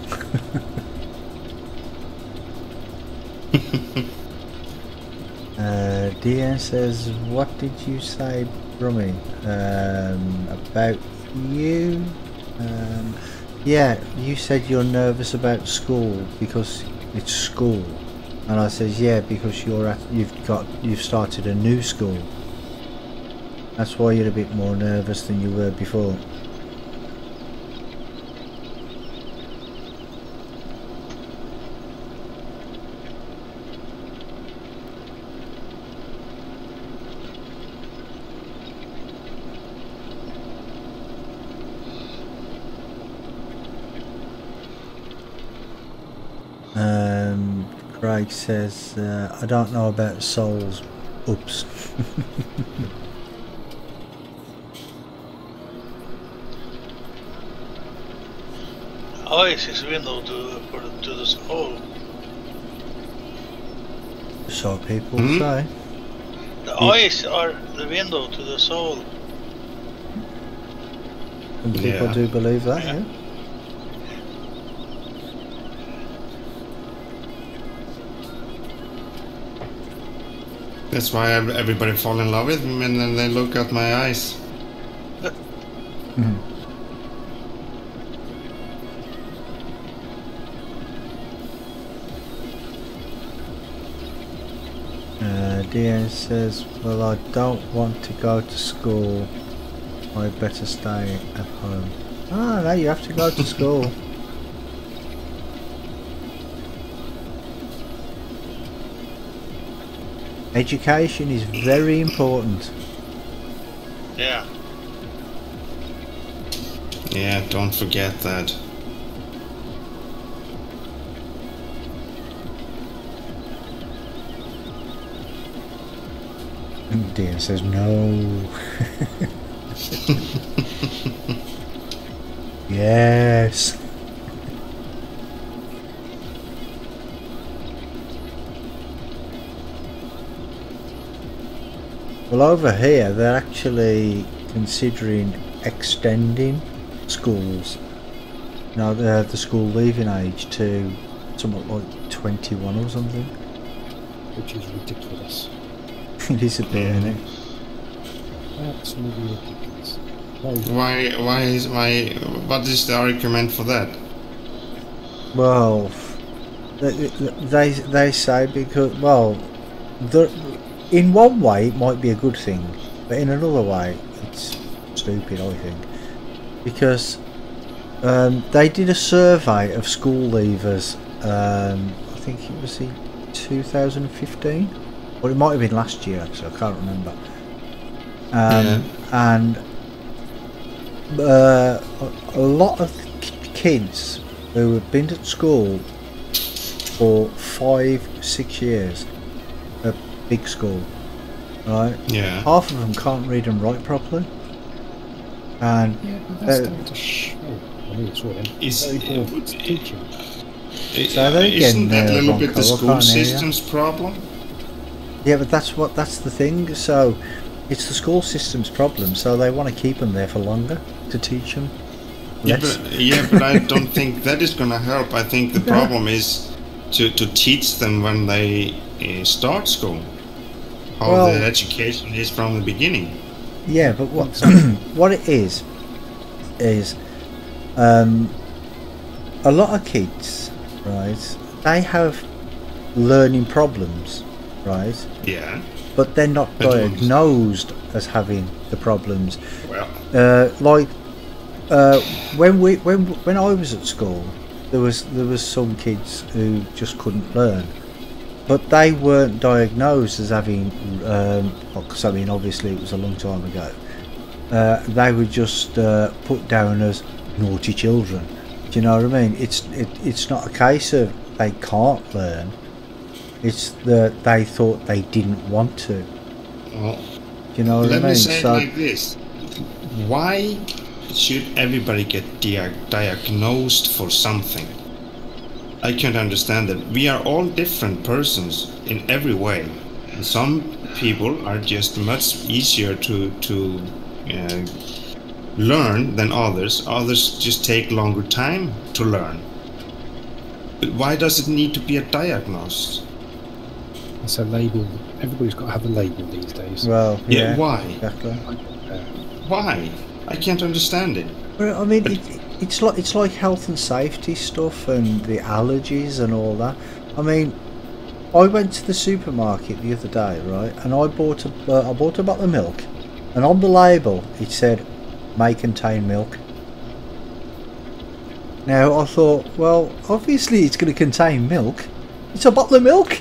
DN says, what did you say, Brummy? About you? Yeah, you said you're nervous about school because it's school, and I says, yeah, because you've started a new school. That's why you're a bit more nervous than you were before. Craig says, I don't know about souls. Oops. Eyes is window to the soul. So people say. The eyes are the window to the soul. And people do believe that, yeah. That's why everybody fall in love with me and then they look at my eyes. DN says, well, I don't want to go to school. I better stay at home. Ah, no, you have to go to school. Education is very important. Yeah. Yeah, don't forget that. DN says no. Yes. Well, over here they're actually considering extending schools. Now the school leaving age to something like 21 or something. Which is ridiculous. It is a bit, isn't it? Absolutely ridiculous. What is the argument for that? Well, they say because, well, in one way it might be a good thing, but in another way it's stupid, I think, because they did a survey of school leavers. I think it was in 2015, or it might have been last year. Actually, I can't remember. And a lot of kids who have been at school for 5-6 years, a big school, right? Yeah. Half of them can't read and write properly. And Yeah, but that's down to I mean, it's what it's teaching. Isn't that a little bit the school system's problem? Yeah, but that's the thing. So it's the school system's problem. So they want to keep them there for longer to teach them. Yeah, but I don't think that is going to help. I think the problem is to teach them when they start school how the education is from the beginning. Yeah, but what it is a lot of kids, right? They have learning problems, right? Yeah. But they're not diagnosed as having the problems. Well. When I was at school, there was some kids who just couldn't learn, but they weren't diagnosed as having. Because I mean, obviously, it was a long time ago. They were just put down as naughty children. Do you know what I mean? It's not a case of they can't learn. It's that they thought they didn't want to. Well, do you know what I mean? Let me say it like this: why should everybody get diagnosed for something? I can't understand that. We are all different persons in every way. Some people are just much easier to learn than others. Others just take longer time to learn. But why does it need to be a diagnosis? It's a label. Everybody's got to have a label these days. Well, yeah. Why? Exactly. Why? I can't understand it. Well, I mean, it's like health and safety stuff and the allergies and all that. I mean, I went to the supermarket the other day, right, and I bought a bottle of milk, and on the label it said, "May contain milk." Now I thought, well, obviously it's going to contain milk. It's a bottle of milk.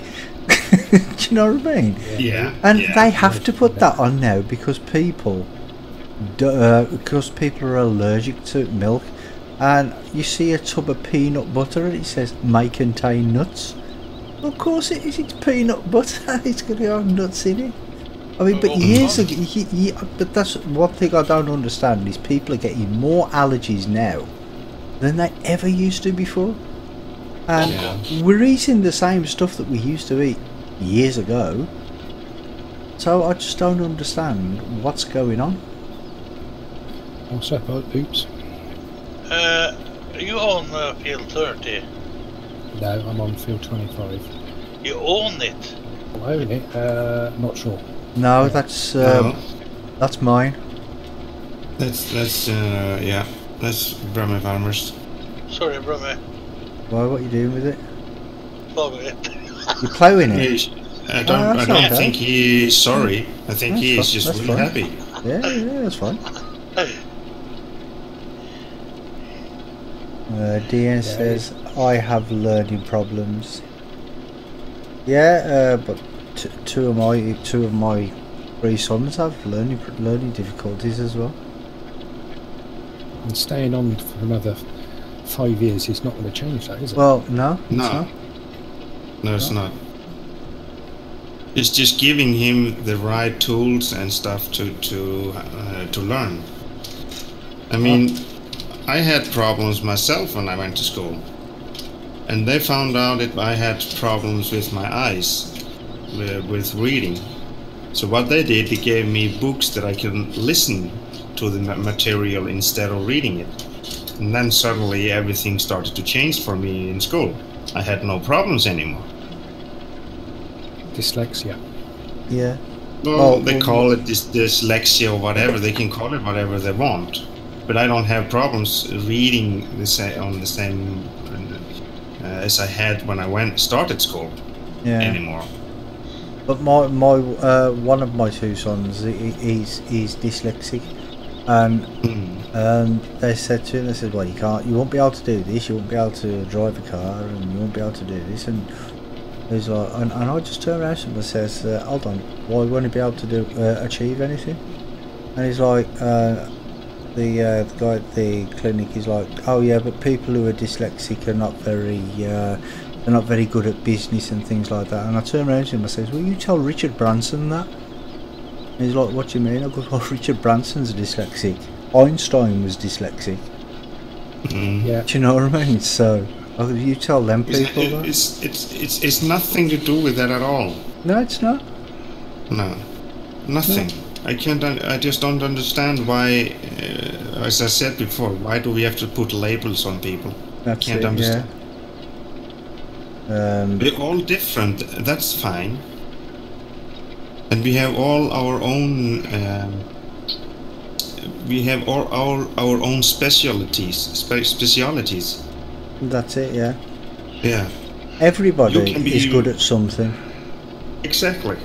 Do you know what I mean? Yeah. And they have to put that on now because people are allergic to milk. And you see a tub of peanut butter and it says may contain nuts. Of course it is. It's peanut butter. It's going to have nuts in it. I mean, but years ago, but that's one thing I don't understand is people are getting more allergies now than they ever used to before. And we're eating the same stuff that we used to eat years ago. So I just don't understand what's going on. Also, oops. You own field 30? No, I'm on field 25. You own it? I own it. Not sure. No, that's mine. That's Brahma Farmers. Sorry, Brumme. Why? What are you doing with it? Plowing it. You're ploughing it. I don't okay. think he's sorry. I think he is just really fine. happy. Yeah, that's fine. DN says I have learning problems. Yeah, but two of my 3 sons have learning difficulties as well. And staying on for another 5 years is not going to change that, is it? Well, no, it's not. It's just giving him the right tools and stuff to learn. I mean, I had problems myself when I went to school, and they found out that I had problems with my eyes, with reading. So what they did, they gave me books that I can listen to the material instead of reading it. And then suddenly everything started to change for me in school. I had no problems anymore. Dyslexia. Yeah. Well, they call it dyslexia or whatever. They can call it whatever they want. But I don't have problems reading on the same as I had when I started school anymore. But my one of my two sons, he's dyslexic, and they said to him, they said, well, you won't be able to do this, you won't be able to drive a car, and you won't be able to do this, and he's like, and I just turned around to him and says, hold on, why won't he be able to achieve anything? And he's like, the guy at the clinic is like, oh yeah, but people who are dyslexic are not very they're not very good at business and things like that. And I turn around to him and I says, will you tell Richard Branson that? And he's like, what do you mean? I go, oh, Richard Branson's dyslexic. Einstein was dyslexic. Yeah. Do you know what I mean? So you tell them people that. It's nothing to do with that at all. No, it's not. No, nothing. No. I just don't understand why, as I said before, why do we have to put labels on people? That's Can't it, understand. yeah. We're all different. That's fine. And we have all our own. We have all our own specialities. That's it, yeah. Yeah. Everybody is good at something. Exactly.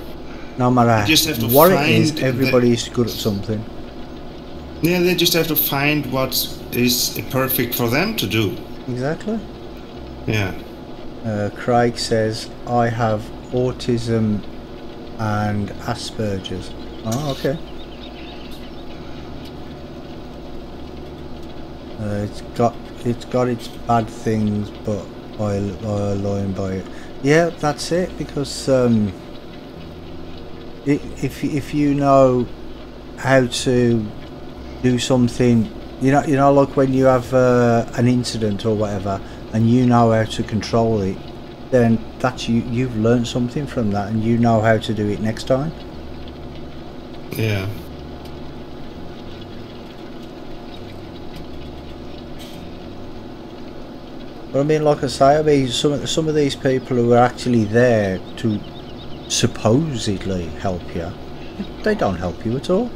No matter just have to what it is, everybody is good at something. Yeah, they just have to find what is perfect for them to do. Exactly. Yeah. Craig says, I have autism and Asperger's. Oh, okay. It's got its bad things, but I align by it. Yeah, that's it. Because if you know how to do something, you know, like when you have an incident or whatever, and you know how to control it, then that's you've learned something from that, and you know how to do it next time. Yeah. But I mean, like I say, I mean, some of these people who are actually there to supposedly help you, they don't help you at all.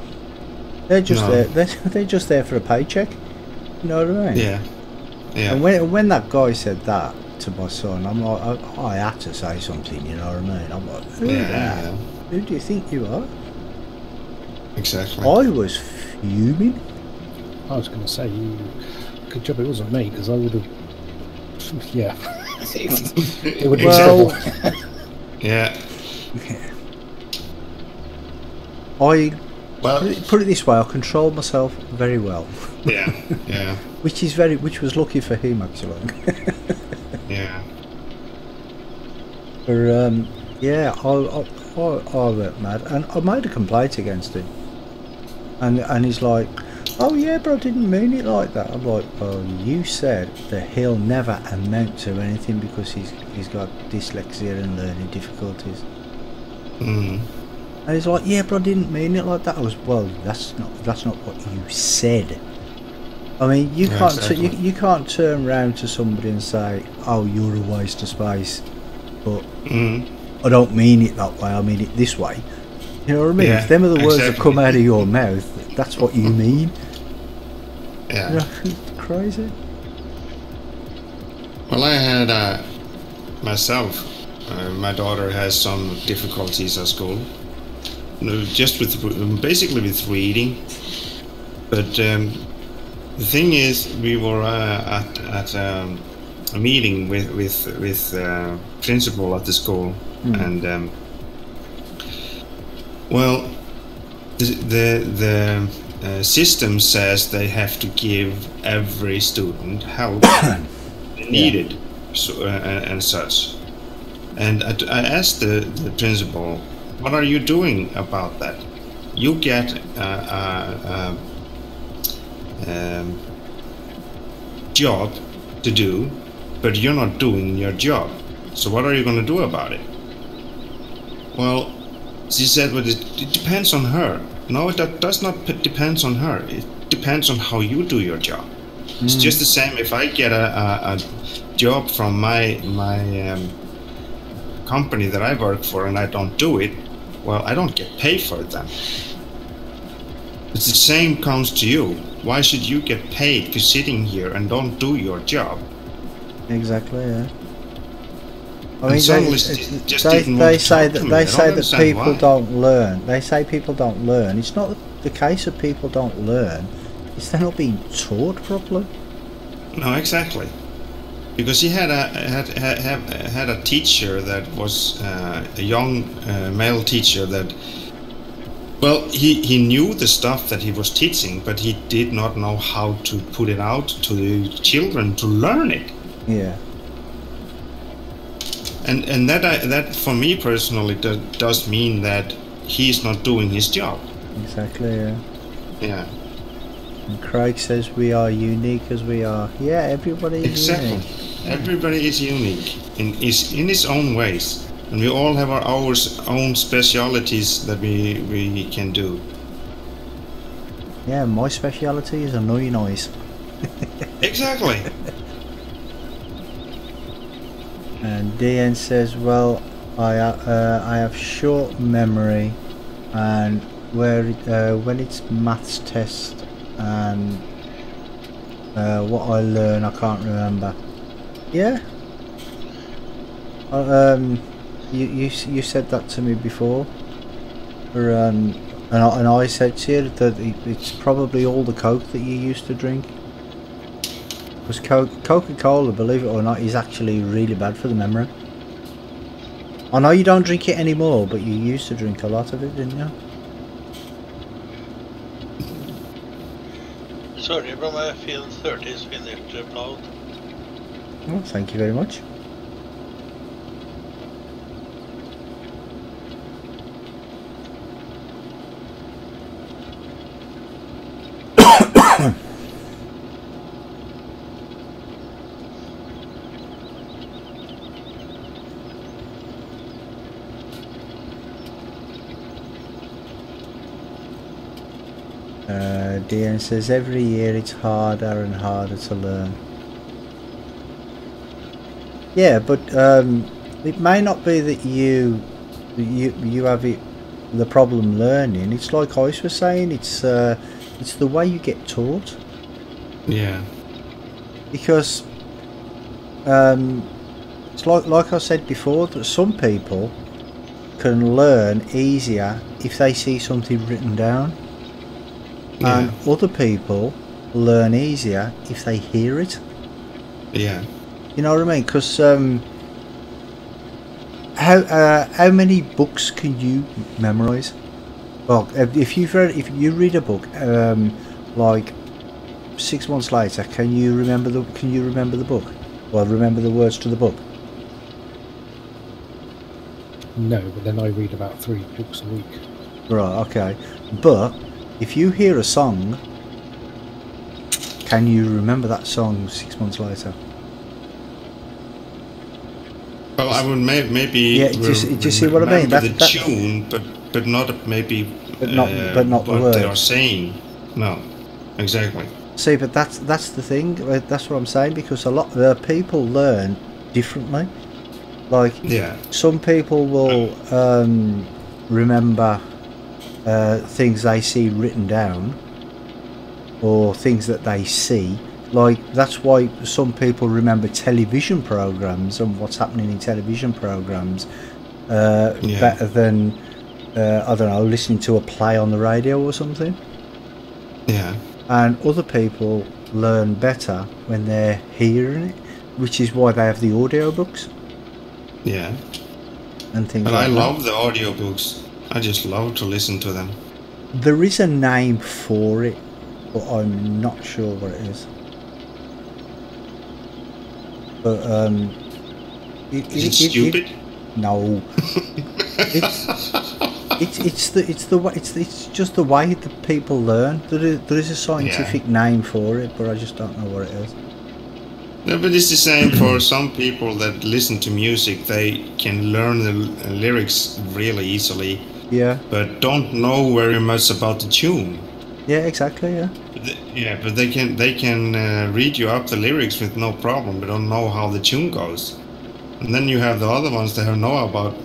They're just there. They're just there for a paycheck. You know what I mean? Yeah. Yeah. And when that guy said that to my son, I'm like, I had to say something. You know what I mean? I'm like, who do you think you are? Exactly. I was fuming. I was going to say, good job it wasn't me, because I would have. Yeah. It would have been trouble. Yeah. Put it this way, I controlled myself very well. Yeah. Yeah. which was lucky for him, actually. Yeah. But yeah, I went mad, and I made a complaint against him. And he's like, oh yeah, but I didn't mean it like that. I'm like, well, you said that he'll never amount to anything because he's got dyslexia and learning difficulties. Mm. And he's like, yeah, but I didn't mean it like that. I was, well, that's not what you said. I mean, you can't exactly. you can't turn around to somebody and say, oh, you're a waste of space, but I don't mean it that way. I mean it this way. You know what I mean? Yeah, if them are the words that exactly. come out of your mouth, that's what you mean. Yeah. You know, crazy. Well, I had myself. My daughter has some difficulties at school, just basically with reading. But the thing is, we were at a meeting with principal at the school, and well, the system says they have to give every student help needed, so, and such. And I asked the principal, what are you doing about that? You get job to do, but you're not doing your job. So what are you going to do about it? Well, She said, "Well, it depends on her." No, that does not depends on her. It depends on how you do your job. It's just the same if I get a job from my company that I work for and I don't do it. Well, I don't get paid for it then. It's the same comes to you. Why should you get paid for sitting here and don't do your job? Exactly, yeah. I And mean, suddenly they say that people why. don't learn. They say people don't learn. It's not the case of people don't learn. It's they're not being taught properly. No, exactly. Because he had a teacher that was a young male teacher that, well, he knew the stuff that he was teaching, but he did not know how to put it out to the children to learn it. Yeah. And that for me personally does mean that he's not doing his job. Exactly, yeah. Yeah. And Craig says we are unique as we are. Yeah, everybody is Exactly. unique. Everybody is unique in his own ways, and we all have our own specialities that we can do. Yeah, my speciality is annoying noise. Exactly. And DN says, well, I have short memory, and when it's maths test and what I learn I can't remember. Yeah. You said that to me before, and I said to you that it's probably all the Coke that you used to drink. Because Coca-Cola, believe it or not, is actually really bad for the memory. I know you don't drink it anymore, but you used to drink a lot of it, didn't you? Sorry, but my field 30 is finished plowed. Well, thank you very much. Dean says every year it's harder and harder to learn. Yeah, but it may not be that you have the problem learning. It's like I was saying. It's the way you get taught. Yeah. Because it's like I said before, that some people can learn easier if they see something written down. Yeah. And other people learn easier if they hear it. Yeah. You know what I mean? Because how many books can you memorize? Well, if you read a book, like 6 months later, can you remember the book? Well, remember the words to the book? No, but then I read about 3 books a week. Right. Okay. But if you hear a song, can you remember that song 6 months later? Well, I would maybe. Yeah, do you see what I mean? Remember the tune, but not maybe. But not the what words. they are saying. No, exactly. See, but that's the thing. That's what I'm saying, because a lot of people learn differently. Like, Yeah. some people will remember things they see written down, or things that they see. Like, that's why some people remember television programs and what's happening in television programs better than I don't know, listening to a play on the radio or something. Yeah. And other people learn better when they're hearing it, which is why they have the audiobooks Yeah. and things But like I that. love the audiobooks. I just love to listen to them. There is a name for it, but I'm not sure what it is. But Is it stupid? no. It's just the way that people learn. There is a scientific name for it, but I just don't know what it is. No, but it's the same for some people that listen to music. They can learn the lyrics really easily, Yeah. but don't know very much about the tune. Yeah, exactly. Yeah. Yeah, but they can read you up the lyrics with no problem, but don't know how the tune goes. And then you have the other ones that have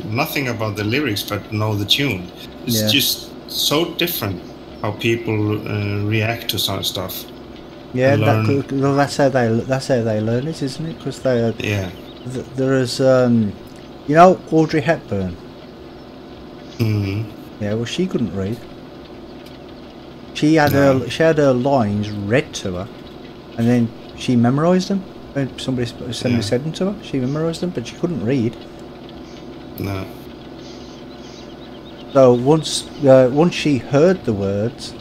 nothing about the lyrics, but know the tune. It's just so different how people react to some stuff. Yeah, that's how they learn it, isn't it? Because they there is you know, Audrey Hepburn. Yeah, well, she couldn't read. She had her lines read to her, and then she memorised them. When somebody said them to her, she memorised them, but she couldn't read. No. So once she heard the words,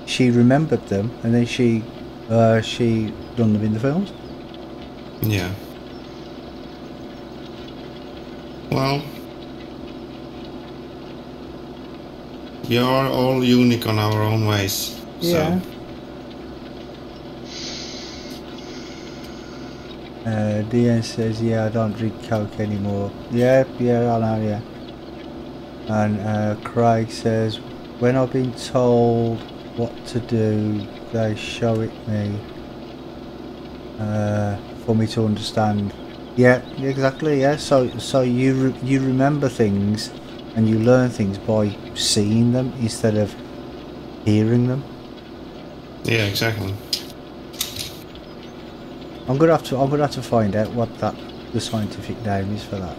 she remembered them, and then she done them in the films. Yeah. Well, we are all unique on our own ways. Yeah. So. DN says, yeah, I don't drink Coke anymore. Yeah, I know, yeah. And Craig says, when I've been told what to do, they show it me for me to understand. Yeah, exactly, yeah. So you remember things and you learn things by seeing them instead of hearing them. Yeah, exactly. I'm gonna have to find out what the scientific name is for that.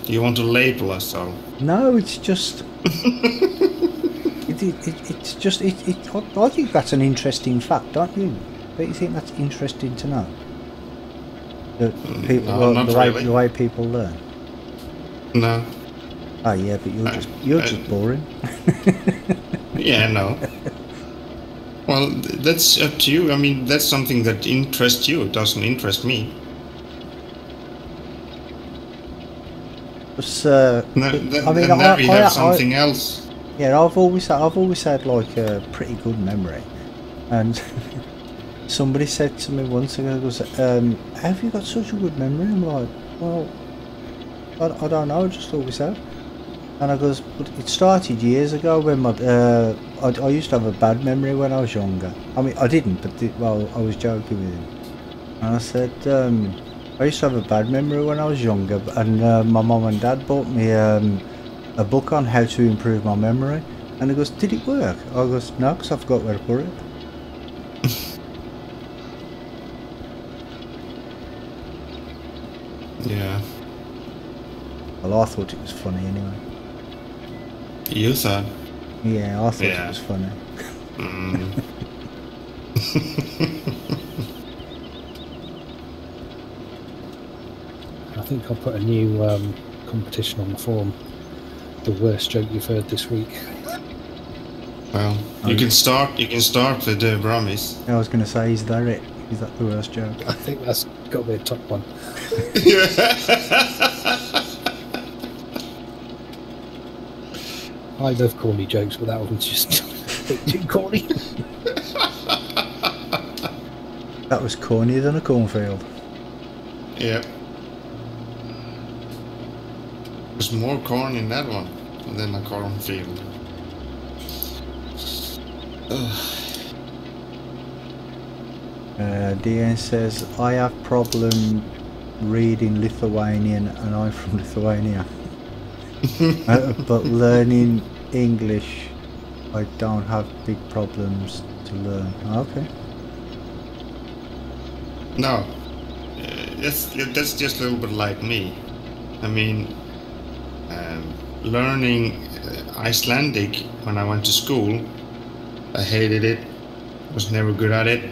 You want to label us all? No, it's just. It's just. I think that's an interesting fact, don't you? Don't you think that's interesting to know? That people, No, not really. The way people learn. No. Oh yeah, but you're just boring. Yeah, no. Well, that's up to you. I mean, that's something that interests you. It doesn't interest me. Then we have something else. Yeah, I've always had like a pretty good memory, and somebody said to me once ago, "Goes, have you got such a good memory?" I'm like, "Well, I don't know. I just always have." And I goes, but it started years ago when I used to have a bad memory when I was younger. I mean, I didn't, but I was joking with him. And I said, I used to have a bad memory when I was younger, and my mum and dad bought me a book on how to improve my memory. And he goes, did it work? I goes, no, because I forgot where to put it. Yeah. Well, I thought it was funny anyway. You thought? Yeah, I thought it was funny. I think I'll put a new competition on the forum. The worst joke you've heard this week. Well, you can start with the Brummies. I was going to say, is that it? Is that the worst joke? I think that's got to be a top one. I love corny jokes, but that one's just a bit too corny. That was cornier than a cornfield. Yeah. There's more corn in that one than a cornfield. DN says, I have problem reading Lithuanian and I'm from Lithuania. But learning English, I don't have big problems to learn. Okay. No, that's just a little bit like me. I mean, learning Icelandic when I went to school, I hated it. Was never good at it.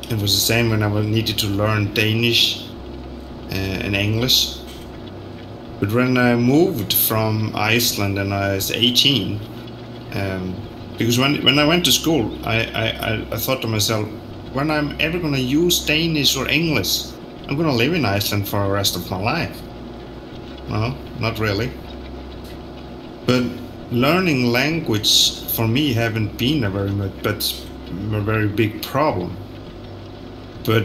It was the same when I needed to learn Danish and English. But when I moved from Iceland and I was 18, because when I went to school, I thought to myself, when I'm ever going to use Danish or English, I'm going to live in Iceland for the rest of my life. No, not really. But learning language for me haven't been a very big problem. But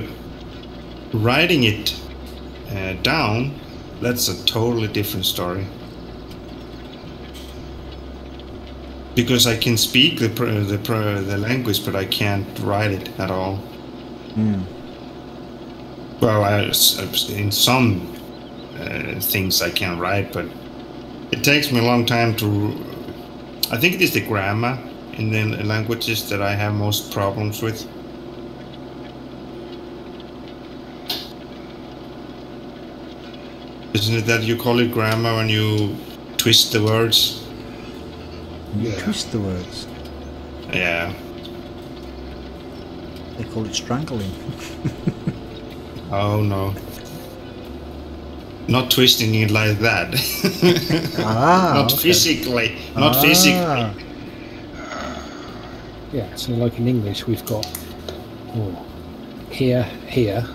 writing it down, that's a totally different story. Because I can speak the language, but I can't write it at all. Well, in some things I can write, but it takes me a long time to. I think it is the grammar in the languages that I have most problems with. Isn't it that you call it grammar when you twist the words? You twist the words. Yeah. They call it strangling. Oh no. Not twisting it like that. Not okay. physically. Not physically. Yeah, so like in English we've got here. Yeah.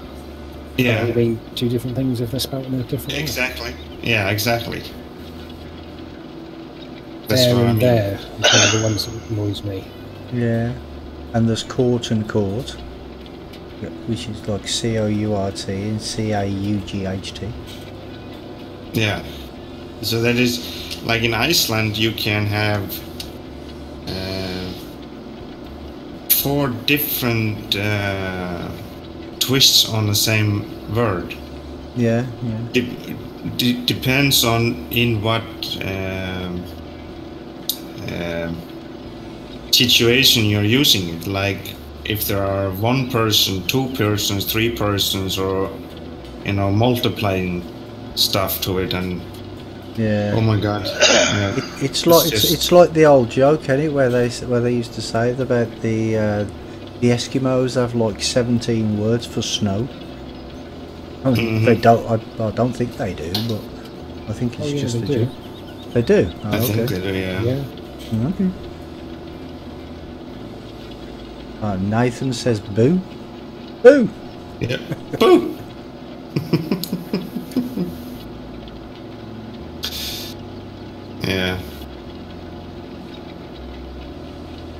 They mean two different things if they're spelled in a different way. Exactly. Yeah, exactly. That's There what I and mean. there is one of the ones that annoys me. Yeah. And there's court and court, which is like C-O-U-R-T and C-A-U-G-H-T. Yeah. So that is like in Iceland you can have 4 different twists on the same word. Yeah, yeah. Depends on in what situation you're using it. Like if there are 1 person, 2 persons, 3 persons, or multiplying stuff to it, and Yeah. oh my god, yeah. It's like the old joke, isn't it, where they used to say about the Eskimos have like 17 words for snow. I mean, they don't. I don't think they do, but I think it's just they a do. joke. They do. Oh, I okay. think they do, yeah. Yeah. Okay. Nathan says boo. Boo. Yeah. Boo! Yeah.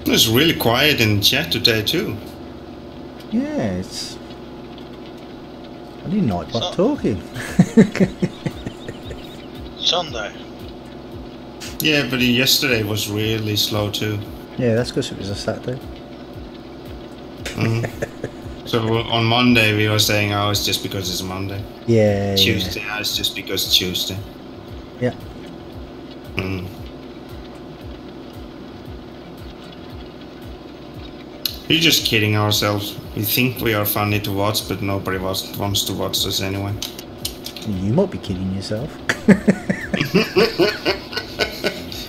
It was really quiet in chat today too. Yeah, it's. I didn't like about talking. Sunday. Yeah, but yesterday was really slow too. Yeah, that's because it was a Saturday. So on Monday we were saying, oh, it's just because it's Monday. Yeah. Tuesday, oh, it's just because it's Tuesday. Yeah. Mm. We're just kidding ourselves. We think we are funny to watch, but nobody wants to watch us anyway. You might be kidding yourself.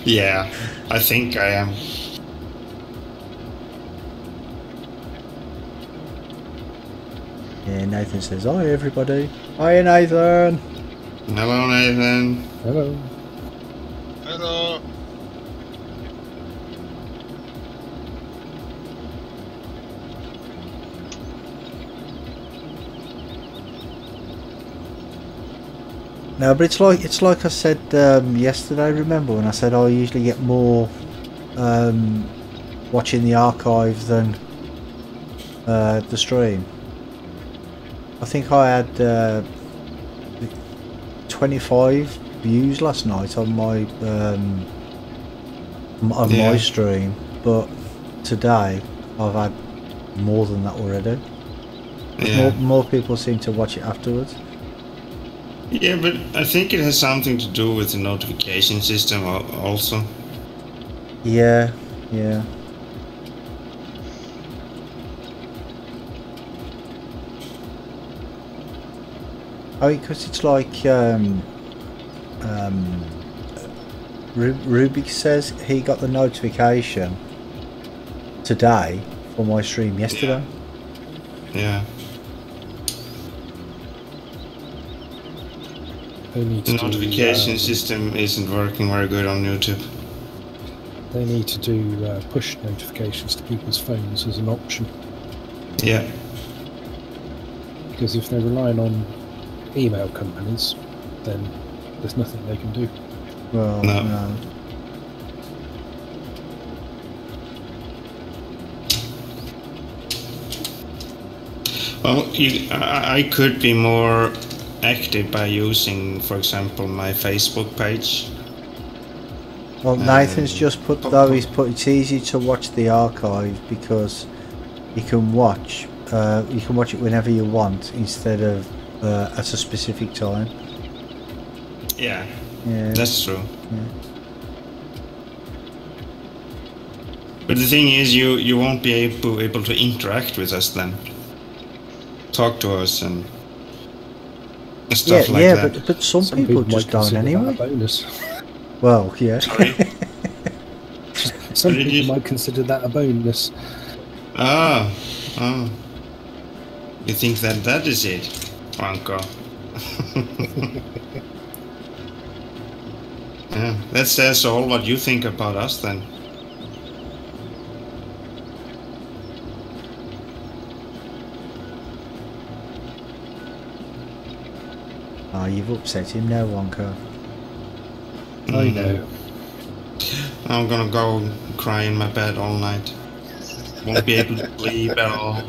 Yeah, I think I am. Yeah, Nathan says, hi everybody. Hi Nathan. Hello, Nathan. Hello. Hello. No, but it's like I said yesterday. Remember when I said I usually get more watching the archive than the stream. I think I had 25 views last night on my my stream, but today I've had more than that already. Yeah. More people seem to watch it afterwards. Yeah, but I think it has something to do with the notification system also. Yeah, yeah. Oh, because it's like Rubik says he got the notification today for my stream yesterday. Yeah. They need The to notification do, system isn't working very good on YouTube. They need to do push notifications to people's phones as an option. Yeah. Because if they're relying on email companies, then there's nothing they can do. Well, No. no. Well, I could be more active by using, for example, my Facebook page. Well, Nathan's just put though. He's put it's easy to watch the archive because you can watch it whenever you want instead of at a specific time. Yeah, that's true. Yeah. But the thing is, you won't be able to interact with us then, talk to us and stuff like that. Yeah, but some people just don't anyway. Bonus. Well, yeah. Sorry. Some people might consider that a bonus. Oh. You think that is it, Franco? Yeah, that says all what you think about us then. Oh, you've upset him now, Wonka. I know. I'm gonna go cry in my bed all night. Won't be able to sleep at all.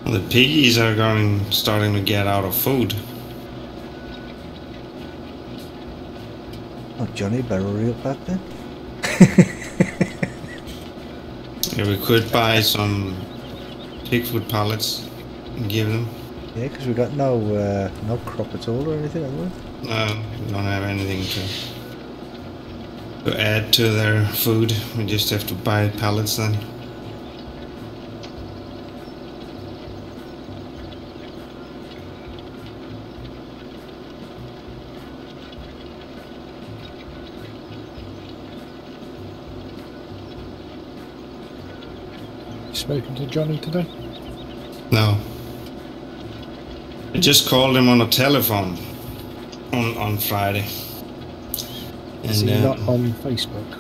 The piggies are starting to get out of food. Oh, Johnny, better hurry up back then. Yeah, we could buy some pig food pallets and give them. Yeah, because we got no crop at all or anything, have we? No, we don't have anything to add to their food. We just have to buy pallets then. Spoken to Johnny today? No. I just called him on a telephone on Friday. Is he not on Facebook?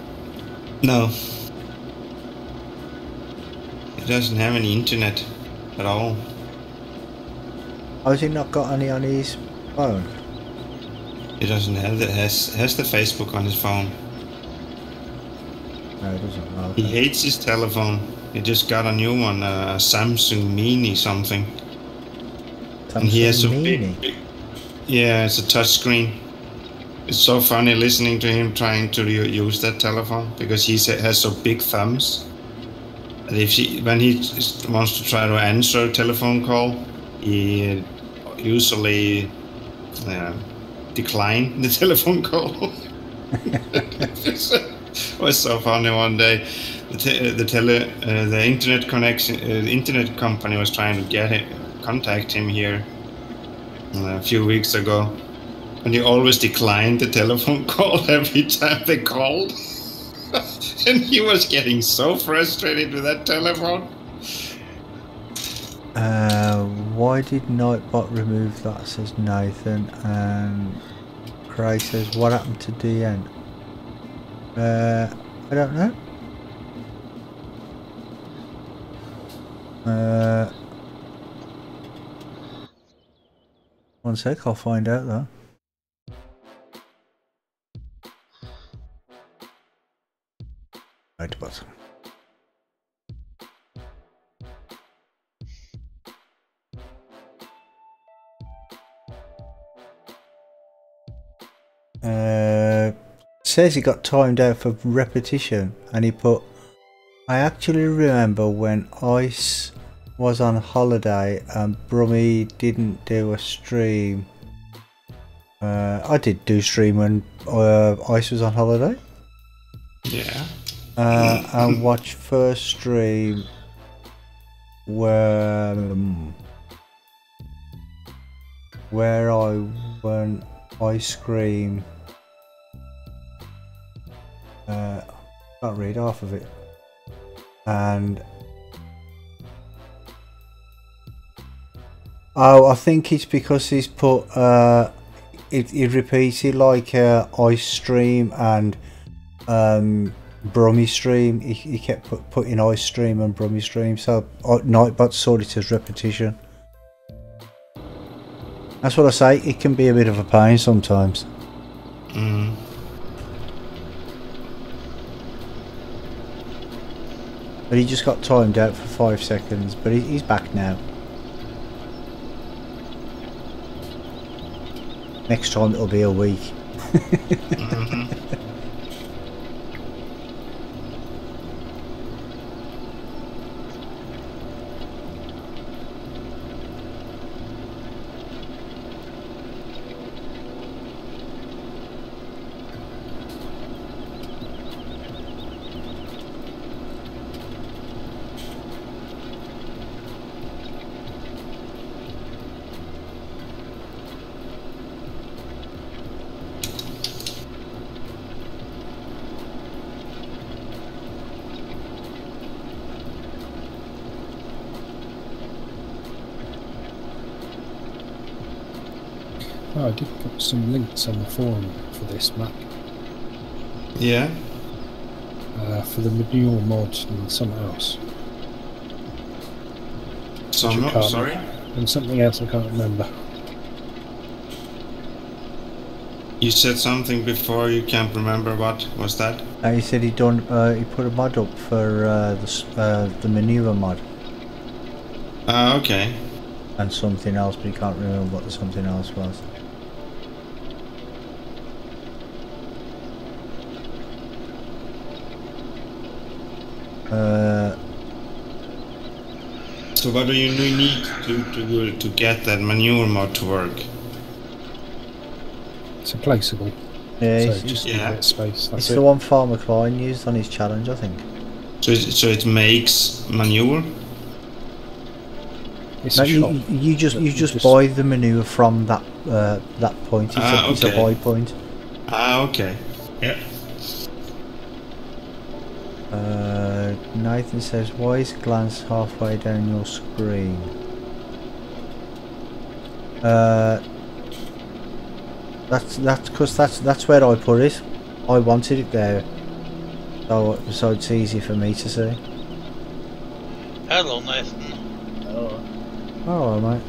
No. He doesn't have any internet at all. Oh, has he not got any on his phone? He doesn't have has the Facebook on his phone. No, he doesn't. Oh, okay. He hates his telephone. He just got a new one, a Samsung Mini something. And he has a big, yeah, it's a touch screen. It's so funny listening to him trying to use that telephone because he has so big thumbs. And when he wants to try to answer a telephone call, he usually decline the telephone call. It was so funny one day. The internet connection, the internet company was trying to contact him here a few weeks ago, and he always declined the telephone call every time they called. And he was getting so frustrated with that telephone. Why did Nightbot remove that, says Nathan, and Craig says, what happened to DN? I don't know. One sec, I'll find out though. Nightbot. Says he got timed out for repetition, and he put, I actually remember when Ice was on holiday and Brummy didn't do a stream. I did do stream when Ice was on holiday. Yeah. And watch first stream where I went ice cream. Can't read half of it. And oh, I think it's because he's put it repeated like ice stream and Brummy stream. He kept putting ice stream and Brummy stream, so Nightbot saw it as repetition. That's what I say, it can be a bit of a pain sometimes. But he just got timed out for 5 seconds, but he's back now. Next time it'll be a week. Oh, I did put some links on the forum for this map. Yeah. For the manure mod and something else. Sorry? And something else I can't remember. You said something before, you can't remember what was that? He said he put a mod up for the manure mod. Okay. And something else, but he can't remember what the something else was. So what do you need to get that manure mod to work? It's a placeable. Yeah, so just a bit of space. That's it's it. the one Farmer Klein used on his challenge, I think. So it makes manure? It's No, a shop. you just buy the manure from that point. It's a buy point. Okay. Yeah. Nathan says, "Why is glance halfway down your screen?" That's because that's where I put it. I wanted it there, so it's easy for me to see. Hello, Nathan. Oh, mate.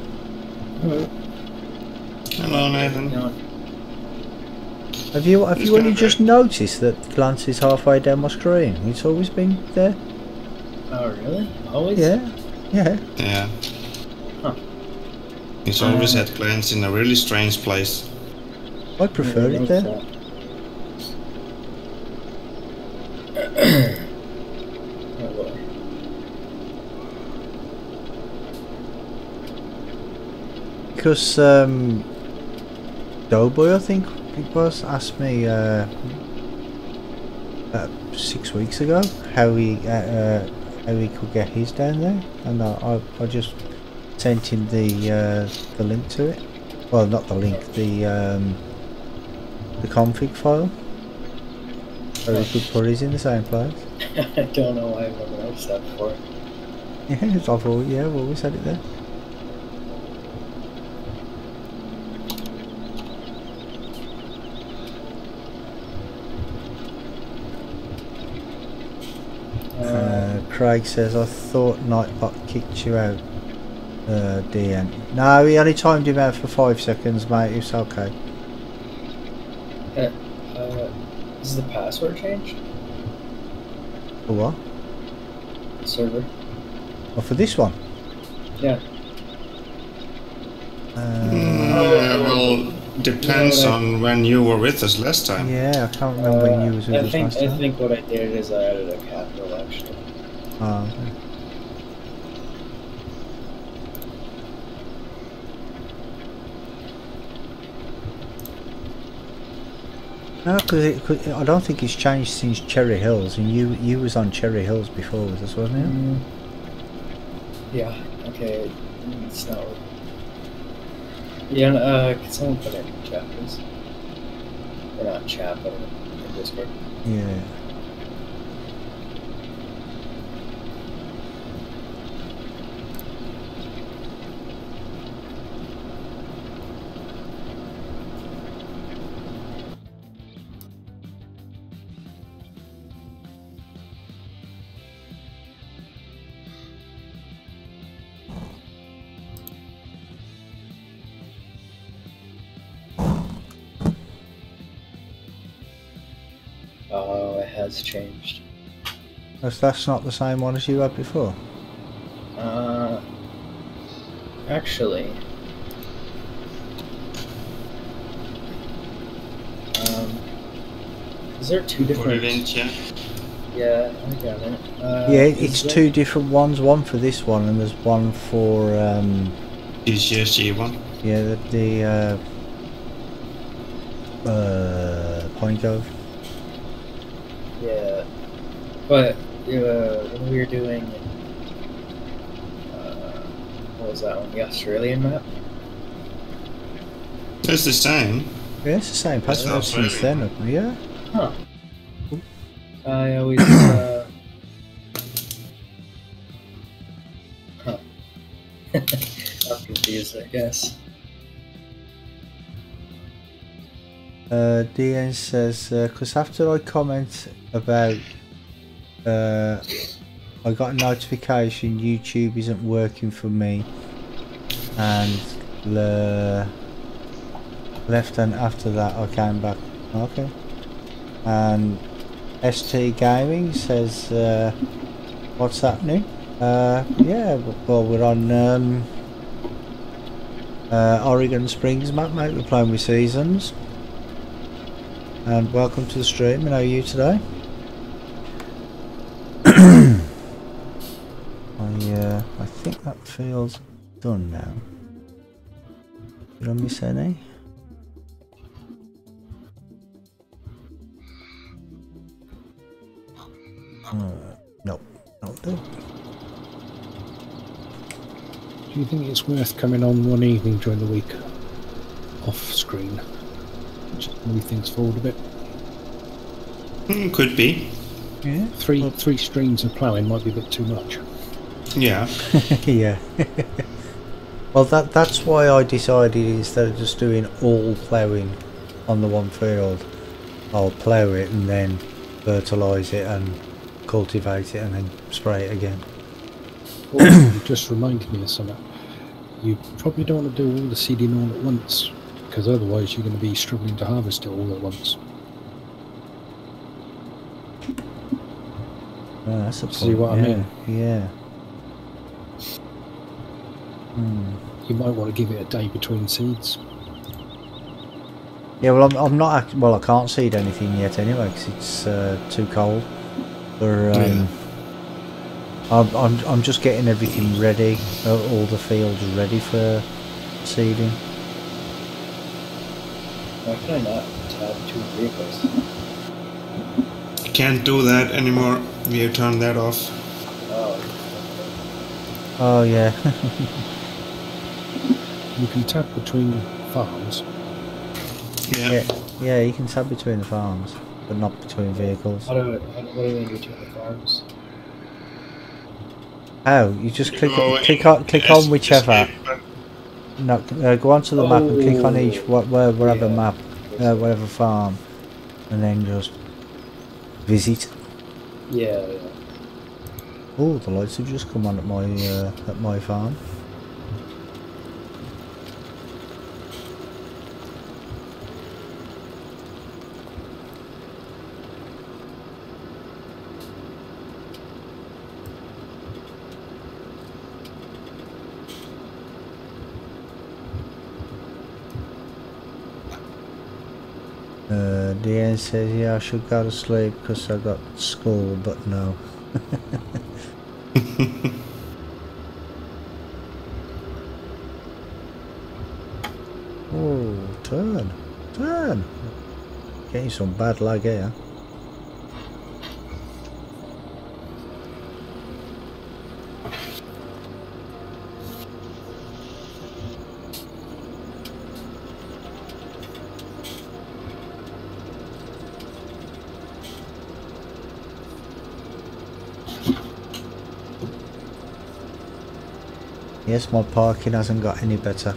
Hello, Nathan. Have you only just noticed that glance is halfway down my screen? It's always been there. Oh, really? Always? Yeah. Yeah. Huh. He's always had glance in a really strange place. I prefer it there. Because Doughboy, I think it was, asked me 6 weeks ago how he could get his down there, and I just sent him the link to it. Well, not the link, the config file, so he could put his in the same place. I don't know why I've never noticed that before. Yeah, I've always had it there. Craig says, I thought Nightbot kicked you out, DM. No, he only timed him out for 5 seconds, mate. It's okay. Is the password changed? For what? The server? Oh, for this one? Yeah. Well, depends on when you were with us last time. Yeah, I can't remember when you was with us last time. I think what I did is I added a capital, actually. Oh, okay. No, because I don't think it's changed since Cherry Hills, and you was on Cherry Hills before with us, wasn't you? Yeah, okay. It's not working. Yeah, can someone put it in chat, please? Or not chat, but in Discord. Yeah. Oh, it has changed. That's not the same one as you had before? Actually, is there two different? Yeah. Yeah, I got it. Yeah, it's two different ones. One for this one, and there's one for GCSG one. yeah, the Pine Cove. Yeah, but when we were doing, what was that one? The Australian map. It's the same. Yeah, it's the same pattern not since very- then. Yeah. Huh. I always. Huh. I'm confused, I guess. DN says, because after I comment about, I got a notification YouTube isn't working for me, and left, and after that I came back. Okay. And ST Gaming says, what's happening? Yeah, well, we're on Oregon Springs map, mate. We're playing with Seasons. And welcome to the stream. And how are you today? I think that feels done now. Did I miss any? Nope. No. Do you think it's worth coming on one evening during the week off screen? Just move things forward a bit. Could be. Yeah. Three streams of ploughing might be a bit too much. Yeah. Yeah. Well, that's why I decided instead of just doing all ploughing on the one field, I'll plough it and then fertilise it and cultivate it and then spray it again. You just reminded me of something. You probably don't want to do all the seeding all at once, because otherwise you're going to be struggling to harvest it all at once. Oh, that's a point. See what I mean? Yeah. You might want to give it a day between seeds. Yeah, well, I'm not. Well, I can't seed anything yet anyway because it's too cold. Yeah. I'm just getting everything ready, all the fields ready for seeding. Why can I not tab two vehicles? Can't do that anymore. We have turned that off. Oh, Oh yeah. You can tab between farms. Yeah. Yeah, you can tab between the farms, but not between vehicles. what do they do to the farms? Oh, you just click Go click on whichever. escape, but- No, go onto the map and click on each Oh, wherever yeah. map, whatever farm, and then just visit. Yeah. Oh, the lights have just come on at my farm. DN says, yeah, I should go to sleep because I got school, but no. Oh, turn. Getting some bad lag here. Yes, my parking hasn't got any better.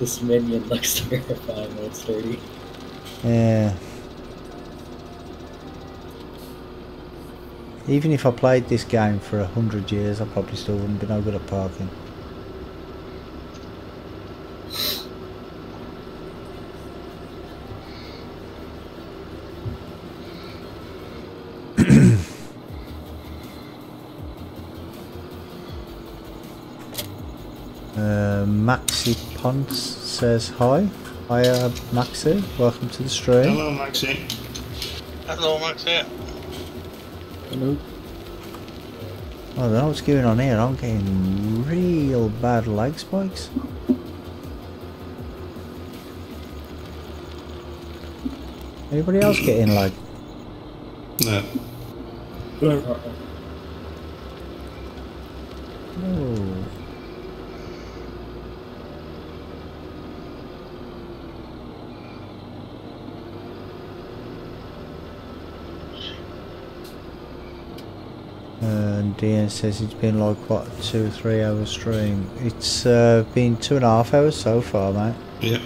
This minion looks terrifying when it's dirty. Yeah. Even if I played this game for 100 years, I probably still wouldn't be no good at parking. Maxi Ponce says hi. Hi, Maxi. Welcome to the stream. Hello, Maxi. Hello, Maxi. Hello. I don't know what's going on here. I'm getting real bad lag spikes. Anybody else getting lag? No. Oh. And DN says it's been like what, 2 or 3 hour stream. It's been 2.5 hours so far, mate. Yeah.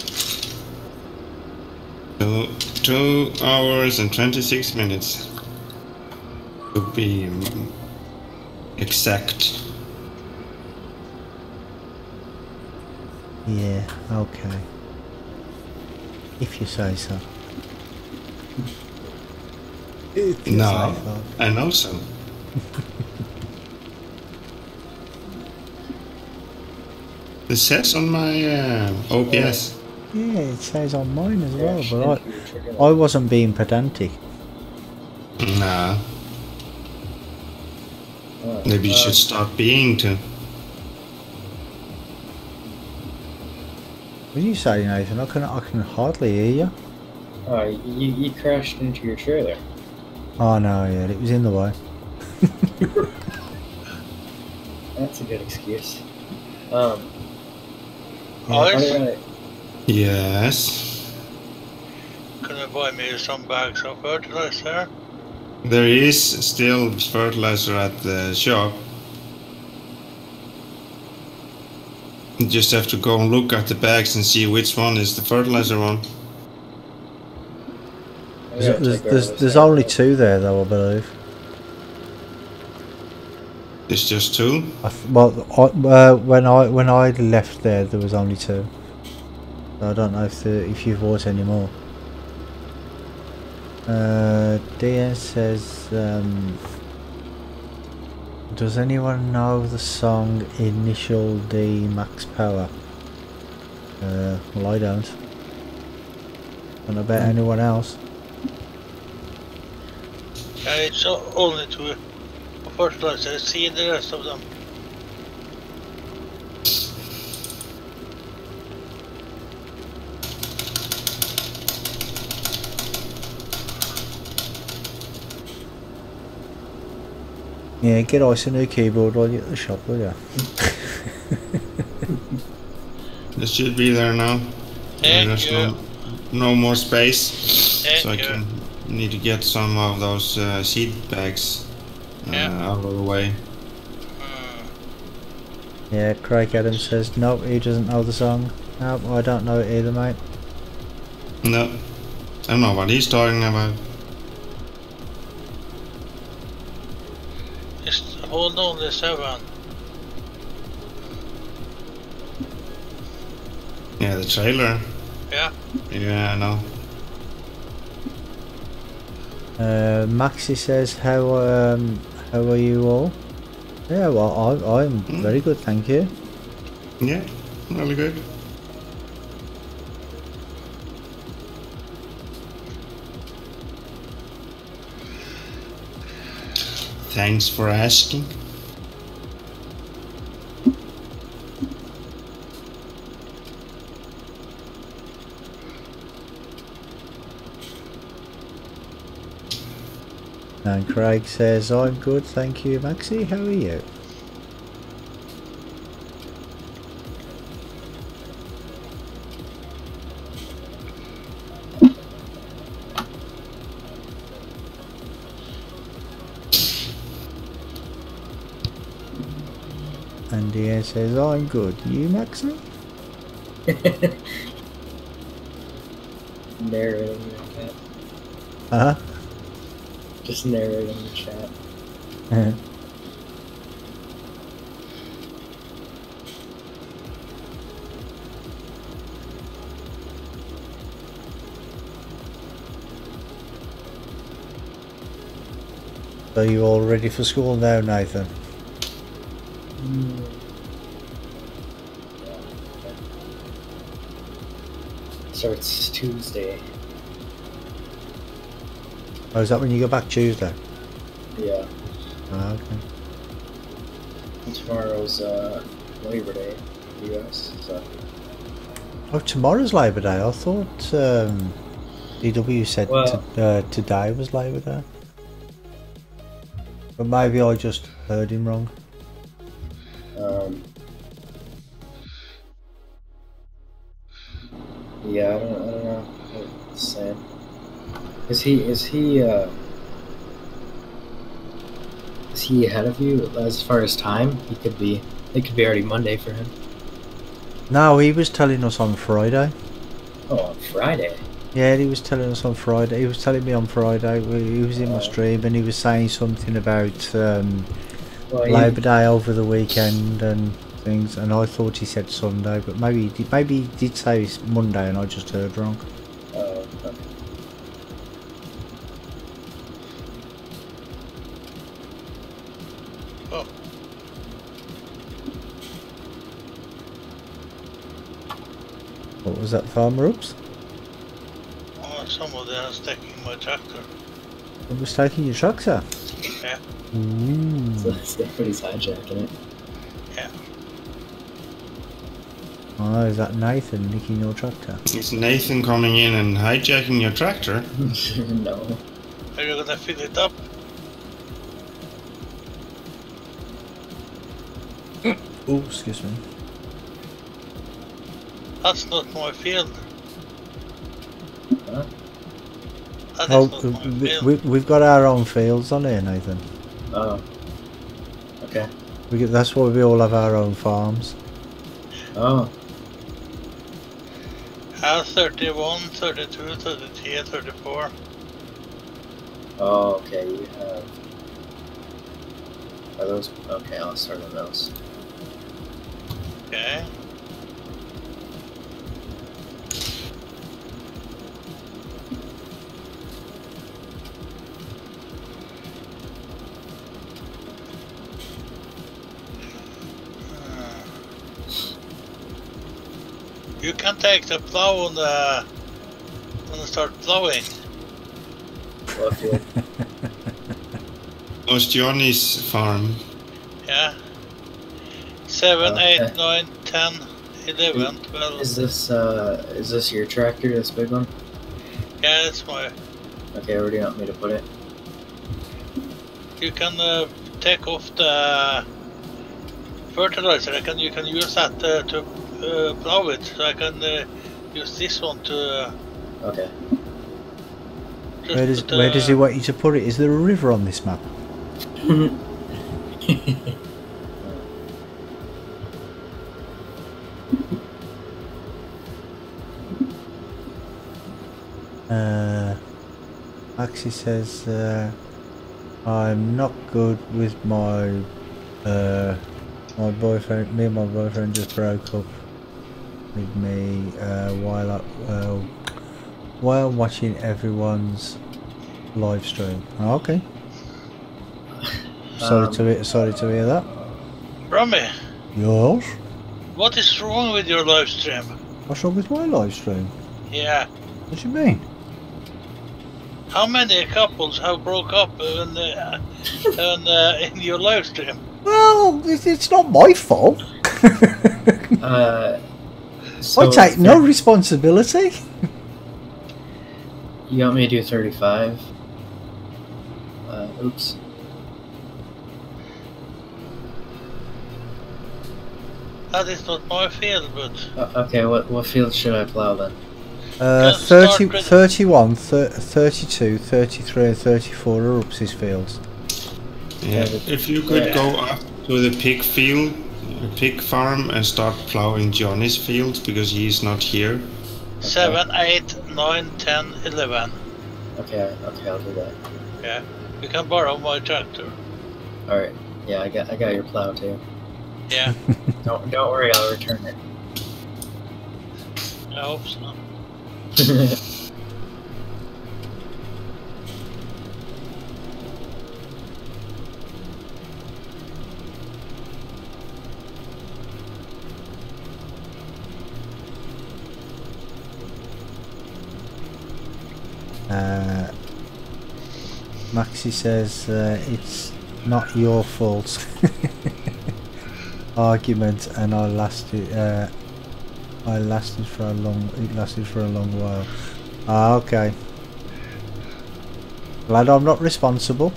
So 2 hours and 26 minutes. To be exact. Yeah, okay. If you say so. If you No, say so. I know so. It says on my OBS. Yeah, it says on mine as well, but I wasn't being pedantic. Nah. Maybe you should start being too. What are you saying, Nathan? I can hardly hear you. Oh, you crashed into your trailer. Oh no, yeah, it was in the way. That's a good excuse. Alright, Yes. can you buy me some bags of fertilizer? There is still fertilizer at the shop. You just have to go and look at the bags and see which one is the fertilizer one. There's only 2 there though, I believe. It's just 2. When I left there was only 2. So I don't know if you've bought any more. DN says, does anyone know the song Initial D Max Power? Well, I don't. Don't know about anyone else. It's only 2 fertilizer. See the rest of them. Yeah, get Ice a new keyboard while you're at the shop, will ya? It should be there now. Thank There's you. no more space. Thank So I you. need to get some of those seed bags out of the way. Yeah, Craig Adams says, nope, he doesn't know the song. Nope, I don't know it either, mate. No. I don't know what he's talking about. Just hold on the 7. Yeah, the trailer. Yeah. Yeah, I know. Maxi says, how are you all? Yeah, well, I'm very good, thank you. Yeah, really good. Thanks for asking. And Craig says, I'm good, thank you, Maxi. How are you? Andy and says, I'm good. You, Maxim? Narrating in the chat. Huh? Just narrating the chat. So you all ready for school now, Nathan? Starts Tuesday. Oh, is that when you go back Tuesday? Yeah. Ah, okay. And tomorrow's Labor Day in the US, so. Oh, tomorrow's Labour Day. I thought DW said today was Labour Day. But maybe I just heard him wrong. Yeah, I don't know what it's saying. Is he ahead of you as far as time? It could be already Monday for him. No, he was telling us on Friday. Oh, on Friday? Yeah, he was telling us on Friday. He was telling me on Friday. He was in my stream and he was saying something about Labour Day over the weekend and things. And I thought he said Sunday, but maybe he did say it's Monday and I just heard wrong. Oh, okay. Oh, What was that, Farmer Ups? somebody has taken my tractor. What was taking your tractor? Yeah. So somebody's hijacking it. Yeah. Oh, is that Nathan nicking your tractor? Is Nathan coming in and hijacking your tractor? No. Are you gonna fill it up? Oh, excuse me. That's not my field. Huh? That Oh, is not my field. we've got our own fields on here, Nathan. Oh. Okay. That's why we all have our own farms. Oh. I have 31, 32, 33 and 34. Oh, okay, you have... Are those... Okay, I'll start on those. Okay. You can take the plow when you start plowing. What field? Was Johnny's farm? Yeah. 7, Okay. 8, 9, 10, 11, 12. Is this your tractor, this big one? Yeah, that's my... Okay, where do you want me to put it? You can take off the fertilizer. You can use that to plow it. So I can use this one to... Okay. Where does he want you to put it? Is there a river on this map? Maxie says I'm not good with my my boyfriend. Me and my boyfriend just broke up with me while watching everyone's live stream. Oh, okay. Sorry to hear that. Romy, Yours? what is wrong with your live stream? What's wrong with my live stream? Yeah. What do you mean? How many couples have broke up in your live stream? Well, it's not my fault. So I take no responsibility. You want me to do 35? Oops. That is not my field, but... Okay, what field should I plow then? 30, 31, 32, 33 and 34 are Ups's fields. Yeah. If you could go up to the pig field, a pig farm and start plowing Johnny's fields because he's not here. 7, 8, 9, 10, 11. Okay, I'll do that. Yeah. You can borrow my tractor. Alright. Yeah, I got your plow too. Yeah. Don't worry, I'll return it. I hope so. Maxi says it's not your fault. Argument, and it lasted for a long while. Ah, okay. Glad I'm not responsible.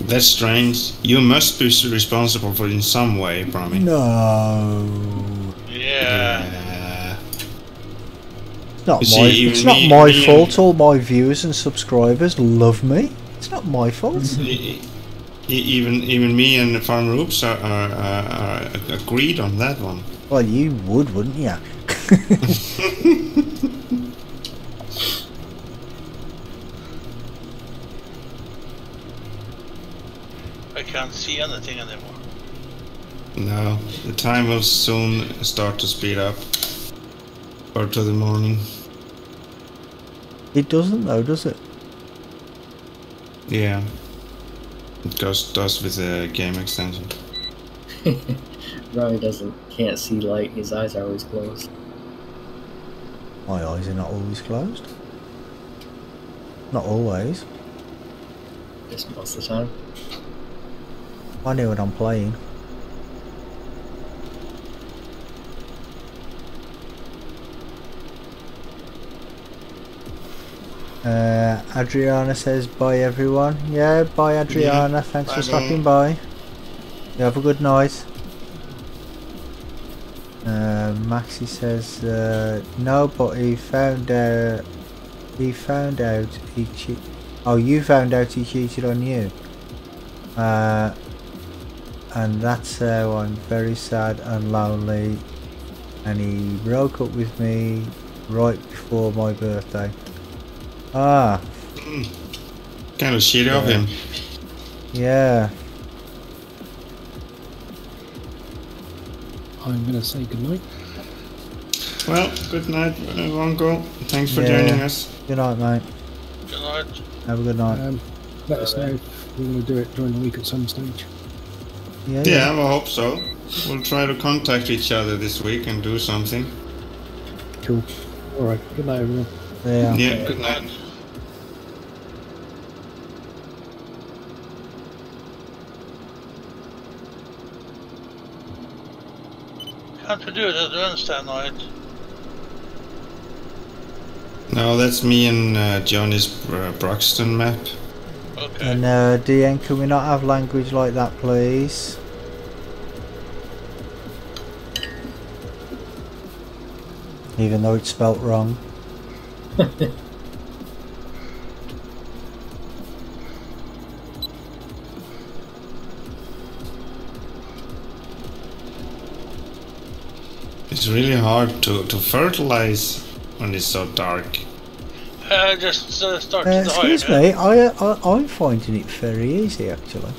That's strange. You must be responsible for it in some way, Brahmi. No. Yeah. It's not my fault. All my viewers and subscribers love me. It's not my fault. Even me and Farmer Oops are agreed on that one. Well, you would, wouldn't you? I can't see anything anymore. No, the time will soon start to speed up. Or to the morning. It doesn't though, does it? Yeah. It does with the game extension. Robbie can't see light, his eyes are always closed. My eyes are not always closed. Not always. Just most of the time. I know when I'm playing. Adriana says bye everyone. Yeah, bye Adriana. Yeah, thanks bye, for stopping by. You have a good night. Maxi says no, but he found out he cheated. Oh, you found out he cheated on you. And that's how I'm very sad and lonely. And he broke up with me right before my birthday. Ah. Kind of shitty of him. Yeah. I'm gonna say goodnight. Well, good night, Wonko. Thanks for joining us. Good night, mate. Good night. Have a good night. Let us know if we want to do it during the week at some stage. Yeah, I hope so. We'll try to contact each other this week and do something. Cool. Alright, good night everyone. Yeah. Good night. Can't we do it at Wednesday night? No, that's me and Johnny's Broxton map. Okay. And DN, can we not have language like that, please? Even though it's spelt wrong. It's really hard to fertilize when it's so dark. Just start to the Excuse me, I'm finding it very easy actually.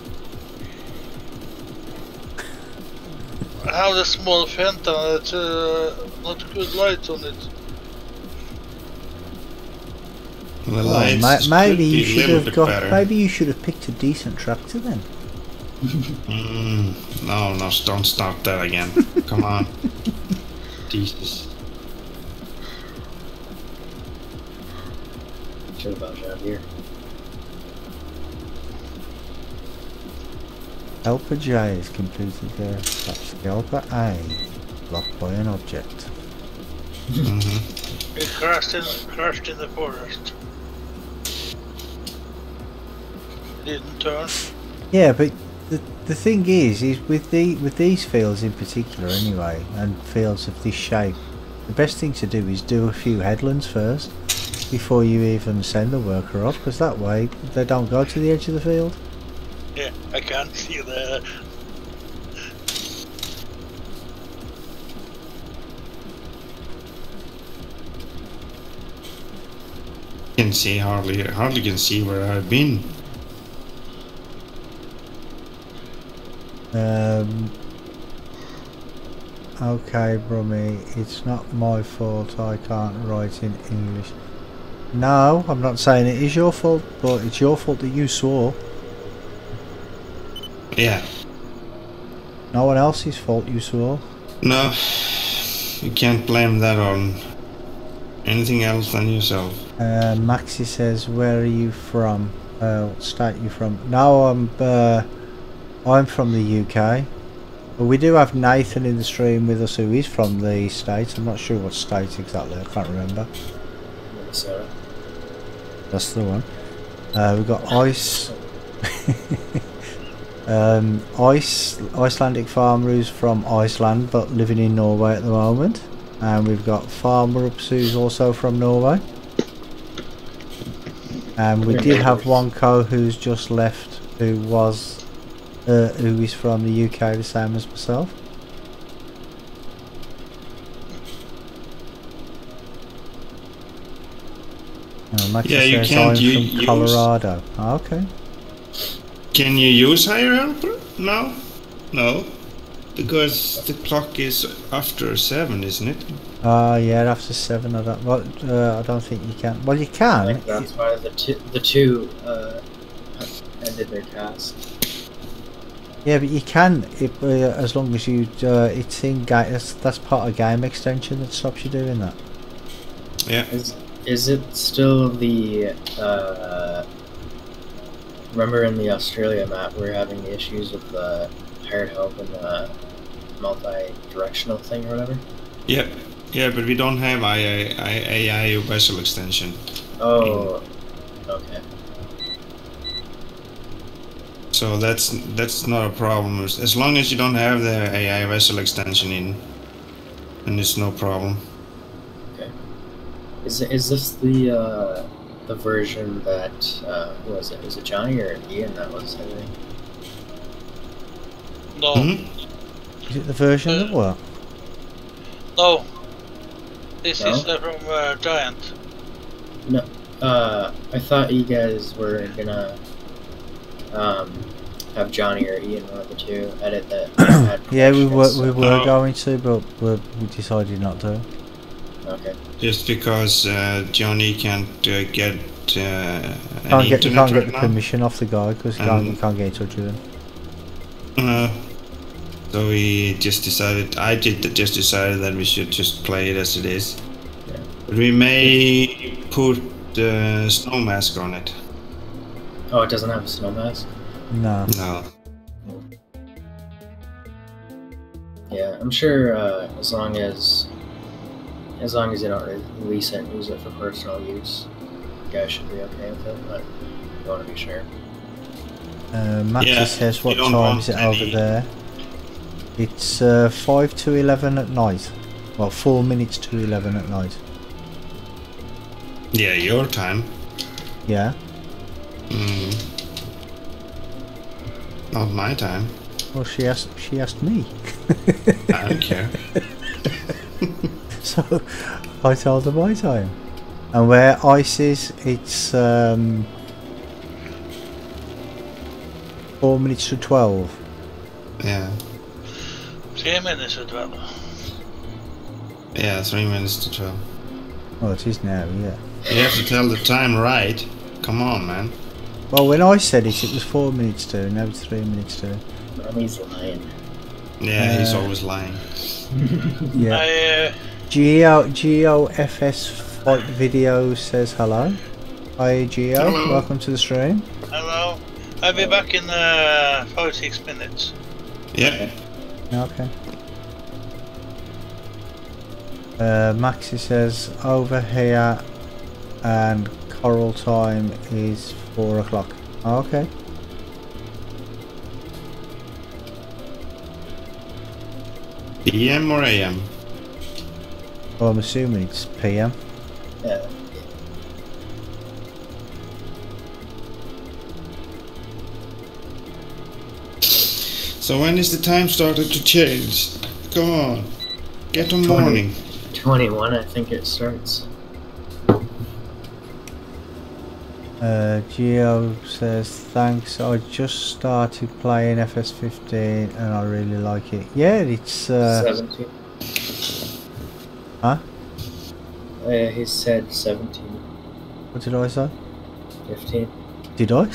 I have the small vent and it's not good light on it. The lights Maybe you could be a should little have bit got. better. Maybe you should have picked a decent tractor then. No, don't start that again. Come on. Jesus. Should have out here. Helper J has completed their task. Helper A blocked by an object. It crashed in the forest. Didn't turn. Yeah, but the thing is with these fields in particular anyway, and fields of this shape, the best thing to do is do a few headlands first before you even send the worker off, because that way they don't go to the edge of the field. Yeah, I can't see the. Can see hardly can see where I've been. Okay, Brummy, it's not my fault I can't write in English. No, I'm not saying it is your fault, but it's your fault that you swore. Yeah. No one else's fault you swore. No, you can't blame that on anything else than yourself. Maxi says, where are you from? What state you from? No, I'm from the UK. But we do have Nathan in the stream with us who is from the States. I'm not sure what state exactly, I can't remember. Minnesota. That's the one. We've got Ice. Icelandic farmer who's from Iceland but living in Norway at the moment. And we've got Farmer Ups who's also from Norway. And we did have Wonko who's just left who is from the UK, the same as myself. Max says I'm from Colorado. Oh, okay. Can you use higher helper? No. No. Because the clock is after 7, isn't it? Yeah, after 7 I don't think you can. Well, you can. I think that's why the two ended their task. Yeah, but you can as long as you it's in game. That's part of game extension that stops you doing that. Yeah. Is it still the remember in the Australia map we were having the issues with the hired help and the multi-directional thing or whatever? Yep. Yeah, but we don't have AI vessel extension. Oh, okay. So that's not a problem. As long as you don't have the AI vessel extension in, then it's no problem. Okay. Is this the version that who was it? Was it Johnny or Ian that was? I think. No. Mm-hmm. Is it the version of what? No. This is from Giant. No. I thought you guys were gonna have Johnny or Ian, one of the two, edit that. Yeah, we were going to, but we decided not to. Okay. Just because Johnny can't get You can't get the permission off the guy because you can't get in touch with him. So we just decided. I just decided that we should just play it as it is. Yeah. But we may put snow mask on it. Oh, it doesn't have a snow mask? No. No. Yeah, I'm sure as long as you don't release it and use it for personal use, you guys should be okay with it, but you want to be sure. Maxi says, what time is it over there? It's 5 to 11 at night. Well, 4 minutes to 11 at night. Yeah, your time. Yeah. Not my time. Well, she asked me. I don't care. So I told her my time. And where ice is, it's 4 minutes to 12. Yeah. 3 minutes to 12. Yeah, 3 minutes to 12. Oh, it is now, yeah. You have to tell the time right. Come on, man. Well, when I said it, it was 4 minutes to, now it's 3 minutes to. Mommy's lying. Yeah, he's always lying. Yeah. GeoFS Fight Video says hello. Hi Geo, hello. Welcome to the stream. Hello. I'll be back in 5-6 minutes. Yeah. Okay. Maxi says over here and Coral time is 4 o'clock. Okay. PM or AM? Well, I'm assuming it's PM. Yeah. So when is the time started to change? Come on. Get on morning. 21, I think it starts. Geo says, thanks, I just started playing FS15 and I really like it. Yeah, it's... 17. Huh? He said 17. What did I say? 15. Did I?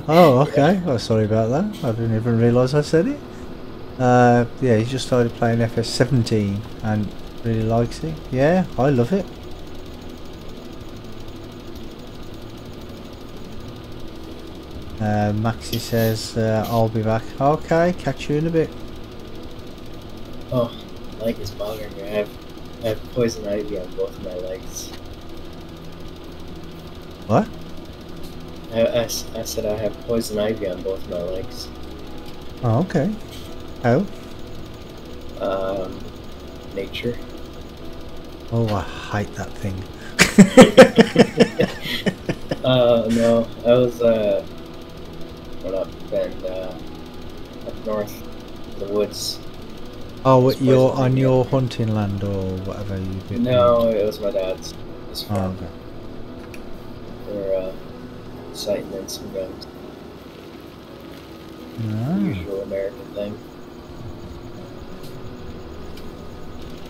Oh, okay. Oh, sorry about that. I didn't even realise I said it. Yeah, he just started playing FS17 and really likes it. Yeah, I love it. Maxi says, I'll be back. Okay, catch you in a bit. Oh, my leg is bothering me. I have poison ivy on both of my legs. What? I said I have poison ivy on both my legs. Oh, okay. How? Nature. Oh, I hate that thing. No, I was, went up and, up north, in the woods. Oh, you're on your hunting land or whatever you do? No, it was my dad's. His Oh, farm. okay. We're, sighting in some guns. Ah. Usual American thing.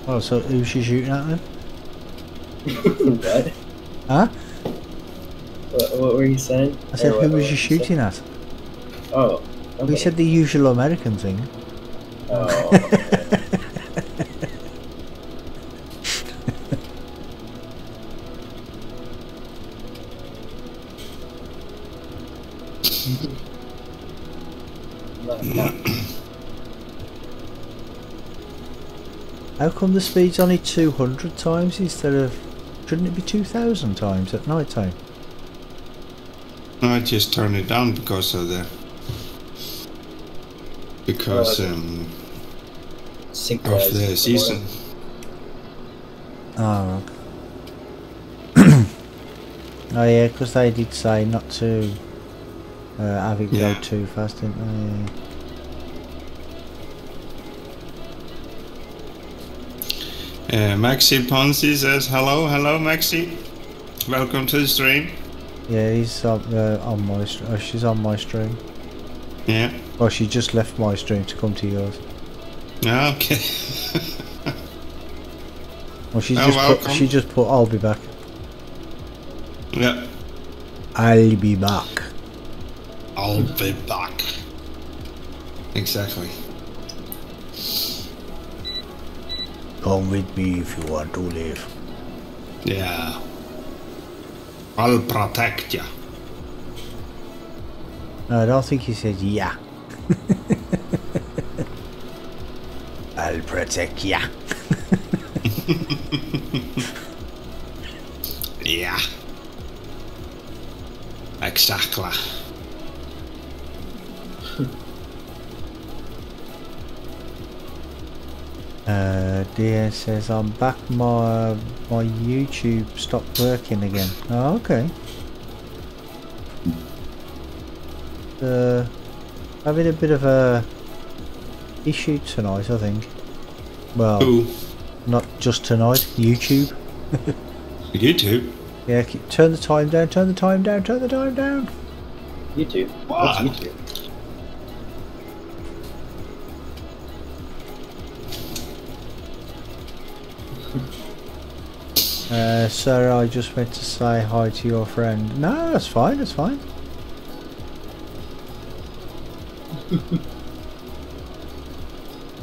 Oh, so who's she shooting at then? What? Huh? What were you saying? I said, Or who what was you you said? shooting at? Oh. We okay. said the usual American thing. Oh. How come the speed's only 200 times instead of... Shouldn't it be 2,000 times at night time? No, I just turned it down because of the... Because of Synchronized the season. Oh, okay. Oh yeah, because they did say not to have it go too fast, didn't they? Maxi Ponzi says hello, Maxi. Welcome to the stream. Yeah, he's on my she's on my stream. Yeah. Well, she just left my stream to come to yours. Okay. Well, she just put I'll be back. Yeah. I'll be back. I'll be back. Exactly. Come with me if you want to live. Yeah. I'll protect ya. No, I don't think he said yeah. I'll protect ya. Yeah. Exactly. Dear says I'm back. My YouTube stopped working again. Oh, okay. Having a bit of a issue tonight, I think. Well, Ooh. not just tonight. YouTube. YouTube? Yeah, turn the time down. Turn the time down. Turn the time down. YouTube. What? What's YouTube? Sir, I just went to say hi to your friend. No, that's fine. That's fine.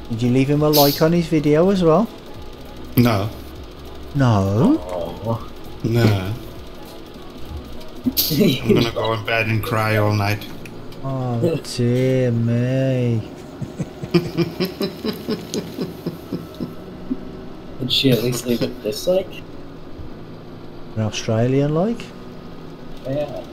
Did you leave him a like on his video as well? No. No. Oh. No. I'm gonna go in bed and cry all night. Oh dear me. Did she at least leave a dislike? An Australian like? Yeah.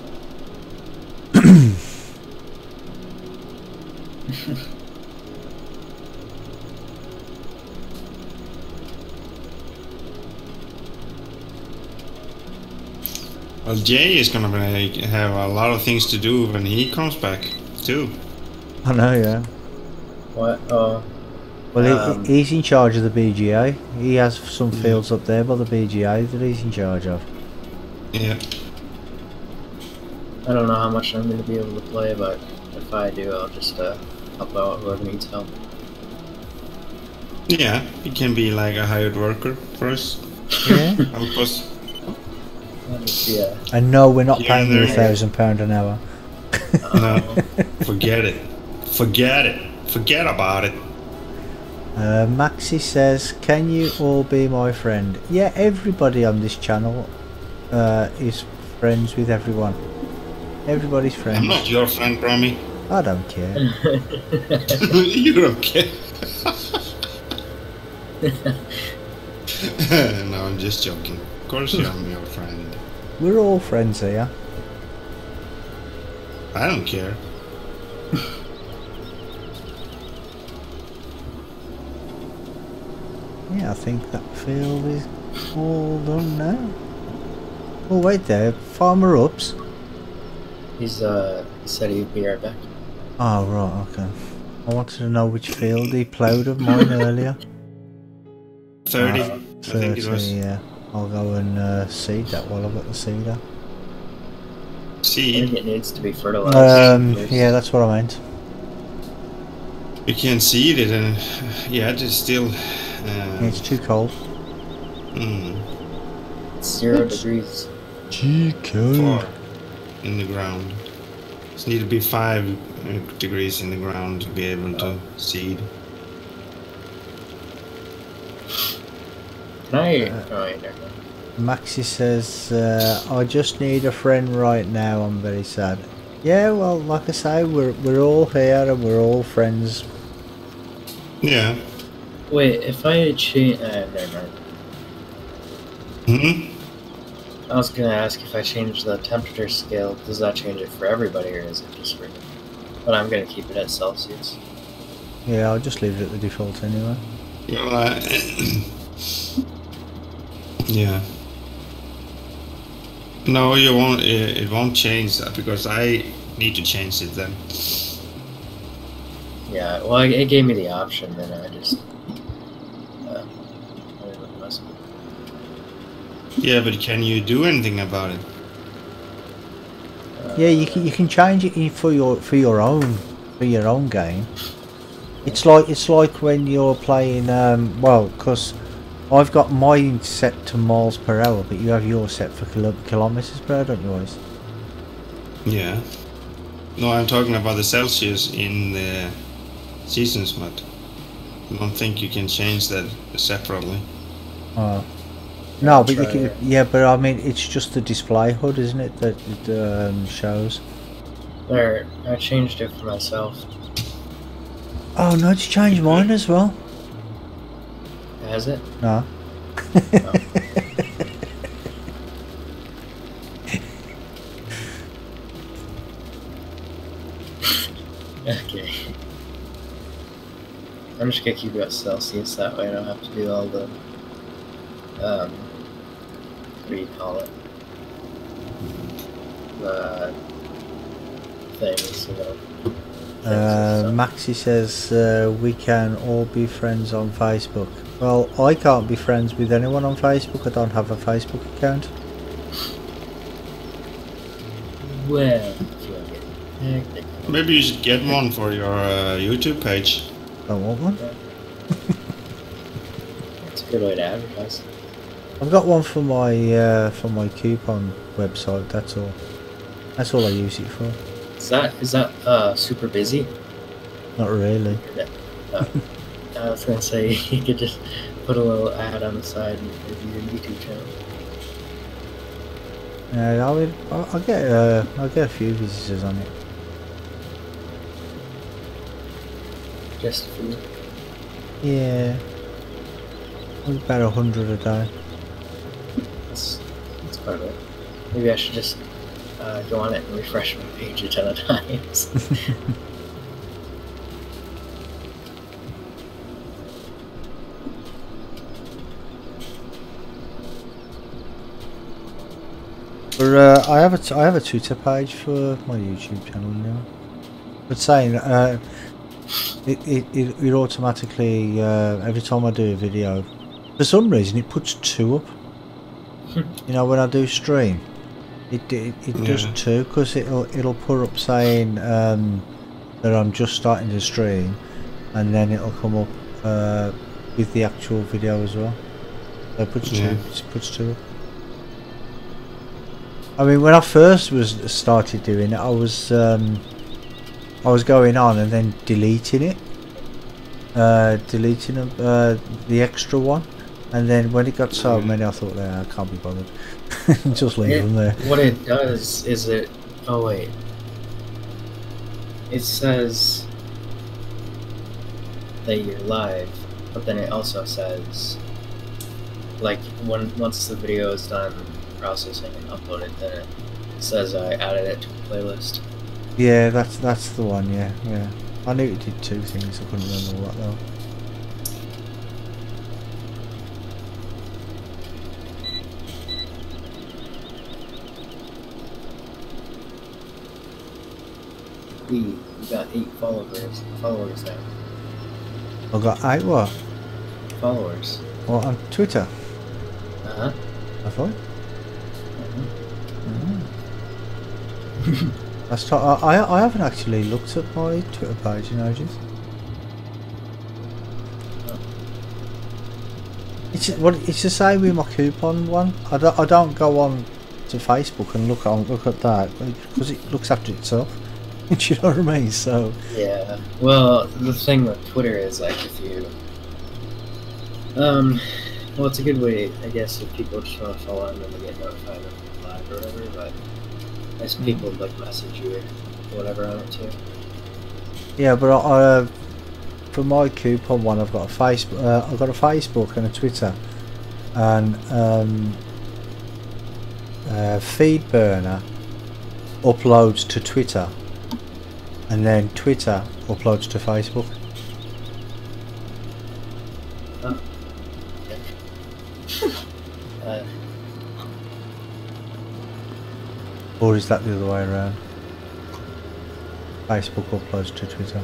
Well, Jay is gonna have a lot of things to do when he comes back, too. I know, yeah. What? Oh. Well, he's in charge of the BGA. He has some fields up there by the BGA that he's in charge of. Yeah. I don't know how much I'm going to be able to play, but if I do, I'll just help out whoever needs help. Yeah, you can be like a hired worker for us. Yeah. Help us. Yeah. And no, we're not Here paying and you there. £1,000 an hour. No, forget it. Forget it. Forget about it. Maxi says, can you all be my friend? Yeah, everybody on this channel is friends with everyone. Everybody's friends. I'm not your friend, Grammy. I don't care. You're okay. No, I'm just joking. Of course I'm your friend. We're all friends here. I don't care. Yeah, I think that field is all done now. Oh, wait there. Farmer Ups. He said he'd be right back. Oh, right, okay. I wanted to know which field he ploughed of mine earlier. 30, I think it 30, was. yeah. I'll go and seed that while I've got the seeder. I Seed. think it needs to be fertilized. first. Yeah, that's what I meant. You can seed it, and yeah, it's still. It's too cold. It's 0 degrees. Too Far in the ground. It need to be 5 degrees in the ground to be able to seed. Can I? Oh, wait, never mind. Maxi says, I just need a friend right now, I'm very sad. Yeah, well, like I say, we're all here and we're all friends. Yeah. Wait, if I change... never mind. I was gonna ask if I change the temperature scale, does that change it for everybody or is it just for me? But I'm gonna keep it at Celsius. Yeah, I'll just leave it at the default anyway. Well, yeah. No, you won't. It won't change that because I need to change it then. Yeah, well, it gave me the option, then I just... I don't know, must be. Yeah, but can you do anything about it? Yeah, you can change it for your own game. It's like when you're playing well, because I've got mine set to miles per hour, but you have yours set for kilometers per hour, don't you guys? Yeah. No, I'm talking about the Celsius in the seasons mod. I don't think you can change that separately. No, but you can, yeah, but I mean, it's just the display HUD, isn't it, that it shows? There, I changed it for myself. Oh no, it's changed mine as well. Has it? No. Okay. I'm just gonna keep it at Celsius, that way I don't have to do all the, what do you call it? The things, you know. Maxi says we can all be friends on Facebook. Well, I can't be friends with anyone on Facebook. I don't have a Facebook account. Well, Maybe you should get one for your YouTube page. Don't want one. it's a good way to advertise. I've got one for my coupon website. That's all. That's all I use it for. Is that super busy? Not really. I was gonna say you could just put a little ad on the side of your YouTube channel. Yeah, I mean, I'll get a few visitors on it. Just for you. Yeah, about 100 a day. That's quite a bit. Maybe I should just go on it and refresh my page a ton of times. But I have a Twitter page for my YouTube channel now. But saying it automatically every time I do a video, for some reason it puts 2 up. You know, when I do stream, it does 2 because it'll put up saying that I'm just starting to stream, and then it'll come up with the actual video as well. So it puts 2. It puts 2 up. I mean, when I first started doing it, I was going on and then deleting it, deleting the extra one, and then when it got so many, I thought, I can't be bothered. Just leave them there. What it does is it. Oh wait. It says that you're live, but then it also says, like, once the video is done processing and uploaded, then it says I added it to a playlist. Yeah, that's the one. Yeah. I knew it did 2 things. I couldn't remember what though. We got 8 followers now. I got 8 what? Followers. What, on Twitter? Uh-huh. I thought. I haven't actually looked at my Twitter page in ages. It's the same with my coupon one. I don't go on to Facebook and look at that because it looks after itself. Do you know what I mean? So yeah. Well, the thing with Twitter is, like, if you well, it's a good way, I guess, if people just want to follow and then they get notified of live or whatever, but as people like message you or whatever on it too. yeah, but I for my coupon one, I've got a Facebook and a Twitter, and FeedBurner uploads to Twitter, and then Twitter uploads to Facebook. Oh. Okay. Or is that the other way around? Facebook uploads to Twitter.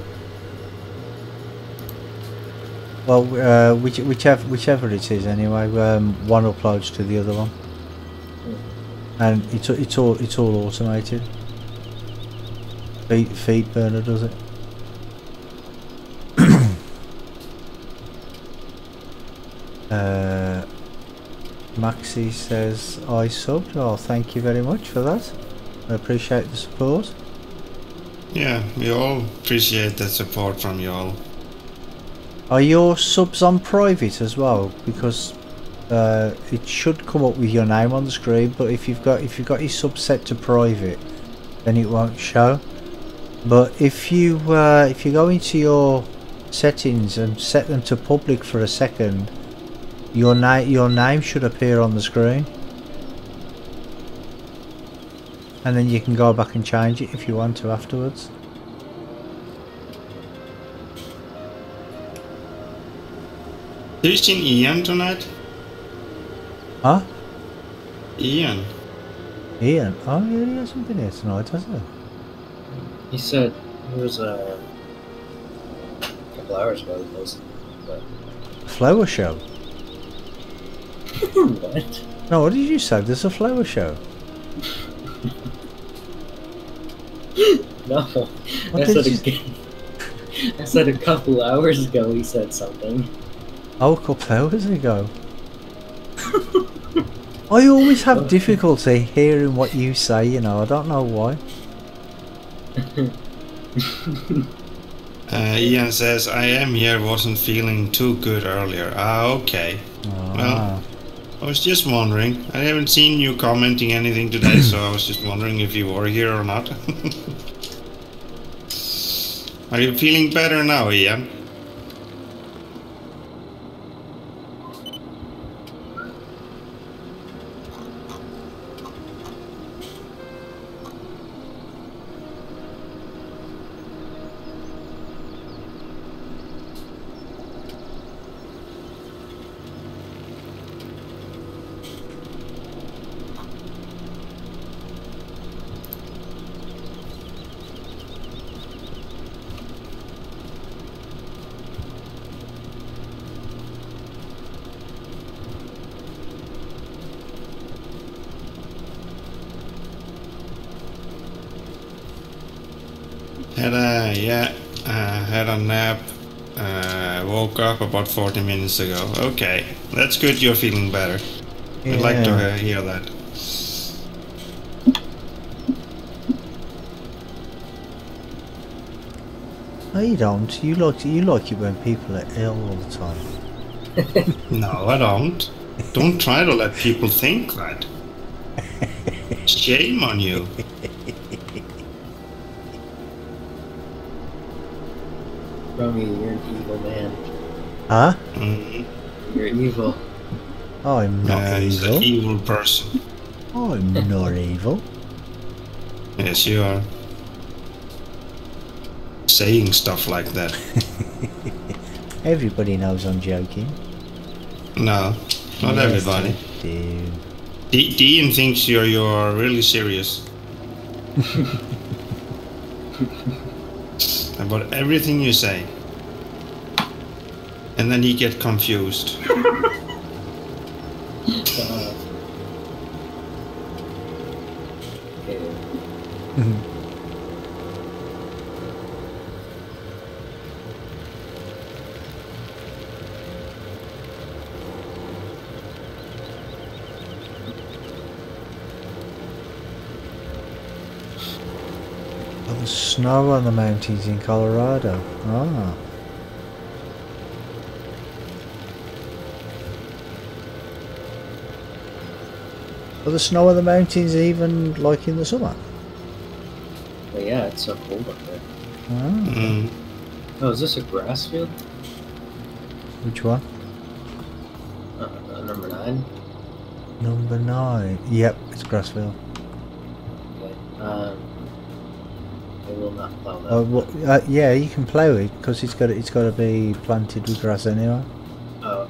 Well, whichever it is anyway. One uploads to the other one, and it's all automated. FeedBurner does it. Maxi says I subbed. Oh, thank you very much for that. I appreciate the support. Yeah, we all appreciate the support from you all. Are your subs on private as well? Because it should come up with your name on the screen, but if you've got your sub set to private, then it won't show. But if you go into your settings and set them to public for a second, your name should appear on the screen, and then you can go back and change it if you want to afterwards. Have you seen Ian tonight? Huh? Ian? Ian? Oh yeah, he hasn't been here tonight, has he? He said he was a couple hours ago. He posted, but Flower show? what? No, what did you say? There's a flower show. No, What I did said you... I said a couple hours ago. He said something. Oh, a couple hours ago. I always have difficulty hearing what you say, you know, I don't know why. Ian says, I am here, wasn't feeling too good earlier. Ah, okay. Well, I was just wondering. I haven't seen you commenting anything today, so I was just wondering if you were here or not. Are you feeling better now, Ian? Had a nap. Woke up about 40 minutes ago. Okay, that's good. You're feeling better. I'd like to hear that. No, you don't. You like it when people are ill all the time. No, I don't. Don't try to let people think that. Shame on you. Romy, you're an evil man. Huh? You're evil. I'm not He's evil. an evil person. I'm not evil. Yes, you are. Saying stuff like that. Everybody knows I'm joking. No, not Yes, everybody. I do. Dean thinks you're really serious about everything you say, and then he gets confused. Okay. Oh, there's snow on the mountains in Colorado. Ah. Are the snow on the mountains even like in the summer? But yeah, it's so cold up there. Ah. Oh, is this a grass field? Which one? Number 9? Number 9. Yep, it's Grassfield. Okay. I will not plow that. Oh, well, yeah, you can plough it because it's got to be planted with grass anyway. Oh,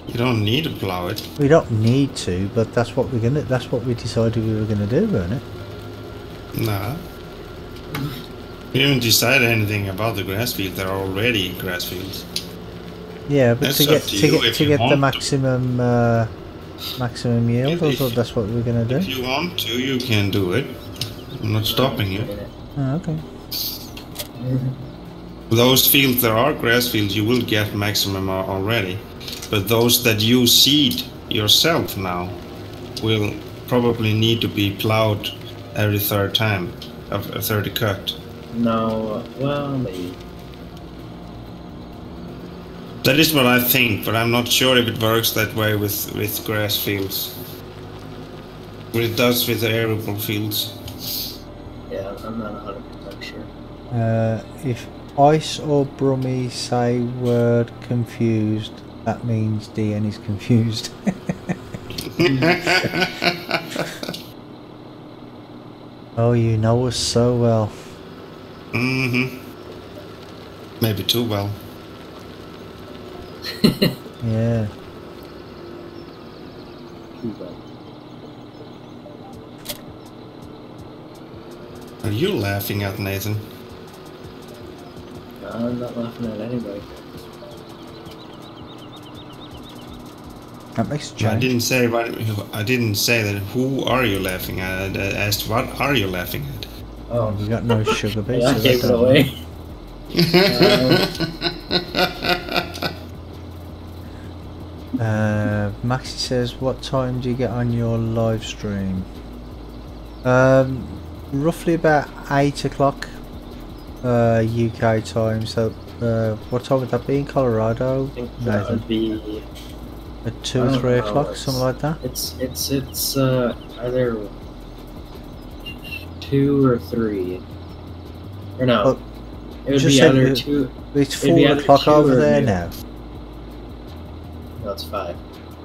You don't need to plow it. We don't need to, but that's what we decided we were gonna do, weren't it? Nah. We haven't decided anything about the grass field. There are already grass fields. Yeah, but That's to up get to to you get if to you get the want maximum yield, I thought that's what we were gonna do. If you want to, you can do it. I'm not stopping you. Oh, okay. Those fields that are grass fields, you will get maximum already. But those that you seed yourself now will probably need to be plowed every third time, of a 30 cut. no, well, maybe. That is what I think, but I'm not sure if it works that way with grass fields. But it does with the arable fields. Yeah, I'm not 100% sure. If Ice or Brummy say word confused, that means DN is confused. Oh, you know us so well. Maybe too well. Yeah. Are you laughing at, Nathan? I'm not laughing at anybody. That makes a I change. didn't say what. I didn't say that. Who are you laughing at? I asked what are you laughing at? Oh, You got no sugar beets. I so gave that it don't away. Maxi says, what time do you get on your live stream? Roughly about 8 o'clock UK time. So what time would that be in Colorado? I think that would be At 2 I or don't 3 know, o'clock, it's- something like that? it's either 2 or 3. Or no, Well, it would just be said either it- 2. It's It'd be 4 either o'clock 2 over or there noon. now. No, it's 5.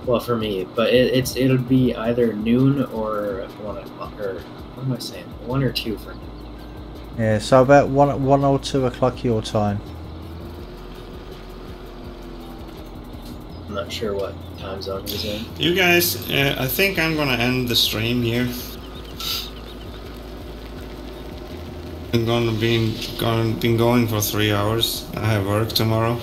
Well, for me, but it'll be either noon or 1 o'clock, or what am I saying? 1 or 2 for me. Yeah, so about 1 or 2 o'clock your time. I'm not sure what time zone he's in. You guys, I think I'm gonna end the stream here. I'm gonna be going for 3 hours. I have work tomorrow.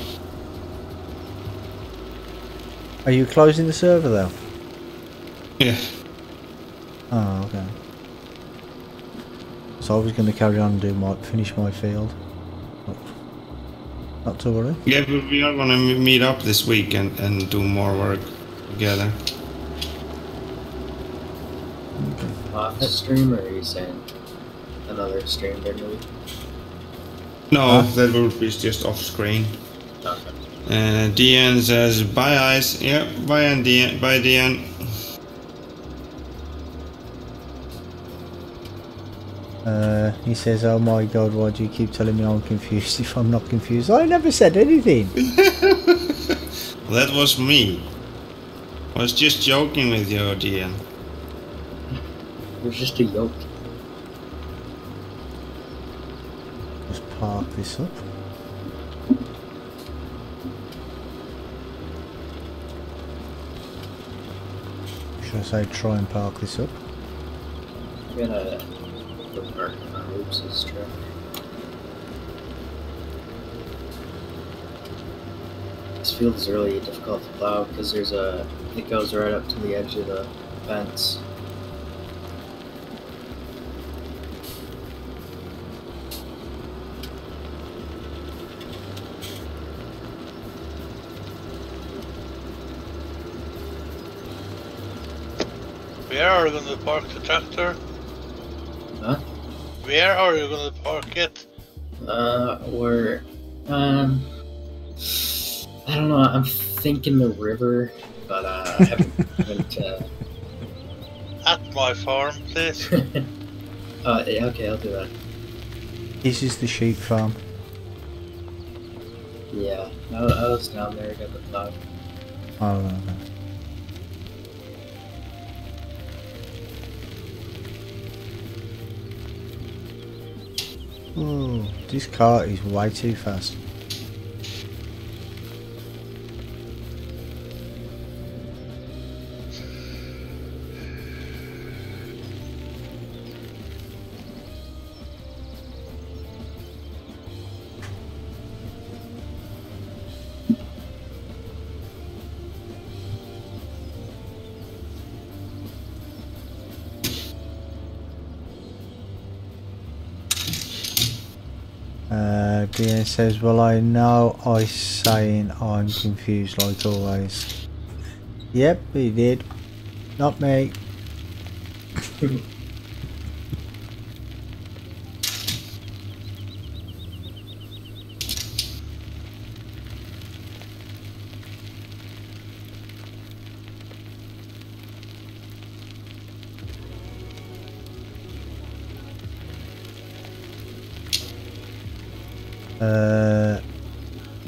Are you closing the server though? Yeah. Oh, okay. I was going to carry on and finish my field. But not to worry. Yeah, but we are gonna meet up this week and do more work together. Off stream, or are you saying another stream during the week? No, that will be just off screen. Okay. Deanne says, bye Ice. Yeah, bye and Deanne. Bye Deanne. He says, oh my god, why do you keep telling me I'm confused if I'm not confused? I never said anything. That was me. I was just joking with you, Deanne. You're just a yoke. Just park this up. Should I say try and park this up? I'm gonna park on Oops' truck. This field is really difficult to plow because it goes right up to the edge of the fence. Where are you going to park the tractor? Huh? Where are you going to park it? We're, I don't know, I'm thinking the river, but, I haven't, At my farm, please. yeah, okay, I'll do that. This is the sheep farm. Yeah, I was down there, got the plow. Oh, no. Oh, this car is way too fast. Dean says, well, I know I saying I'm confused like always. Yep, he did. Not me.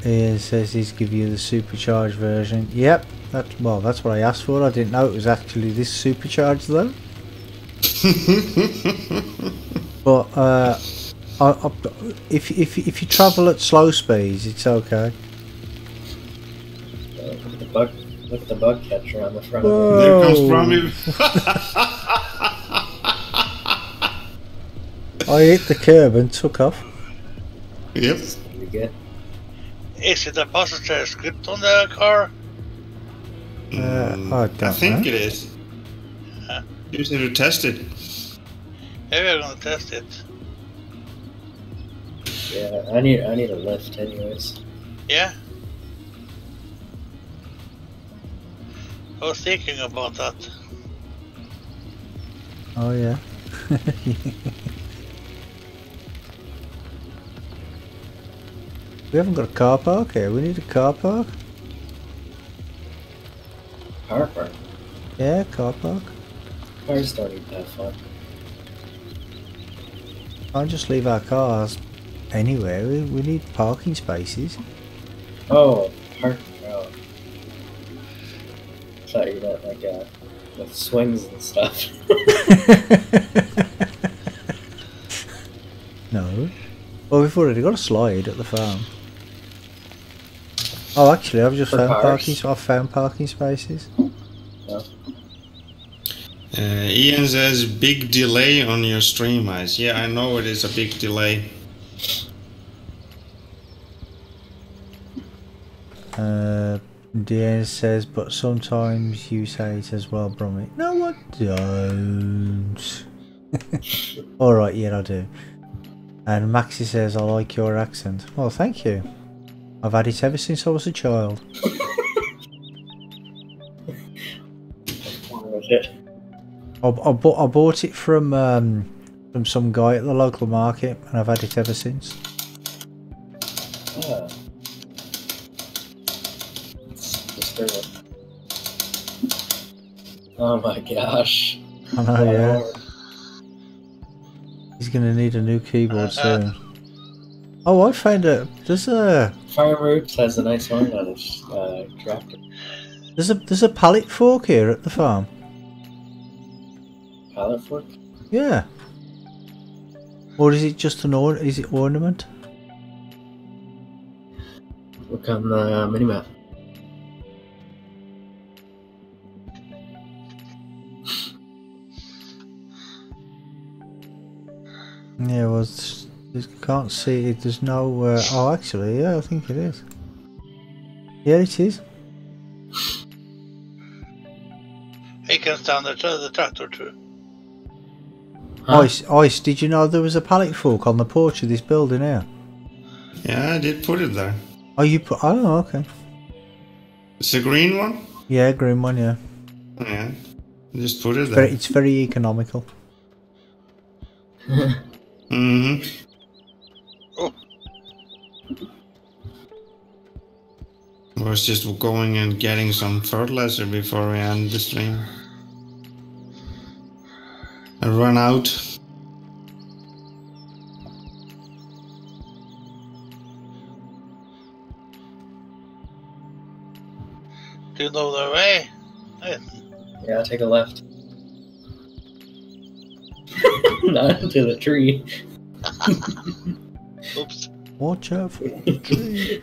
Ian says he's give you the supercharged version. Yep, that's what I asked for. I didn't know it was actually this supercharged though. But if you travel at slow speeds, it's okay. Look at the bug catcher on the front Whoa. of it. There comes Brommy. I hit the curb and took off. Yep. You get? Is it a passenger script on the car? I don't think know. it is. You just need to test it. Maybe I'm gonna test it. Yeah, I need a lift anyways. Yeah. I was thinking about that. Oh yeah. We haven't got a car park here. We need a car park. Car park. Yeah, car park. Cars don't need that fun. Can't just leave our cars anywhere. We need parking spaces. Oh, park. Oh. I thought you meant like with swings and stuff. No. Well, we've already got a slide at the farm. Oh, actually, I've just For found cars? I've found parking spaces. No. Ian says big delay on your stream, Ice. Yeah, I know it is a big delay. Dean says, but sometimes you say it as well, Brommy. No, I don't. Alright, yeah, I do. And Maxie says, I like your accent. Well, thank you. I've had it ever since I was a child. I bought it from some guy at the local market, and I've had it ever since. Ah. It's disturbing. Oh my gosh. I know, yeah. He's gonna need a new keyboard soon. Oh, I found there's a Farm Roots has a nice one on his tractor. there's a pallet fork here at the farm. Pallet fork? Yeah. Or is it just an is it ornament? Look on the minimap. Yeah, well, can't see it. There's no. Oh, actually, yeah, I think it is. Yeah, it is. He can stand the tractor too. Huh? Ice. Did you know there was a pallet fork on the porch of this building here? Yeah, I did put it there. Oh, you put. Oh, okay. It's a green one? Yeah, green one. Yeah. Yeah. Just put it there. It's very economical. Mm-hmm. Oh, I was just going and getting some fertilizer before we end the stream. I run out. do you know the way? Yeah, take a left. Not into the tree. Oops. Watch out for the tree.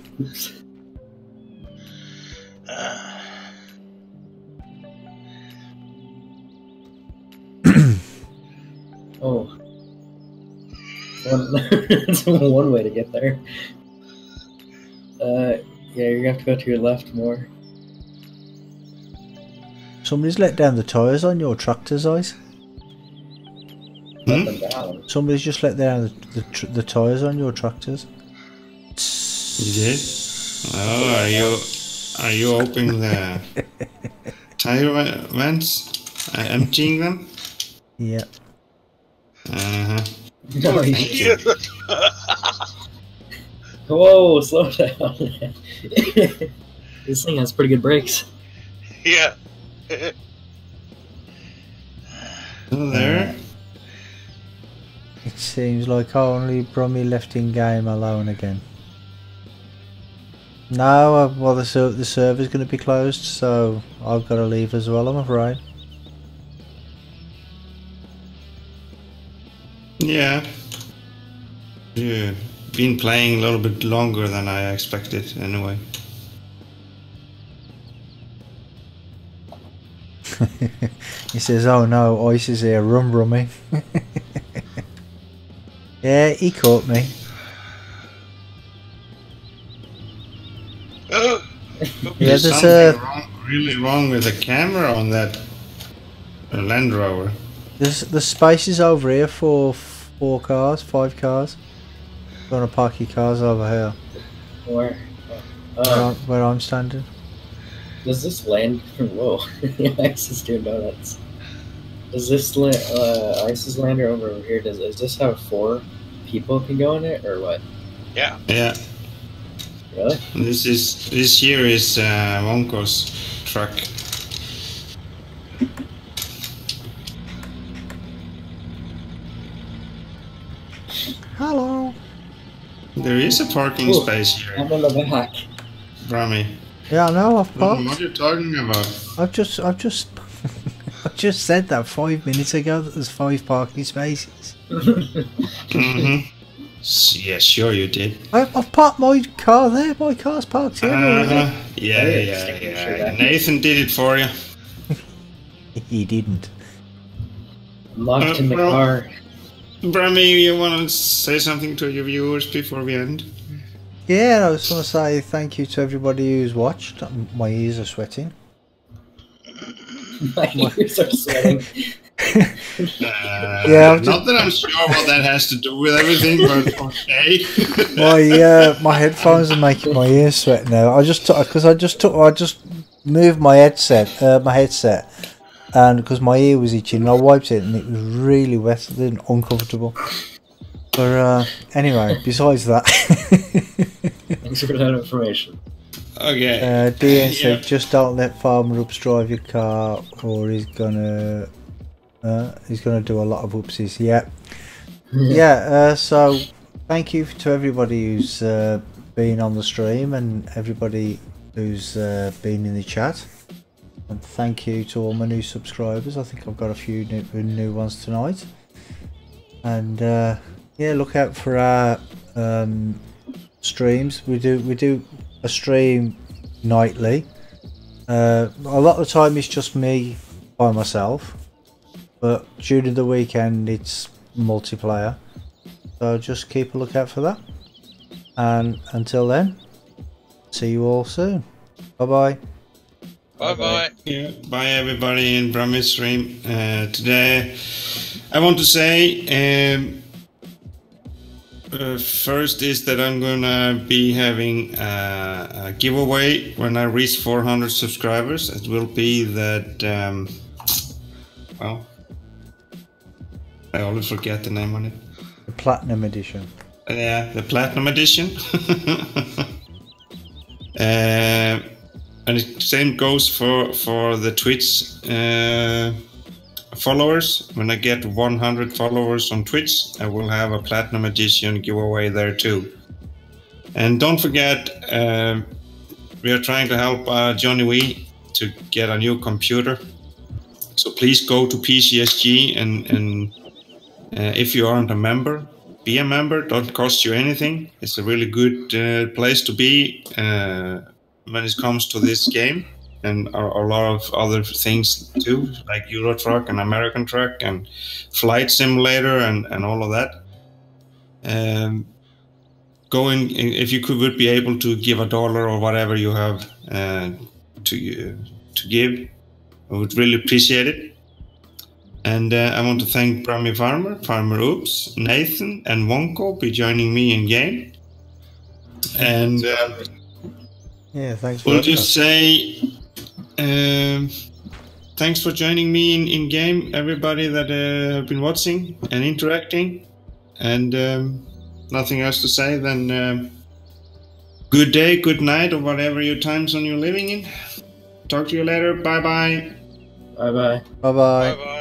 Oh. That's one way to get there. Yeah, you're gonna have to go to your left more. Somebody's let down the tyres on your tractor's eyes. Up and down. Somebody's just let down the tyres on your tractors. You did? Oh, are you opening the tire vents? Emptying them? Yeah. Uh-huh. No, Thank you. Whoa, slow down. This thing has pretty good brakes. Yeah. Oh, there. It seems like only Brummy left in game alone again. No, well the server's going to be closed, so I've got to leave as well, I'm afraid. Yeah. Yeah. Been playing a little bit longer than I expected, anyway. He says, oh no, Ice is here, run Brummy. Yeah, he caught me. Oh, Yeah, There's there's something really wrong with the camera on that Land Rover. the space is over here for 5 cars. Gonna park your cars over here, Where? where I'm standing. Does this land? Whoa, Ice is doing donuts. Does this Ice's lander over here? Does this have 4 people can go in it or what? yeah. Yeah. Really? This here is Wonko's truck. Hello. There is a parking Ooh, space here, I'm in the back. Brummy. Yeah, I know. I've I don't know parked. what you're talking about. I've just I just said that 5 minutes ago that there's 5 parking spaces. Mm-hmm. Yeah, sure you did. I've parked my car there. My car's parked here already. Yeah. Nathan did it for you. He didn't. I'm locked in the well- car. Brummy, you want to say something to your viewers before we end? Yeah, I just want to say thank you to everybody who's watched. My ears are sweating. My ears are sweating. Yeah, not that I'm sure what that has to do with everything, but okay. my headphones are making my ears sweat now. I just moved my headset, and because my ear was itching, and I wiped it, and it was really wet and uncomfortable. But anyway, besides that, Thanks for that information. Okay. DN said, just don't let Farmer Ups drive your car, or he's gonna do a lot of oopsies. Yeah. So thank you to everybody who's been on the stream and everybody who's been in the chat. And thank you to all my new subscribers. I think I've got a few new ones tonight. And yeah, look out for our streams. We do a stream nightly. A lot of the time it's just me by myself, but during the weekend it's multiplayer. So just keep a lookout for that. And until then, see you all soon. Bye bye. Bye bye. Yeah, bye everybody in Brummies stream. Today I want to say first is that I'm gonna be having a giveaway when I reach 400 subscribers. It will be that well, I always forget the name on it. The Platinum Edition. Yeah, the Platinum Edition. And the same goes for the Twitch followers. When I get 100 followers on Twitch, I will have a Platinum Edition giveaway there too. And don't forget, we are trying to help Johnny Wee to get a new computer. So please go to PCSG and if you aren't a member, be a member. Don't cost you anything. It's a really good place to be when it comes to this game, and a lot of other things too, like Euro Truck and American Truck and Flight Simulator and all of that. If you would be able to give $1 or whatever you have to give, I would really appreciate it. And I want to thank Brummy Farmer Oops, Nathan, and Wonko for joining me in game. And yeah, thanks. We'll just say thanks for joining me in game, everybody that have been watching and interacting. And nothing else to say than good day, good night, or whatever your time zone you're living in. Talk to you later. Bye bye. Bye bye. Bye bye. Bye bye.